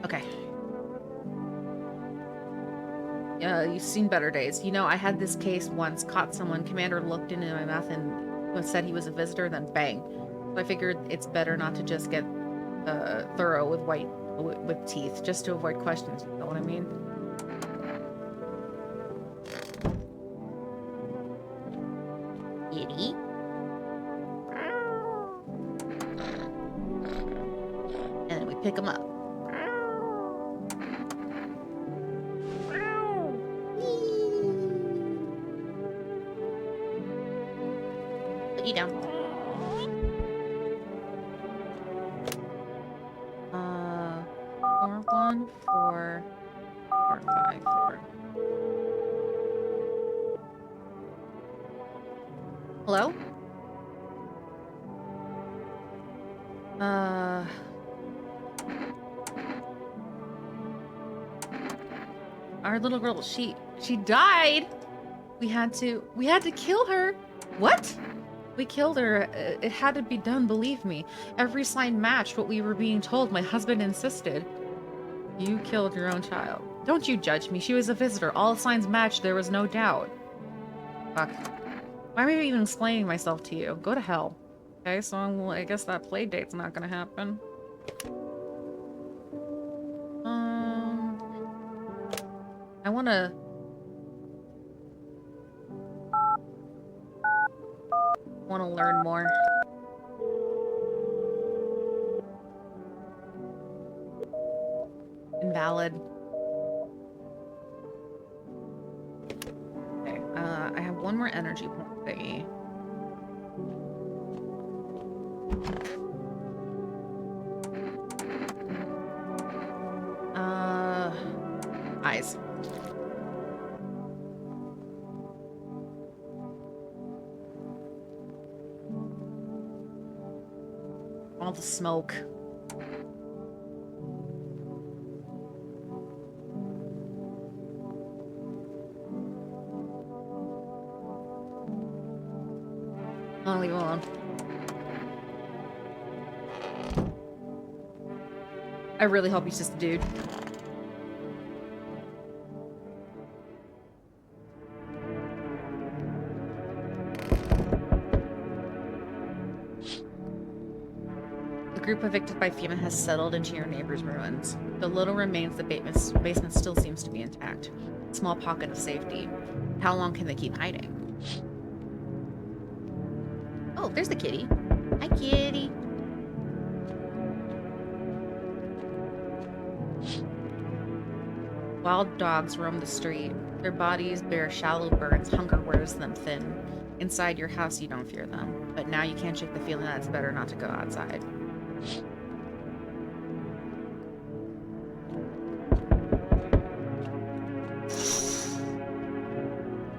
Okay. You've seen better days. You know, I had this case once, caught someone, commander looked into my mouth and said he was a visitor, then bang. So I figured it's better not to just get thorough with teeth, just to avoid questions, you know what I mean? Kitty? And then we pick him up. Put you down. 4, 1, 4, 4, 5, 4. Hello? Our little girl, she died. We had to kill her. What? We killed her. It had to be done, believe me. Every sign matched what we were being told. My husband insisted. You killed your own child. Don't you judge me. She was a visitor. All signs matched. There was no doubt. Fuck. Why am I even explaining myself to you? Go to hell. Okay, so I guess that play date's not gonna happen. I wanna learn more. Invalid. Okay, I have one more energy point thingy. Eyes. All the smoke. I'll leave him alone. I really hope he's just a dude. The group evicted by FEMA has settled into your neighbor's ruins. The little remains the basement still seems to be intact. A small pocket of safety. How long can they keep hiding? Oh, there's the kitty. Hi, kitty. Wild dogs roam the street. Their bodies bear shallow burns, hunger wears them thin. Inside your house, you don't fear them. But now you can't shake the feeling that it's better not to go outside.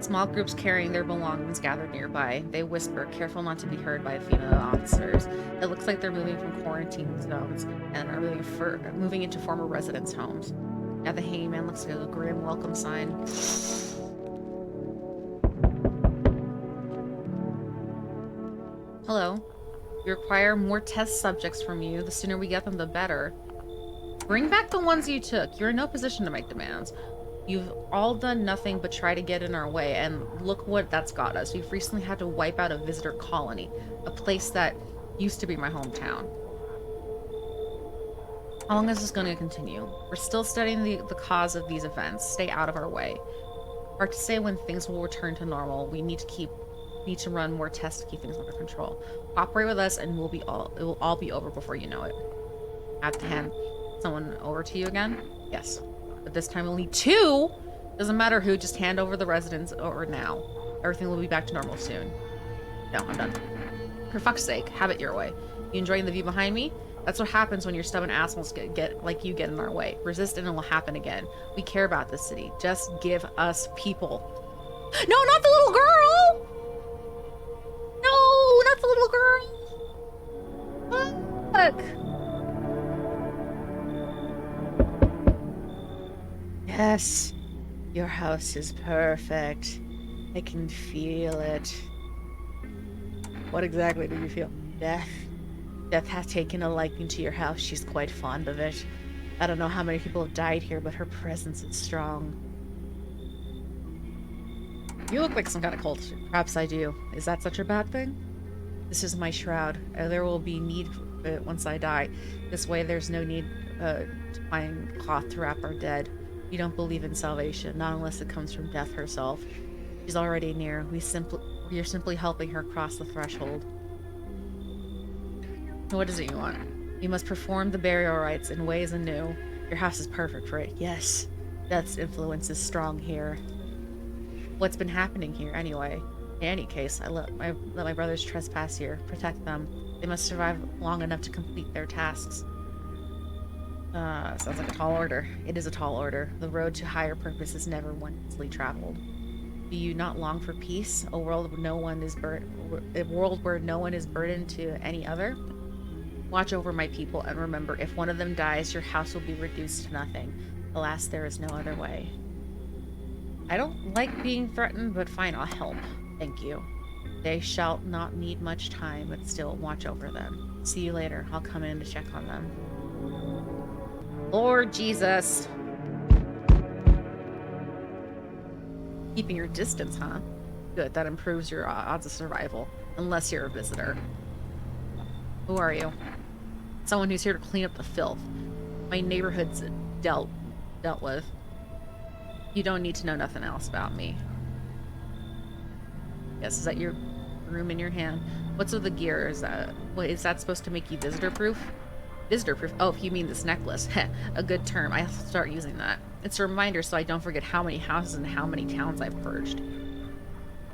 Small groups carrying their belongings gather nearby. They whisper, careful not to be heard by female officers. It looks like they're moving from quarantine zones and are moving into former residents' homes. Now the hangman looks like a grim welcome sign. Hello. We require more test subjects from you. The sooner we get them, the better. Bring back the ones you took. You're in no position to make demands. You've all done nothing but try to get in our way, and look what that's got us. We've recently had to wipe out a visitor colony, a place that used to be my hometown. How long is this going to continue? We're still studying the cause of these events. Stay out of our way. Hard to say when things will return to normal. We need to run more tests to keep things under control. Cooperate with us, and it will all be over before you know it. I have to hand someone over to you again? Yes. But this time we'll need 2! Doesn't matter who, just hand over the residents or now. Everything will be back to normal soon. No, I'm done. For fuck's sake, have it your way. You enjoying the view behind me? That's what happens when your stubborn assholes get in our way. Resist and it will happen again. We care about this city. Just give us people. No, not the little girl! No, not the little girl! Fuck! Yes, your house is perfect. I can feel it. What exactly do you feel? Death. Death has taken a liking to your house. She's quite fond of it. I don't know how many people have died here, but her presence is strong. You look like some kind of cult. Perhaps I do. Is that such a bad thing? This is my shroud. There will be need once I die. This way there's no need to find cloth to wrap our dead. We don't believe in salvation, not unless it comes from death herself. She's already near. We are simply helping her cross the threshold. What is it you want? You must perform the burial rites in ways anew. Your house is perfect for it. Yes. Death's influence is strong here. What's been happening here, anyway? In any case, I let my brothers trespass here. Protect them. They must survive long enough to complete their tasks. Sounds like a tall order. It is a tall order. The road to higher purpose is never one easily traveled. Do you not long for peace? A world where no one is burdened to any other? Watch over my people, and remember, if one of them dies, your house will be reduced to nothing. Alas, there is no other way. I don't like being threatened, but fine, I'll help. Thank you. They shall not need much time, but still watch over them. See you later. I'll come in to check on them. Lord Jesus. Keeping your distance, huh? Good, that improves your odds of survival. Unless you're a visitor. Who are you? Someone who's here to clean up the filth. My neighborhood's dealt with. You don't need to know nothing else about me. Yes, is that your broom in your hand? What's with the gear? Is that supposed to make you visitor-proof? Visitor-proof? Oh, if you mean this necklace. Heh, a good term. I'll start using that. It's a reminder so I don't forget how many houses and how many towns I've purged.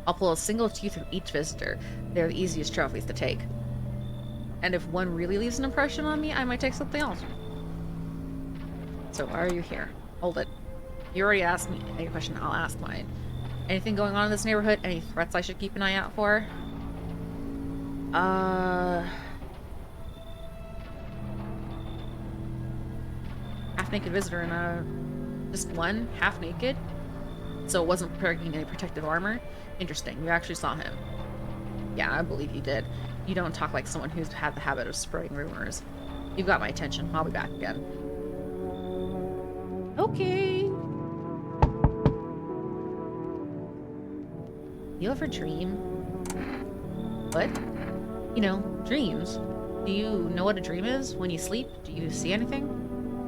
I'll pull a single tooth from each visitor. They're the easiest trophies to take. And if one really leaves an impression on me, I might take something else. So why are you here? Hold it. You already asked me a question, I'll ask mine. Anything going on in this neighborhood? Any threats I should keep an eye out for? Half-naked visitor and just one half-naked? So it wasn't wearing any protective armor? Interesting, you actually saw him. Yeah, I believe you did. You don't talk like someone who's had the habit of spreading rumors. You've got my attention. I'll be back again. Okay. You ever dream? What? You know, dreams. Do you know what a dream is? When you sleep, do you see anything?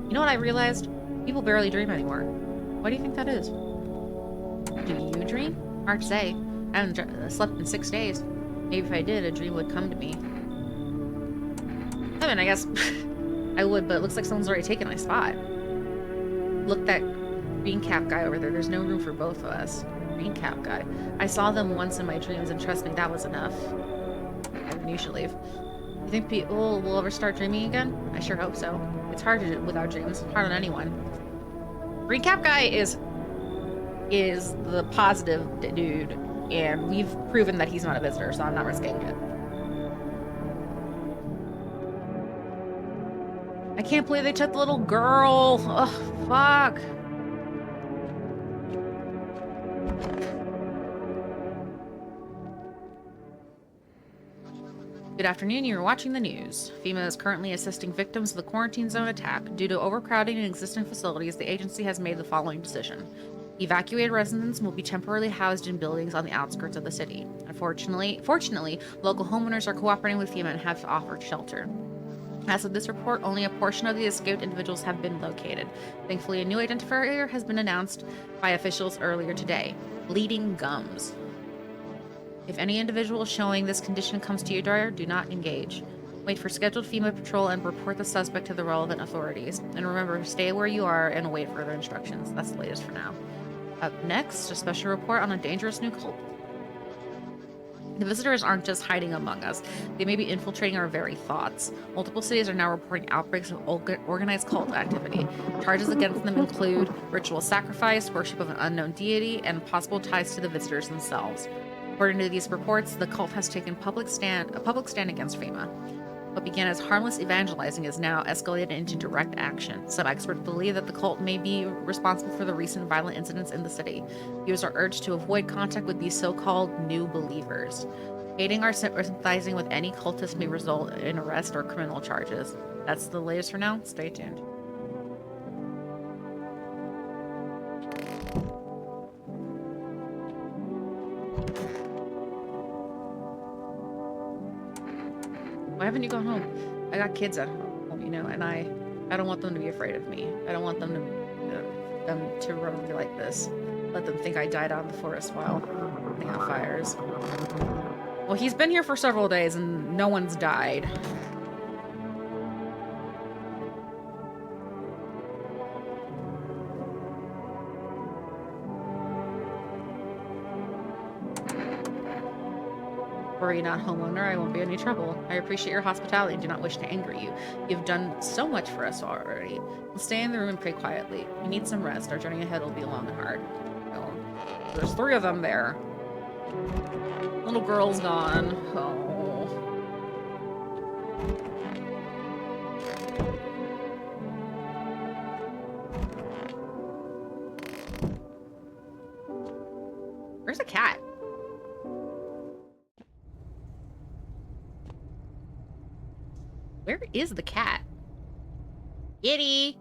You know what I realized? People barely dream anymore. Why do you think that is? Do you dream? Hard to say. I haven't slept in 6 days. Maybe if I did, a dream would come to me. I mean, I guess I would, but it looks like someone's already taken my spot. Look, that Green cap guy over there. There's no room for both of us. Green cap guy. I saw them once in my dreams, and trust me, that was enough. And you should leave. You think people will ever start dreaming again? I sure hope so. It's hard to do without dreams. It's hard on anyone. Green cap guy is the positive dude, and we've proven that he's not a visitor, so I'm not risking it. I can't believe they took the little girl. Ugh, fuck. Good afternoon, you're watching the news. FEMA is currently assisting victims of the quarantine zone attack. Due to overcrowding in existing facilities, the agency has made the following decision. Evacuated residents will be temporarily housed in buildings on the outskirts of the city. Fortunately, local homeowners are cooperating with FEMA and have offered shelter. As of this report, only a portion of the escaped individuals have been located. Thankfully, a new identifier has been announced by officials earlier today. Bleeding gums. If any individual showing this condition comes to your door, do not engage. Wait for scheduled FEMA patrol and report the suspect to the relevant authorities. And remember, stay where you are and await further instructions. That's the latest for now. Up next, a special report on a dangerous new cult. The visitors aren't just hiding among us. They may be infiltrating our very thoughts. Multiple cities are now reporting outbreaks of organized cult activity. Charges against them include ritual sacrifice, worship of an unknown deity, and possible ties to the visitors themselves. According to these reports, the cult has taken a public stand against FEMA. What began as harmless evangelizing is now escalated into direct action. Some experts believe that the cult may be responsible for the recent violent incidents in the city. Viewers are urged to avoid contact with these so-called new believers. Hating or sympathizing with any cultist may result in arrest or criminal charges. That's the latest for now. Stay tuned. Why haven't you gone home? I got kids at home, you know, and I don't want them to be afraid of me. I don't want them to run me like this. Let them think I died out in the forest while putting out fires. Well, he's been here for several days and no one's died. Worry not, homeowner, I won't be any trouble. I appreciate your hospitality and do not wish to anger you. You've done so much for us already. We'll stay in the room and pray quietly. We need some rest. Our journey ahead will be long and hard. Oh, there's 3 of them there. Little girl's gone. Oh. Where's the cat? Where is the cat? Kitty!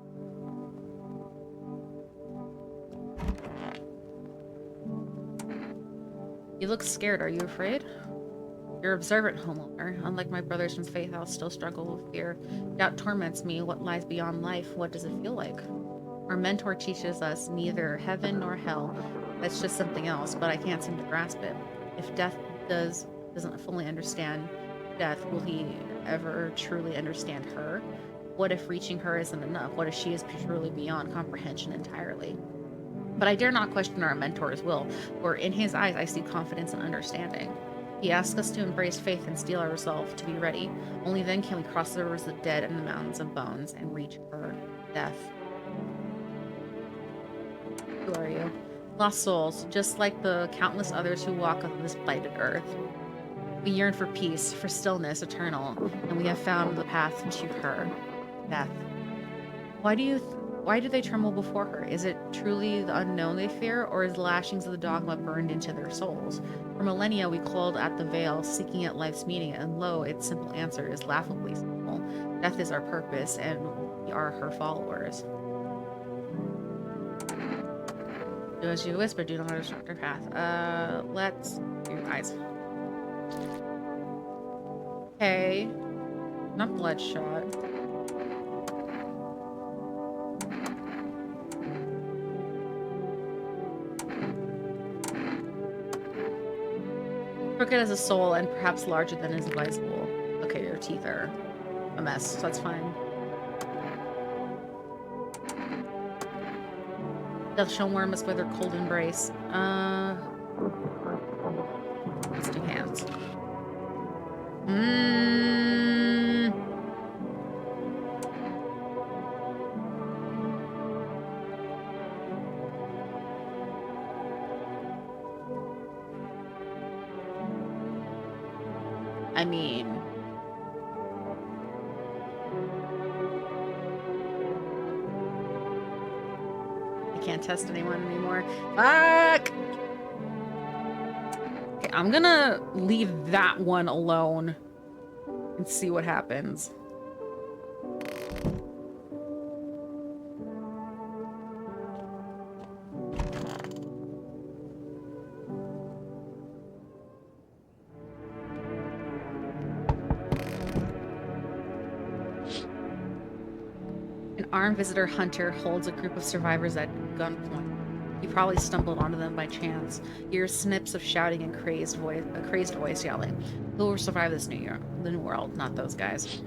You look scared. Are you afraid? You're observant, homeowner. Unlike my brothers from Faith, I'll still struggle with fear. Doubt torments me. What lies beyond life? What does it feel like? Our mentor teaches us neither heaven nor hell. That's just something else, but I can't seem to grasp it. If death doesn't fully understand death, will he ever truly understand her? What if reaching her isn't enough? What if she is truly beyond comprehension entirely? But I dare not question our mentor's will, for in his eyes I see confidence and understanding. He asks us to embrace faith and steel our resolve to be ready. Only then can we cross the rivers of dead and the mountains of bones and reach her, death. Who are you? Lost souls, just like the countless others who walk on this blighted earth. We yearn for peace, for stillness eternal, and we have found the path to her, death. Why do they tremble before her? Is it truly the unknown they fear, or is the lashings of the dogma burned into their souls? For millennia we clawed at the veil, seeking at life's meaning, and lo, its simple answer is laughably simple. Death is our purpose, and we are her followers. Do as you whisper, do not obstruct her path. Let's do eyes. Okay. Not bloodshot. Crooked as a soul and perhaps larger than is advisable. Okay, your teeth are a mess, so that's fine. Death shall warm us with her cold embrace. Let's do hands. I mean, I can't test anyone anymore. Fuck! Okay, I'm gonna leave that one alone and see what happens. An armed visitor hunter holds a group of survivors at gunpoint. You probably stumbled onto them by chance. You hear snips of shouting and a crazed voice yelling. Who will survive this the new world, not those guys.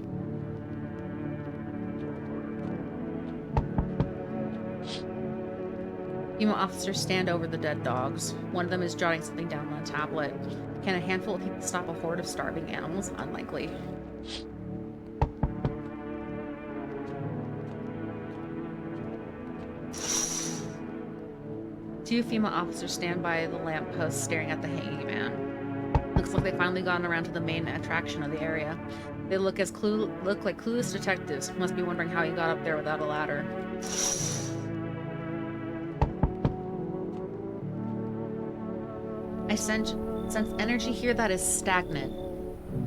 Female officers stand over the dead dogs. One of them is jotting something down on a tablet. Can a handful of people stop a horde of starving animals? Unlikely. Two female officers stand by the lamppost staring at the hanging man. Looks like they've finally gotten around to the main attraction of the area. They look like clueless detectives. Must be wondering how he got up there without a ladder. I sense energy here that is stagnant.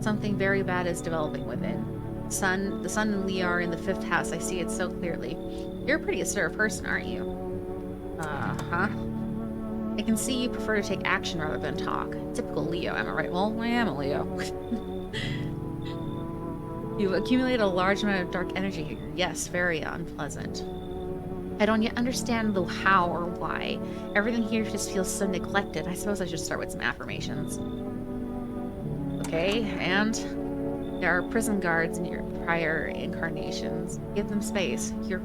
Something very bad is developing within. The sun and Lee are in the 5th house. I see it so clearly. You're a pretty assertive person, aren't you? Huh? I can see you prefer to take action rather than talk. Typical Leo, am I right? Well, I am a Leo. You've accumulated a large amount of dark energy here. Yes, very unpleasant. I don't yet understand the how or why. Everything here just feels so neglected. I suppose I should start with some affirmations. Okay, and there are prison guards in your prior incarnations. Give them space. You're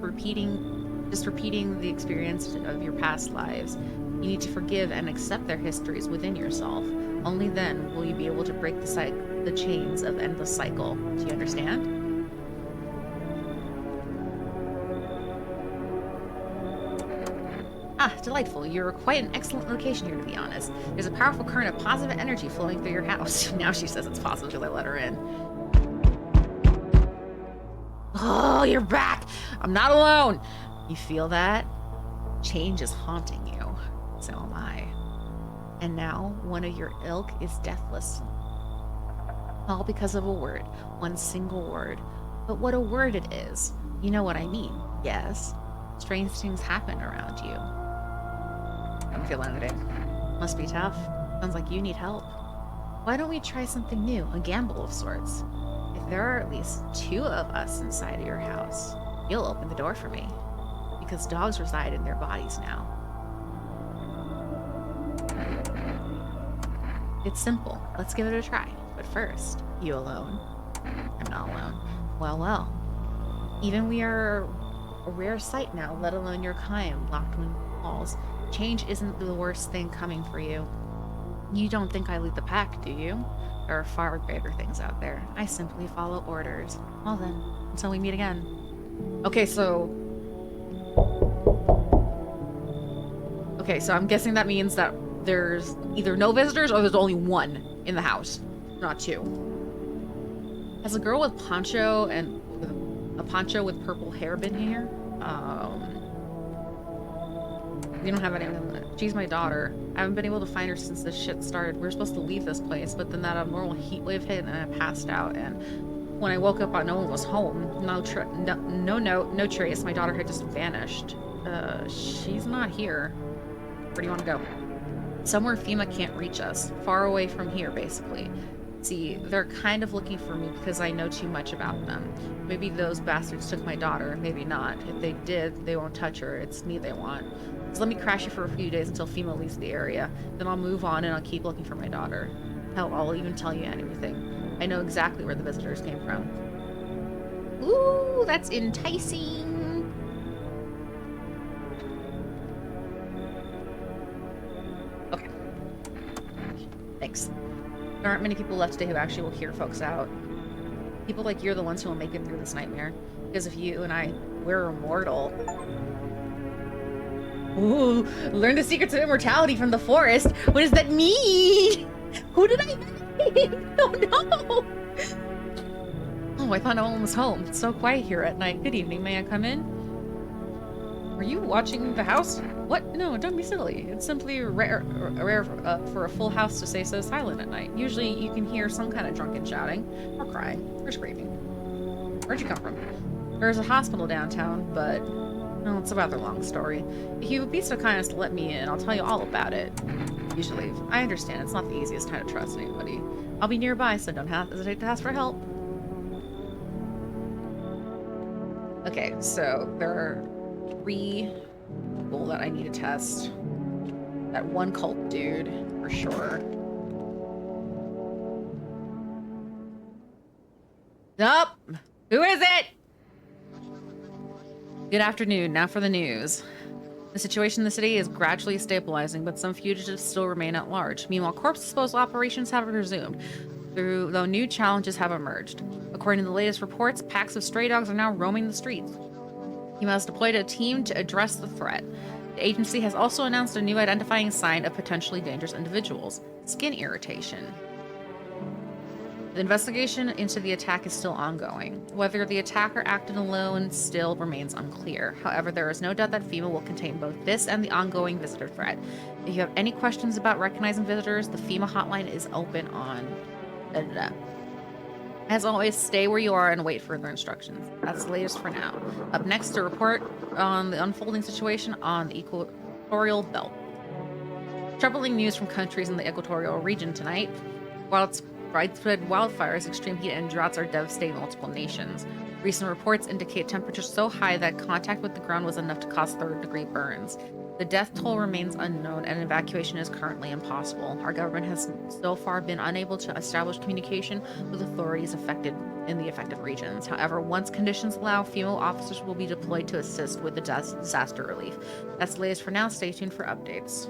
just repeating the experience of your past lives. You need to forgive and accept their histories within yourself. Only then will you be able to break the chains of endless cycle. Do you understand? Ah, delightful. You're quite an excellent location here, to be honest. There's a powerful current of positive energy flowing through your house. Now she says it's positive because I let her in. Oh, you're back! I'm not alone! You feel that? Change is haunting you. So am I. And now, one of your ilk is deathless. All because of a word. One single word. But what a word it is. You know what I mean, yes? Strange things happen around you. I'm feeling it. Must be tough. Sounds like you need help. Why don't we try something new? A gamble of sorts. If there are at least 2 of us inside of your house, you'll open the door for me. Because dogs reside in their bodies now. It's simple. Let's give it a try. But first, you alone? I'm not alone. Well, well. Even we are a rare sight now, let alone your kind, locked in walls. Change isn't the worst thing coming for you. You don't think I lead the pack, do you? There are far greater things out there. I simply follow orders. Well then, until we meet again. Okay, so I'm guessing that means that there's either no visitors or there's only 1 in the house, not 2. Has a girl with poncho and a poncho with purple hair been here? We don't have anyone. She's my daughter. I haven't been able to find her since this shit started. We were supposed to leave this place, but then that abnormal heat wave hit and I passed out. And when I woke up, no one was home. No note, no trace. My daughter had just vanished. She's not here. Where do you want to go? Somewhere FEMA can't reach us. Far away from here, basically. See, they're kind of looking for me because I know too much about them. Maybe those bastards took my daughter, maybe not. If they did, they won't touch her. It's me they want. So let me crash here for a few days until FEMA leaves the area. Then I'll move on and I'll keep looking for my daughter. Hell, I'll even tell you anything. I know exactly where the visitors came from. Ooh, that's enticing. There aren't many people left today who actually will hear folks out. People like you're the ones who will make it through this nightmare. Because if you and I, we're immortal. Ooh, learn the secrets of immortality from the forest. What does that mean? Who did I meet? Oh no! Oh, I thought no one was home. It's so quiet here at night. Good evening, may I come in? Are you watching the house? What? No, don't be silly. It's simply rare for a full house to stay so silent at night. Usually you can hear some kind of drunken shouting, or crying, or screaming. Where'd you come from? There's a hospital downtown, but... well, it's a rather long story. If you would be so kind as to let me in, I'll tell you all about it. Usually, I understand it's not the easiest time to trust anybody. I'll be nearby, so don't hesitate to ask for help. Okay, so there are 3 people that I need to test. That one cult dude, for sure. Nope! Who is it? Good afternoon, now for the news. The situation in the city is gradually stabilizing, but some fugitives still remain at large. Meanwhile, corpse disposal operations have resumed, though new challenges have emerged. According to the latest reports, packs of stray dogs are now roaming the streets. He has deployed a team to address the threat. The agency has also announced a new identifying sign of potentially dangerous individuals: skin irritation. The investigation into the attack is still ongoing. Whether the attacker acted alone still remains unclear. However, there is no doubt that FEMA will contain both this and the ongoing visitor threat. If you have any questions about recognizing visitors, the FEMA hotline is open on... As always, stay where you are and wait for further instructions. That's the latest for now. Up next, a report on the unfolding situation on the equatorial belt. Troubling news from countries in the equatorial region tonight. While it's widespread wildfires, extreme heat, and droughts are devastating multiple nations. Recent reports indicate temperatures so high that contact with the ground was enough to cause third-degree burns. The death toll remains unknown, and evacuation is currently impossible. Our government has so far been unable to establish communication with authorities affected in the affected regions. However, once conditions allow, FEMA officers will be deployed to assist with the disaster relief. That's the latest for now. Stay tuned for updates.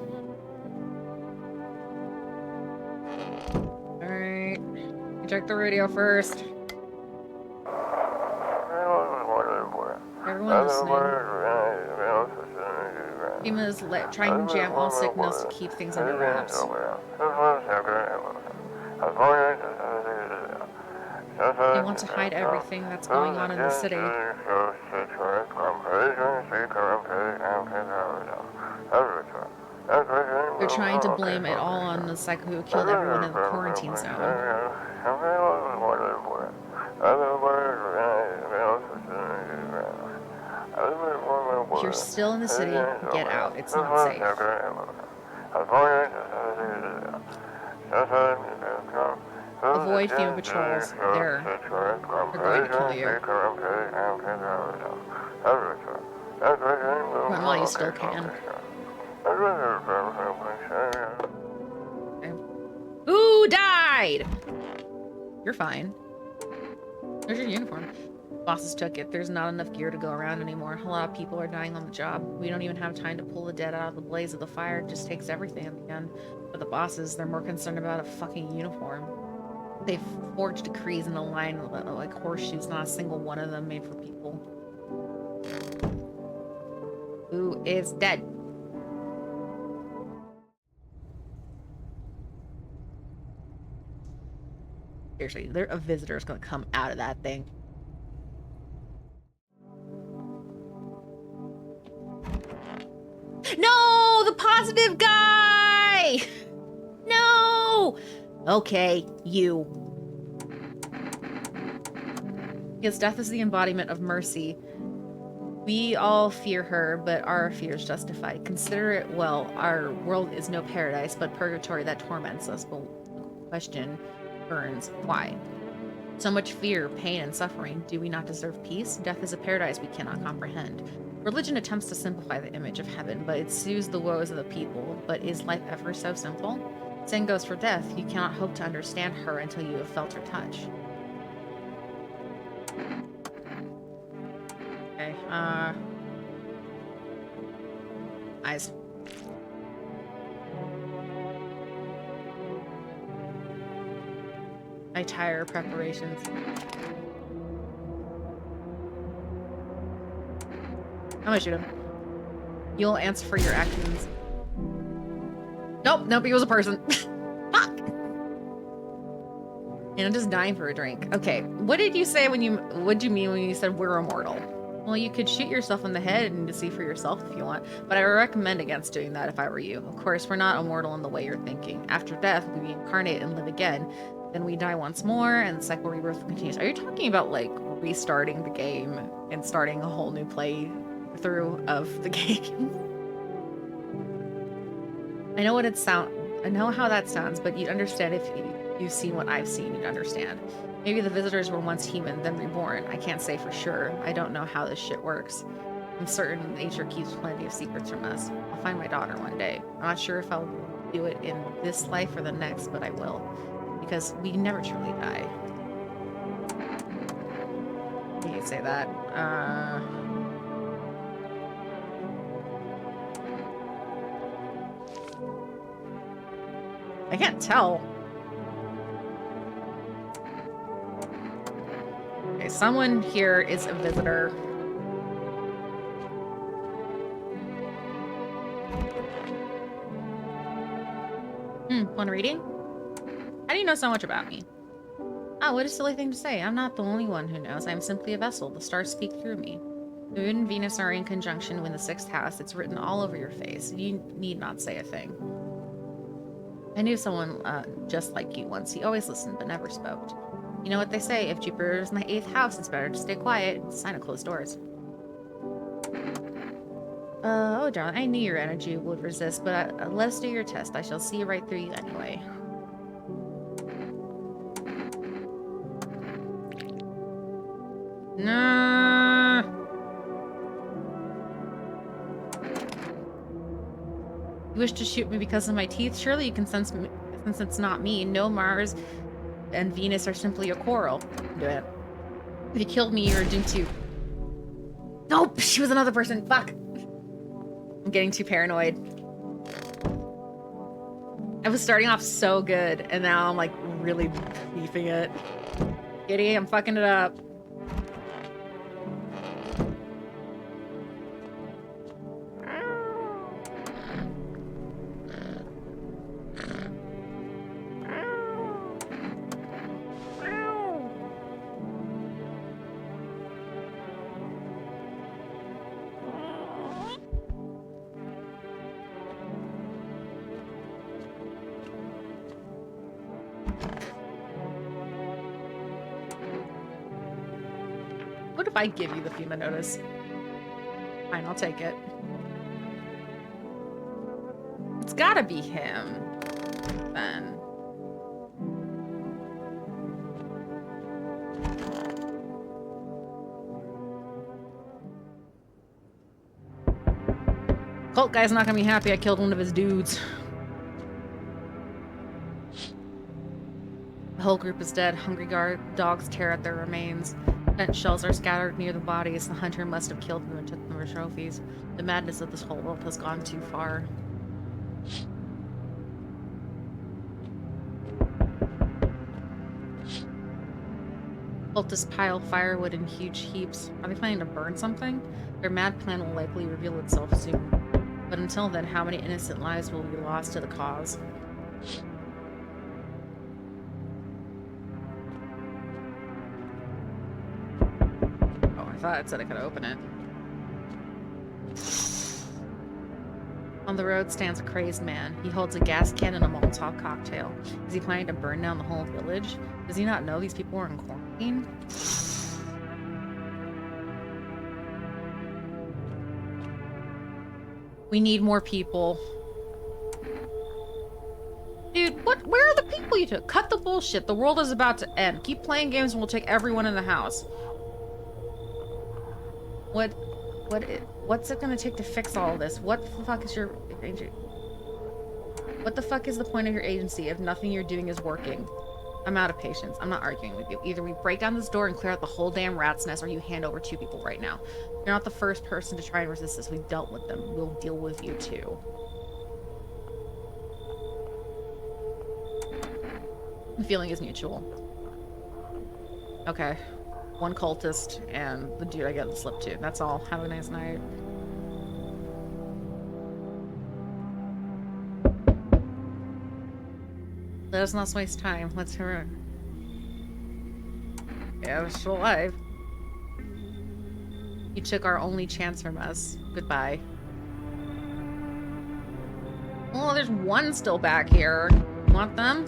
Alright. Check the radio first. Everyone listening. FEMA is trying to jam all signals to keep things under wraps. They want to hide everything that's going on in the city. They're trying to blame it all on the psycho who killed everyone in the quarantine zone. If you're still in the city, get out. It's not safe. Avoid FEMA patrols. They're going to kill you. Run while you still can. Okay. Who died? You're fine. There's your uniform. Bosses took it. There's not enough gear to go around anymore. A lot of people are dying on the job. We don't even have time to pull the dead out of the blaze of the fire. It just takes everything in the end. For the bosses, they're more concerned about a fucking uniform. They've forged decrees in a line like horseshoes, not a single one of them made for people. Who is dead? Seriously, a visitor's gonna come out of that thing. No! The positive guy! No! Okay, you. His death is the embodiment of mercy. We all fear her, but our fear is justified. Consider it well, our world is no paradise, but purgatory that torments us. But the question burns, why? So much fear, pain, and suffering. Do we not deserve peace? Death is a paradise we cannot comprehend. Religion attempts to simplify the image of heaven, but it soothes the woes of the people. But is life ever so simple? Same goes for death. You cannot hope to understand her until you have felt her touch. Okay, eyes. My tire preparations. I'm gonna shoot him. You'll answer for your actions. Nope, he was a person. Fuck! And I'm just dying for a drink. Okay, what did you say what'd you mean when you said we're immortal? Well, you could shoot yourself in the head and to see for yourself if you want, but I would recommend against doing that if I were you. Of course, we're not immortal in the way you're thinking. After death, we reincarnate and live again. Then we die once more, and the cycle rebirth continues. Are you talking about, like, restarting the game and starting a whole new playthrough of the game? I know how that sounds, but you'd understand if you've seen what I've seen, you'd understand. Maybe the visitors were once human, then reborn. I can't say for sure. I don't know how this shit works. I'm certain nature keeps plenty of secrets from us. I'll find my daughter one day. I'm not sure if I'll do it in this life or the next, but I will. Because we never truly die. You can say that. I can't tell. Okay, someone here is a visitor. Want a reading? How do you know so much about me? Oh, what a silly thing to say. I'm not the only one who knows. I'm simply a vessel. The stars speak through me. The moon and Venus are in conjunction in the 6th house. It's written all over your face. You need not say a thing. I knew someone just like you once. He always listened but never spoke. You know what they say, if Jupiter is in the 8th house, it's better to stay quiet. It's a sign of closed doors. Oh darling, I knew your energy would resist, but let us do your test. I shall see right through you anyway. No. You wish to shoot me because of my teeth? Surely you can sense me, since it's not me. No, Mars and Venus are simply a quarrel. Do it. If you killed me, you're doomed to... Nope! She was another person! Fuck! I'm getting too paranoid. I was starting off so good, and now I'm like really beefing it. Giddy, I'm fucking it up. What if I give you the FEMA notice? Fine, I'll take it. It's gotta be him, then. Cult guy's not gonna be happy I killed one of his dudes. The whole group is dead. Hungry dogs tear at their remains. Bent shells are scattered near the bodies. The hunter must have killed them and took them as trophies. The madness of this whole world has gone too far. Cultists pile firewood in huge heaps. Are they planning to burn something? Their mad plan will likely reveal itself soon. But until then, how many innocent lives will be lost to the cause? I thought it said I could open it. On the road stands a crazed man. He holds a gas can and a Molotov cocktail. Is he planning to burn down the whole village? Does he not know these people are in quarantine? We need more people. Dude, where are the people you took? Cut the bullshit. The world is about to end. Keep playing games and we'll take everyone in the house. What's it gonna take to fix all of this? What the fuck is your agency? What the fuck is the point of your agency if nothing you're doing is working? I'm out of patience. I'm not arguing with you. Either we break down this door and clear out the whole damn rat's nest, or you hand over 2 people right now. You're not the first person to try and resist this. We've dealt with them. We'll deal with you too. The feeling is mutual. Okay. One cultist and the dude I get the slip to. That's all. Have a nice night. Let us not waste time. Let's hear it. Yeah, we're still alive. You took our only chance from us. Goodbye. Oh, there's one still back here. Want them?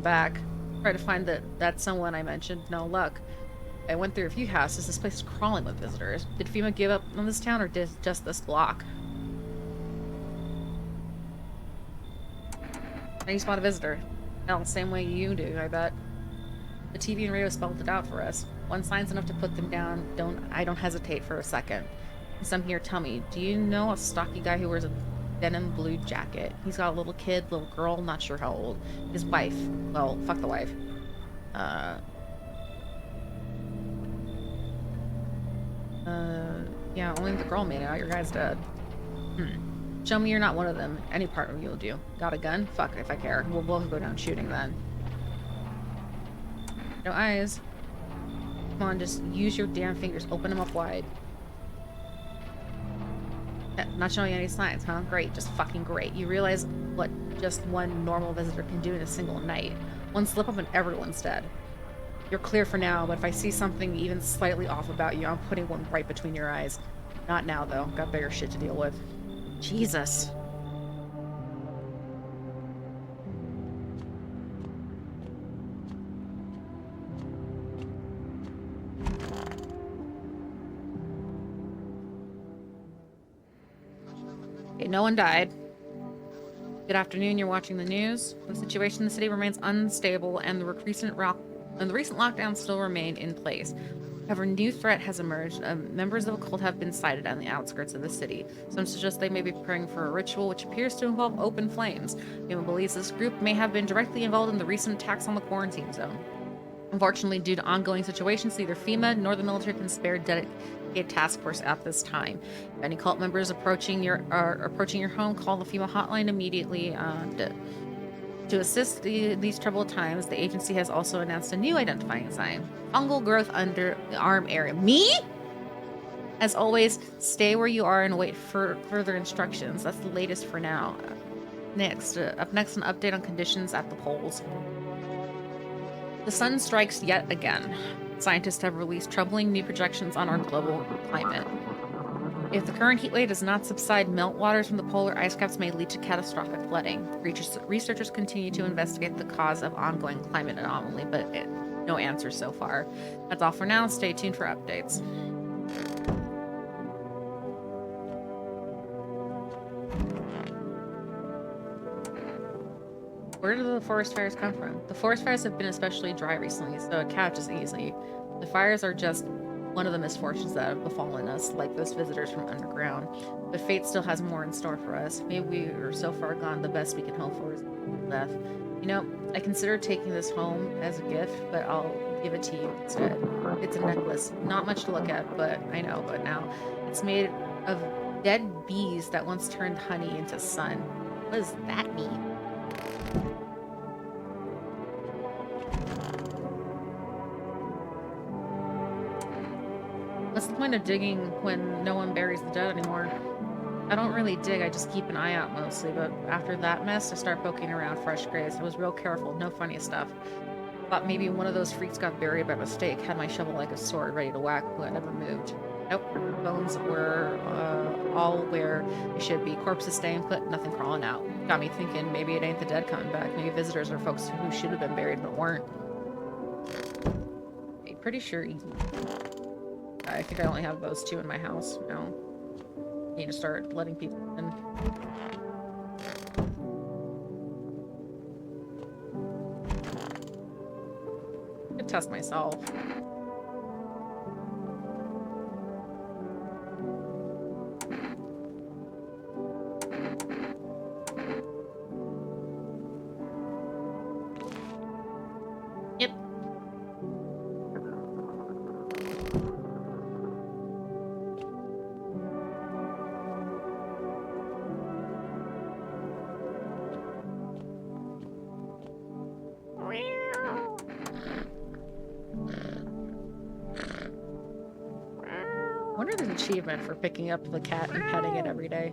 Back. Try to find that someone I mentioned. No luck. I went through a few houses. This place is crawling with visitors. Did FEMA give up on this town or just this block? Now you spot a visitor. Hell, same way you do, I bet. The TV and radio spelled it out for us. One sign's enough to put them down. I don't hesitate for a second. Some here tell me, do you know a stocky guy who wears a denim blue jacket? He's got a little kid, little girl, not sure how old. His wife. Well, fuck the wife. Yeah, only the girl made it out. Your guy's dead. Show me you're not one of them. Any part of you will do. Got a gun? Fuck if I care. We'll both go down shooting then. No eyes. Come on, just use your damn fingers. Open them up wide. Not showing any signs, huh? Great. Just fucking great. You realize what just one normal visitor can do in a single night. One slip up and everyone's dead. You're clear for now, but if I see something even slightly off about you, I'm putting one right between your eyes. Not now, though. Got bigger shit to deal with. Jesus. Okay, no one died. Good afternoon, you're watching the news. The situation in the city remains unstable and the recent lockdowns still remain in place. However, a new threat has emerged. Members of a cult have been sighted on the outskirts of the city. Some suggest they may be preparing for a ritual which appears to involve open flames. Anyone believes this group may have been directly involved in the recent attacks on the quarantine zone. Unfortunately, due to ongoing situations, neither FEMA nor the military can spare dedicated task force at this time. If any cult members are approaching your home, call the FEMA hotline immediately. To assist these troubled times, the agency has also announced a new identifying sign. Fungal growth under the arm area. Me? As always, stay where you are and wait for further instructions. That's the latest for now. Up next, an update on conditions at the poles. The sun strikes yet again. Scientists have released troubling new projections on our global climate. If the current heat wave does not subside, meltwaters from the polar ice caps may lead to catastrophic flooding. Researchers continue to investigate the cause of ongoing climate anomaly, but no answers so far. That's all for now. Stay tuned for updates. Where do the forest fires come from? The forest fires have been especially dry recently, so it catches easily. The fires are just one of the misfortunes that have befallen us, like those visitors from underground. But fate still has more in store for us. Maybe we are so far gone, the best we can hope for is death. You know, I consider taking this home as a gift, but I'll give it to you instead. It's a necklace. Not much to look at, but I know, but now. It's made of dead bees that once turned honey into sun. What does that mean? What's the point of digging when no one buries the dead anymore? I don't really dig, I just keep an eye out mostly, but after that mess, I start poking around fresh graves. I was real careful, no funny stuff. Thought maybe one of those freaks got buried by mistake, had my shovel like a sword ready to whack who had never moved. Nope, bones were all where they should be. Corpses staying put, nothing crawling out. Got me thinking maybe it ain't the dead coming back, maybe visitors are folks who should have been buried but weren't. Okay, pretty sure I think I only have those two in my house now. Need to start letting people in. I could test myself. Yep. wonder if there's an achievement for picking up the cat and petting it every day.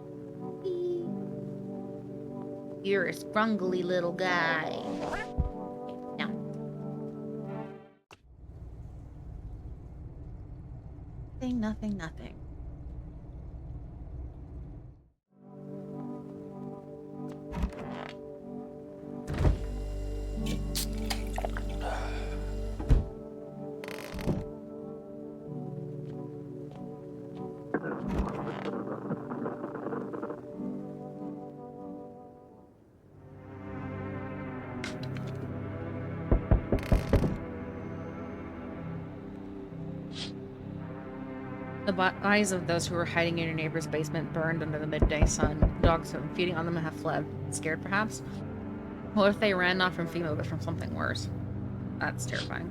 You're a sprungly little guy. No. Nothing, nothing, nothing. The bodies of those who were hiding in your neighbor's basement burned under the midday sun. Dogs who were feeding on them have fled. Scared, perhaps? What if they ran not from FEMA, but from something worse? That's terrifying.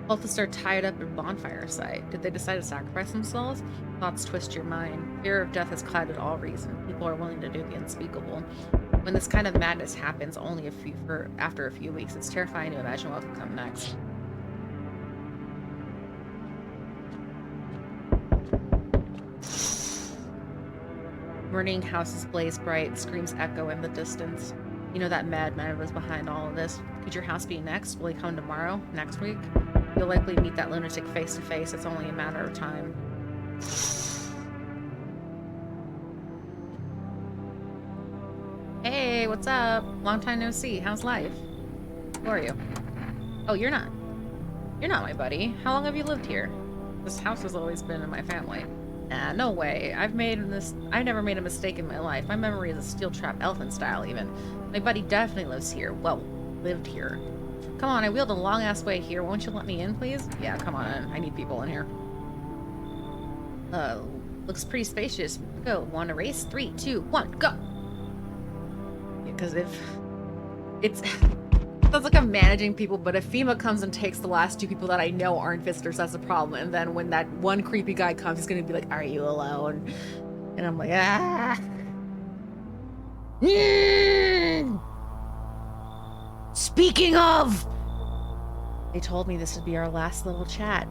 Cultists are tied up at a bonfire site. Did they decide to sacrifice themselves? Thoughts twist your mind. Fear of death has clouded all reason. People are willing to do the unspeakable. When this kind of madness happens only after a few weeks, it's terrifying to imagine what will come next. Burning houses blaze bright, screams echo in the distance. You know that madman was behind all of this. Could your house be next? Will he come tomorrow? Next week? You'll likely meet that lunatic face to face. It's only a matter of time. Hey, what's up? Long time no see. How's life? Who are you? Oh, you're not. You're not my buddy. How long have you lived here? This house has always been in my family. Nah, no way. I've never made a mistake in my life. My memory is a steel trap, elephant style even. My buddy definitely lives here. Well, lived here. Come on, I wheeled a long-ass way here. Won't you let me in, please? Yeah, come on in. I need people in here. Looks pretty spacious. Go. Want to race? 3, 2, 1, go! Because if... It's... Sounds like I'm managing people, but if FEMA comes and takes the last 2 people that I know aren't visitors, that's a problem. And then when that one creepy guy comes, he's gonna be like, are you alone? And I'm like, ah! Speaking of! They told me this would be our last little chat.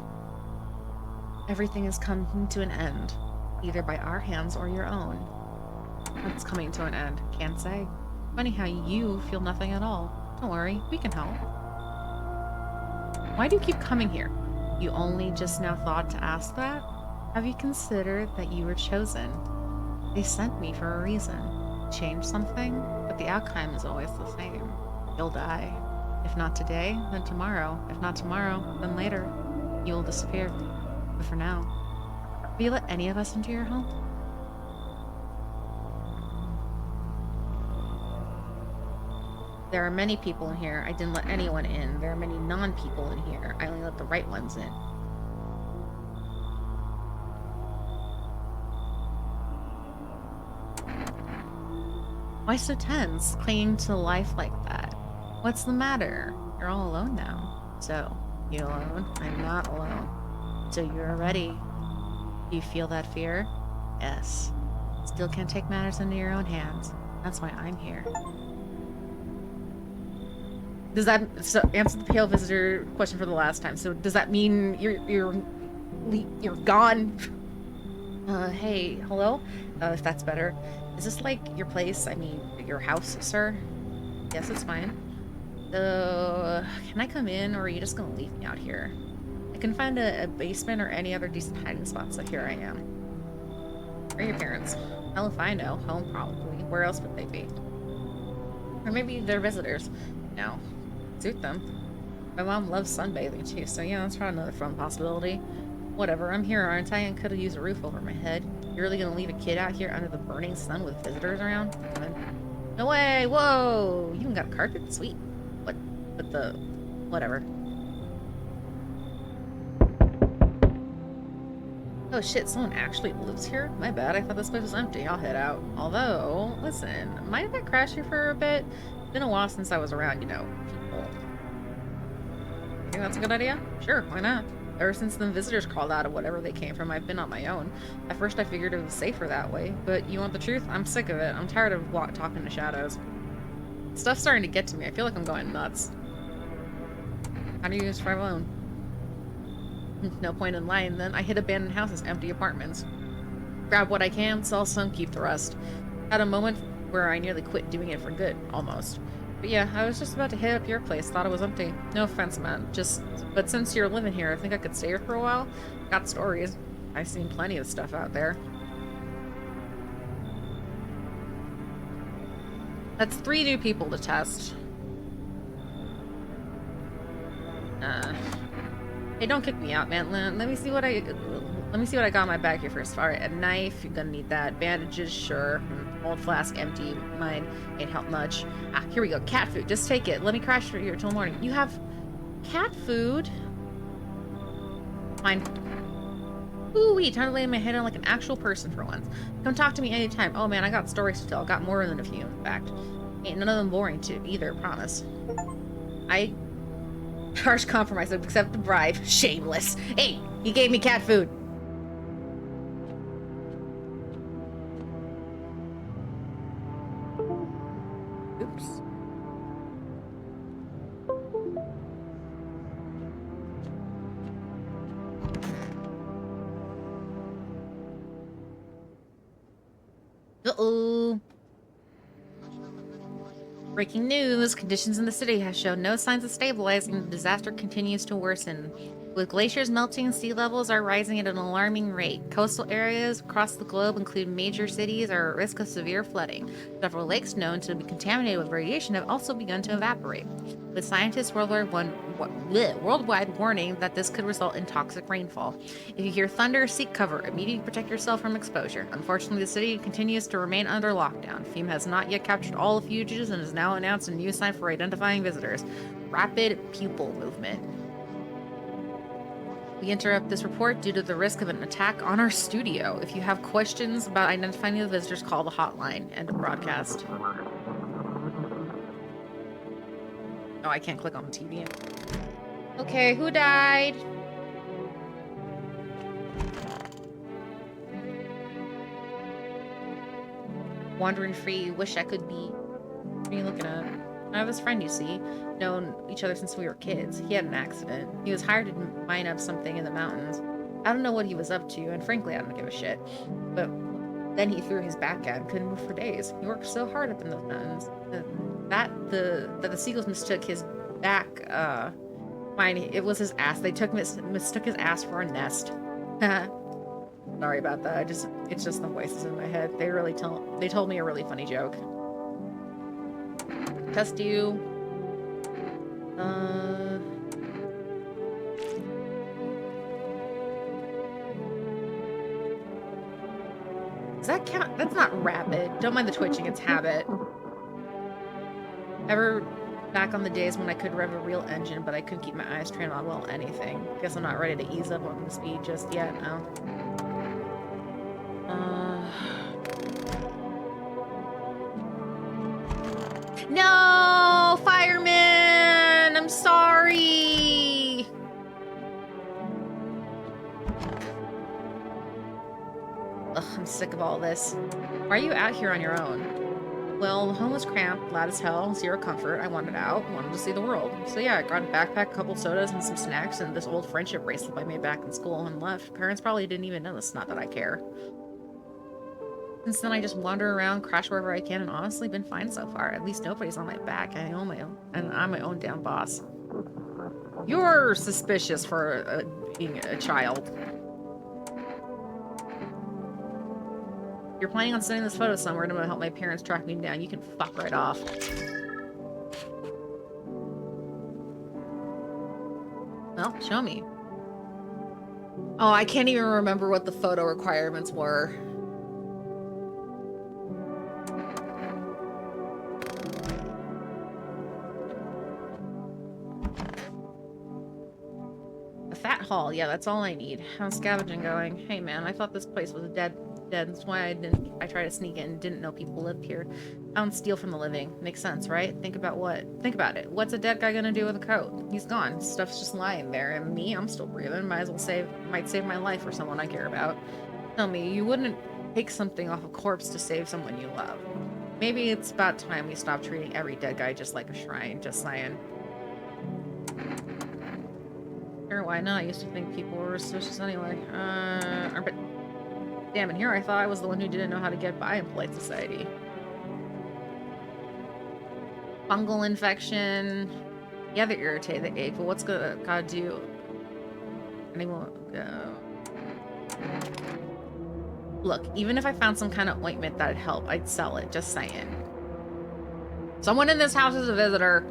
Everything is coming to an end, either by our hands or your own. What's coming to an end? Can't say. Funny how you feel nothing at all. Don't worry, we can help. Why do you keep coming here? You only just now thought to ask that? Have you considered that you were chosen? They sent me for a reason. Change something? But the outcome is always the same. You'll die. If not today, then tomorrow. If not tomorrow, then later. You will disappear. But for now, will you let any of us into your home? There are many people in here. I didn't let anyone in. There are many non-people in here. I only let the right ones in. Why so tense, clinging to life like that? What's the matter? You're all alone now. So, you alone? I'm not alone. So you're ready. Do you feel that fear? Yes. Still can't take matters into your own hands. That's why I'm here. Does that answer the pale visitor question for the last time? So does that mean you're gone? Hey, hello? If that's better. Is this like your place? I mean, your house, sir? Yes, it's fine. Can I come in, or are you just gonna leave me out here? I can find a basement or any other decent hiding spot, so here I am. Where are your parents? Hell if I know. Home, probably. Where else would they be? Or maybe they're visitors. No. Suit them. My mom loves sunbathing too, so yeah, that's probably another fun possibility. Whatever, I'm here, aren't I? And could have used a roof over my head. You're really gonna leave a kid out here under the burning sun with visitors around? No way! Whoa! You even got a carpet? Sweet. What? But the... whatever. Oh shit, someone actually lives here? My bad, I thought this place was empty. I'll head out. Although, listen, mind if I crash here for a bit? It's been a while since I was around, you know, people. You think that's a good idea? Sure, why not? Ever since the visitors crawled out of whatever they came from, I've been on my own. At first I figured it was safer that way, but you want the truth? I'm sick of it. I'm tired of talking to shadows. Stuff's starting to get to me. I feel like I'm going nuts. How do you survive alone? No point in lying then. I hit abandoned houses, empty apartments. Grab what I can, sell some, keep the rest. Had a moment where I nearly quit doing it for good, almost. But yeah, I was just about to hit up your place, thought it was empty. No offense, man. But since you're living here, I think I could stay here for a while. Got stories. I've seen plenty of stuff out there. That's 3 new people to test. Hey, don't kick me out, man. Let me see what I got in my bag here first. All right, a knife. You're gonna need that. Bandages, sure. Old flask, empty. Mine ain't help much. Ah, here we go. Cat food. Just take it. Let me crash for you till morning. You have cat food? Fine. Ooh-wee, time to lay my head on like an actual person for once. Come talk to me anytime. Oh man, I got stories to tell. Got more than a few, in fact. Ain't none of them boring to either, promise. I harsh compromise, accept the bribe. Shameless. Hey, he gave me cat food. Oops. Uh-oh. Breaking news, conditions in the city have shown no signs of stabilizing. The disaster continues to worsen. With glaciers melting, sea levels are rising at an alarming rate. Coastal areas across the globe, including major cities, are at risk of severe flooding. Several lakes known to be contaminated with radiation have also begun to evaporate, with scientists worldwide warning that this could result in toxic rainfall. If you hear thunder, seek cover. Immediately protect yourself from exposure. Unfortunately, the city continues to remain under lockdown. FEMA has not yet captured all the fugitives and has now announced a new sign for identifying visitors: rapid pupil movement. We interrupt this report due to the risk of an attack on our studio. If you have questions about identifying the visitors, call the hotline. End of broadcast. Oh, I can't click on the TV. Okay, who died? Wandering free, wish I could be. What are you looking at? I have this friend, you see. Known each other since we were kids. He had an accident. He was hired to mine up something in the mountains. I don't know what he was up to, and frankly, I don't give a shit. But then he threw his back out and couldn't move for days. He worked so hard up in those mountains. That the seagulls mistook his back, mine, it was his ass. They mistook his ass for a nest. Sorry about that. It's just the voices in my head. They told me a really funny joke. Test you. Does that count? That's not rapid. Don't mind the twitching, it's habit. Ever back on the days when I could rev a real engine, but I couldn't keep my eyes trained on, well, anything. Guess I'm not ready to ease up on the speed just yet, no. No, fireman! I'm sorry! Ugh, I'm sick of all this. Why are you out here on your own? Well, the home was cramped, loud as hell, zero comfort. I wanted out, wanted to see the world. So yeah, I grabbed a backpack, a couple sodas, and some snacks, and this old friendship bracelet I made back in school and left. Parents probably didn't even notice, not that I care. Since then, I just wander around, crash wherever I can, and honestly been fine so far. At least nobody's on my back. I'm my own damn boss. You're suspicious for being a child. You're planning on sending this photo somewhere to help my parents track me down. You can fuck right off. Well, show me. Oh, I can't even remember what the photo requirements were. A fat haul. Yeah, that's all I need. How's scavenging going? Hey man, I thought this place was dead. That's why I tried to sneak in, didn't know people lived here. I don't steal from the living. Makes sense, right? Think about it. What's a dead guy gonna do with a coat? He's gone. Stuff's just lying there. And me, I'm still breathing. Might save my life for someone I care about. Tell me, you wouldn't take something off a corpse to save someone you love. Maybe it's about time we stop treating every dead guy just like a shrine. Just saying. why not? I used to think people were suspicious anyway. But damn, and here I thought I was the one who didn't know how to get by in polite society. Fungal infection. Yeah, they're irritated, they ache, but what's gotta do? Anyone go? Look, even if I found some kind of ointment that'd help, I'd sell it, just saying. Someone in this house is a visitor.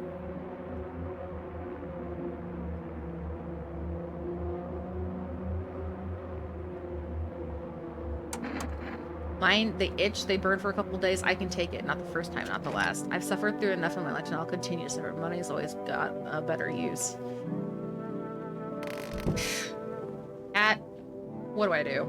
Mine, they itch, they burn for a couple days. I can take it. Not the first time, not the last. I've suffered through enough in my life and I'll continue to suffer. Money's always got a better use. Cat, what do I do?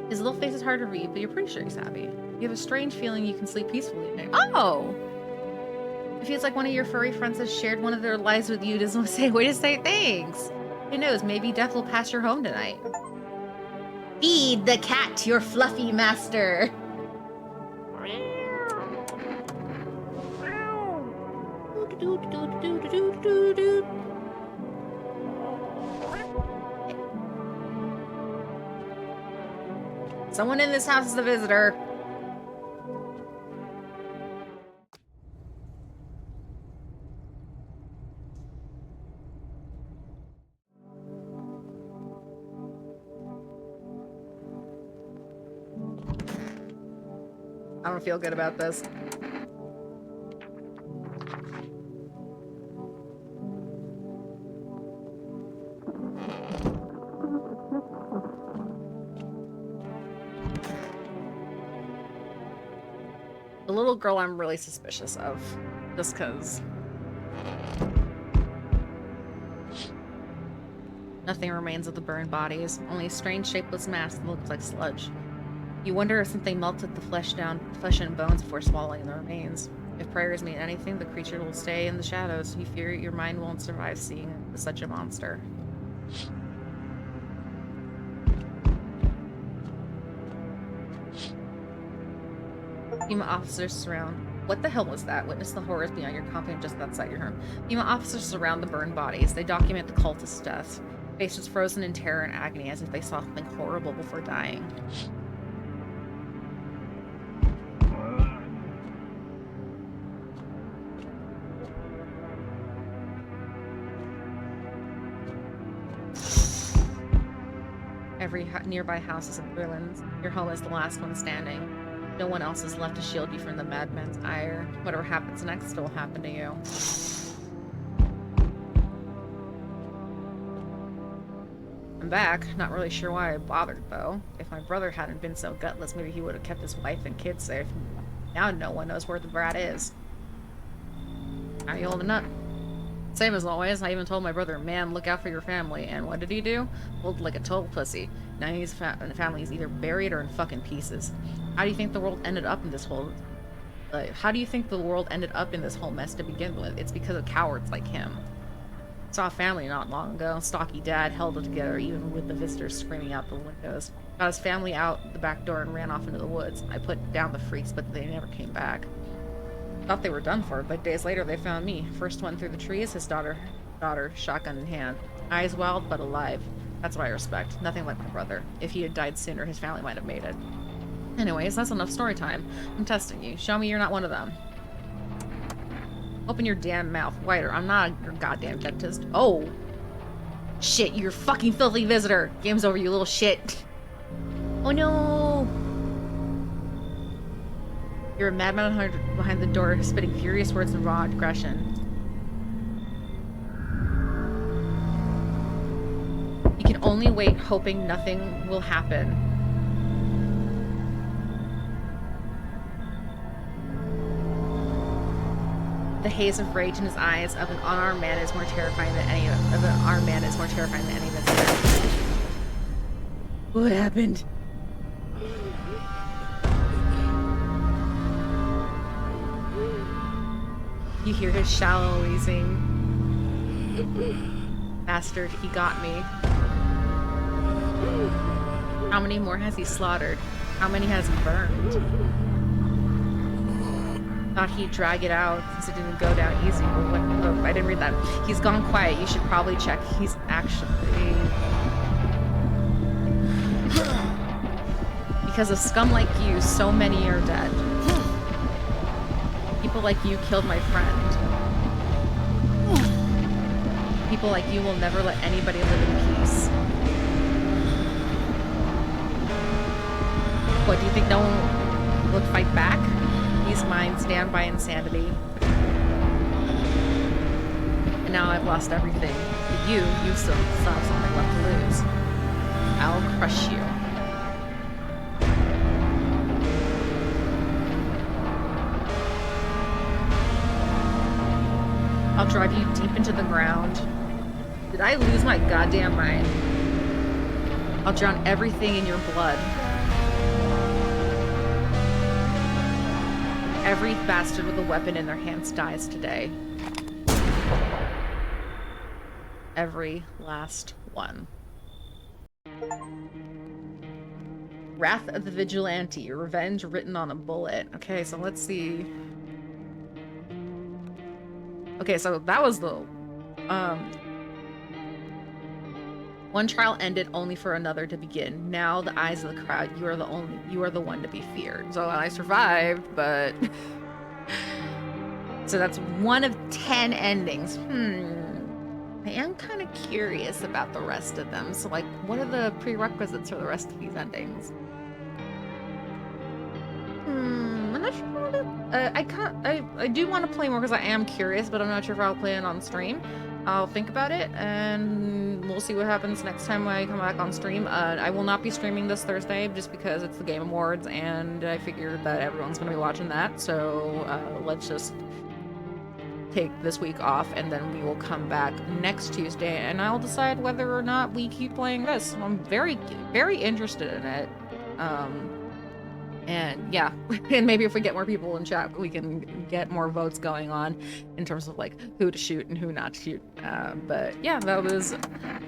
His little face is hard to read, but you're pretty sure he's happy. You have a strange feeling you can sleep peacefully at night. Oh! It feels like one of your furry friends has shared one of their lives with you. Doesn't say way to say thanks. Who knows? Maybe death will pass your home tonight. Feed the cat, your fluffy master. Someone in this house is a visitor. I don't feel good about this. The little girl I'm really suspicious of, just because. Nothing remains of the burned bodies, only a strange shapeless mass that looks like sludge. You wonder if something melted the flesh and bones before swallowing the remains. If prayers mean anything, the creature will stay in the shadows. You fear your mind won't survive seeing such a monster. FEMA officers surround. What the hell was that? Witness the horrors beyond your compound just outside your home. FEMA officers surround the burned bodies. They document the cultist's deaths. Faces frozen in terror and agony as if they saw something horrible before dying. Every nearby house is in ruins. Your home is the last one standing. No one else is left to shield you from the madman's ire. Whatever happens next will happen to you. I'm back. Not really sure why I bothered, though. If my brother hadn't been so gutless, maybe he would have kept his wife and kids safe. Now no one knows where the brat is. How are you holding up? Same as always. I even told my brother, man, look out for your family. And what did he do? Looked like a total pussy. Now his family is either buried or in fucking pieces. How do you think the world ended up in this whole... how do you think the world ended up in this whole mess to begin with? It's because of cowards like him. Saw a family not long ago. Stocky dad held it together even with the visitors screaming out the windows. Got his family out the back door and ran off into the woods. I put down the freaks, but they never came back. Thought they were done for, but days later they found me. First one through the trees, his daughter, shotgun in hand. Eyes wild, but alive. That's what I respect. Nothing like my brother. If he had died sooner, his family might have made it. Anyways, that's enough story time. I'm testing you. Show me you're not one of them. Open your damn mouth wider. I'm not your goddamn dentist. Oh. Shit, you're a fucking filthy visitor. Game's over, you little shit. Oh no. You're a madman behind the door, spitting furious words of raw aggression. You can only wait, hoping nothing will happen. The haze of rage in his eyes of an unarmed man is more terrifying than any of an armed man is more terrifying than any of us. What happened? You hear his shallow wheezing. Bastard, he got me. How many more has he slaughtered? How many has he burned? Thought he'd drag it out since it didn't go down easy, but what? Oh, I didn't read that. He's gone quiet. You should probably check. He's actually... Because of scum like you, so many are dead. People like you killed my friend. People like you will never let anybody live in peace. What, do you think no one would fight back? He's mine, stand by insanity. And now I've lost everything. But you still have something left to lose. I'll crush you. I'll drive you deep into the ground. Did I lose my goddamn mind? I'll drown everything in your blood. Every bastard with a weapon in their hands dies today. Every last one. Wrath of the Vigilante. Revenge written on a bullet. Okay, so let's see. Okay, so that was the... One trial ended only for another to begin. Now the eyes of the crowd, you are the one to be feared. So I survived, but... So that's 1 of 10 endings. I am kind of curious about the rest of them. So, like, what are the prerequisites for the rest of these endings? I'm not sure what I do want to play more because I am curious, but I'm not sure if I'll play it on stream. I'll think about it, and we'll see what happens next time when I come back on stream. I will not be streaming this Thursday just because it's the Game Awards, and I figured that everyone's going to be watching that, so let's just take this week off, and then we will come back next Tuesday, and I'll decide whether or not we keep playing this. I'm very, very interested in it. And yeah, and maybe if we get more people in chat, we can get more votes going on in terms of like who to shoot and who not to shoot. But yeah, that was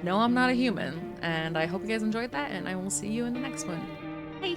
No, I'm Not a Human, and I hope you guys enjoyed that, and I will see you in the next one. Bye!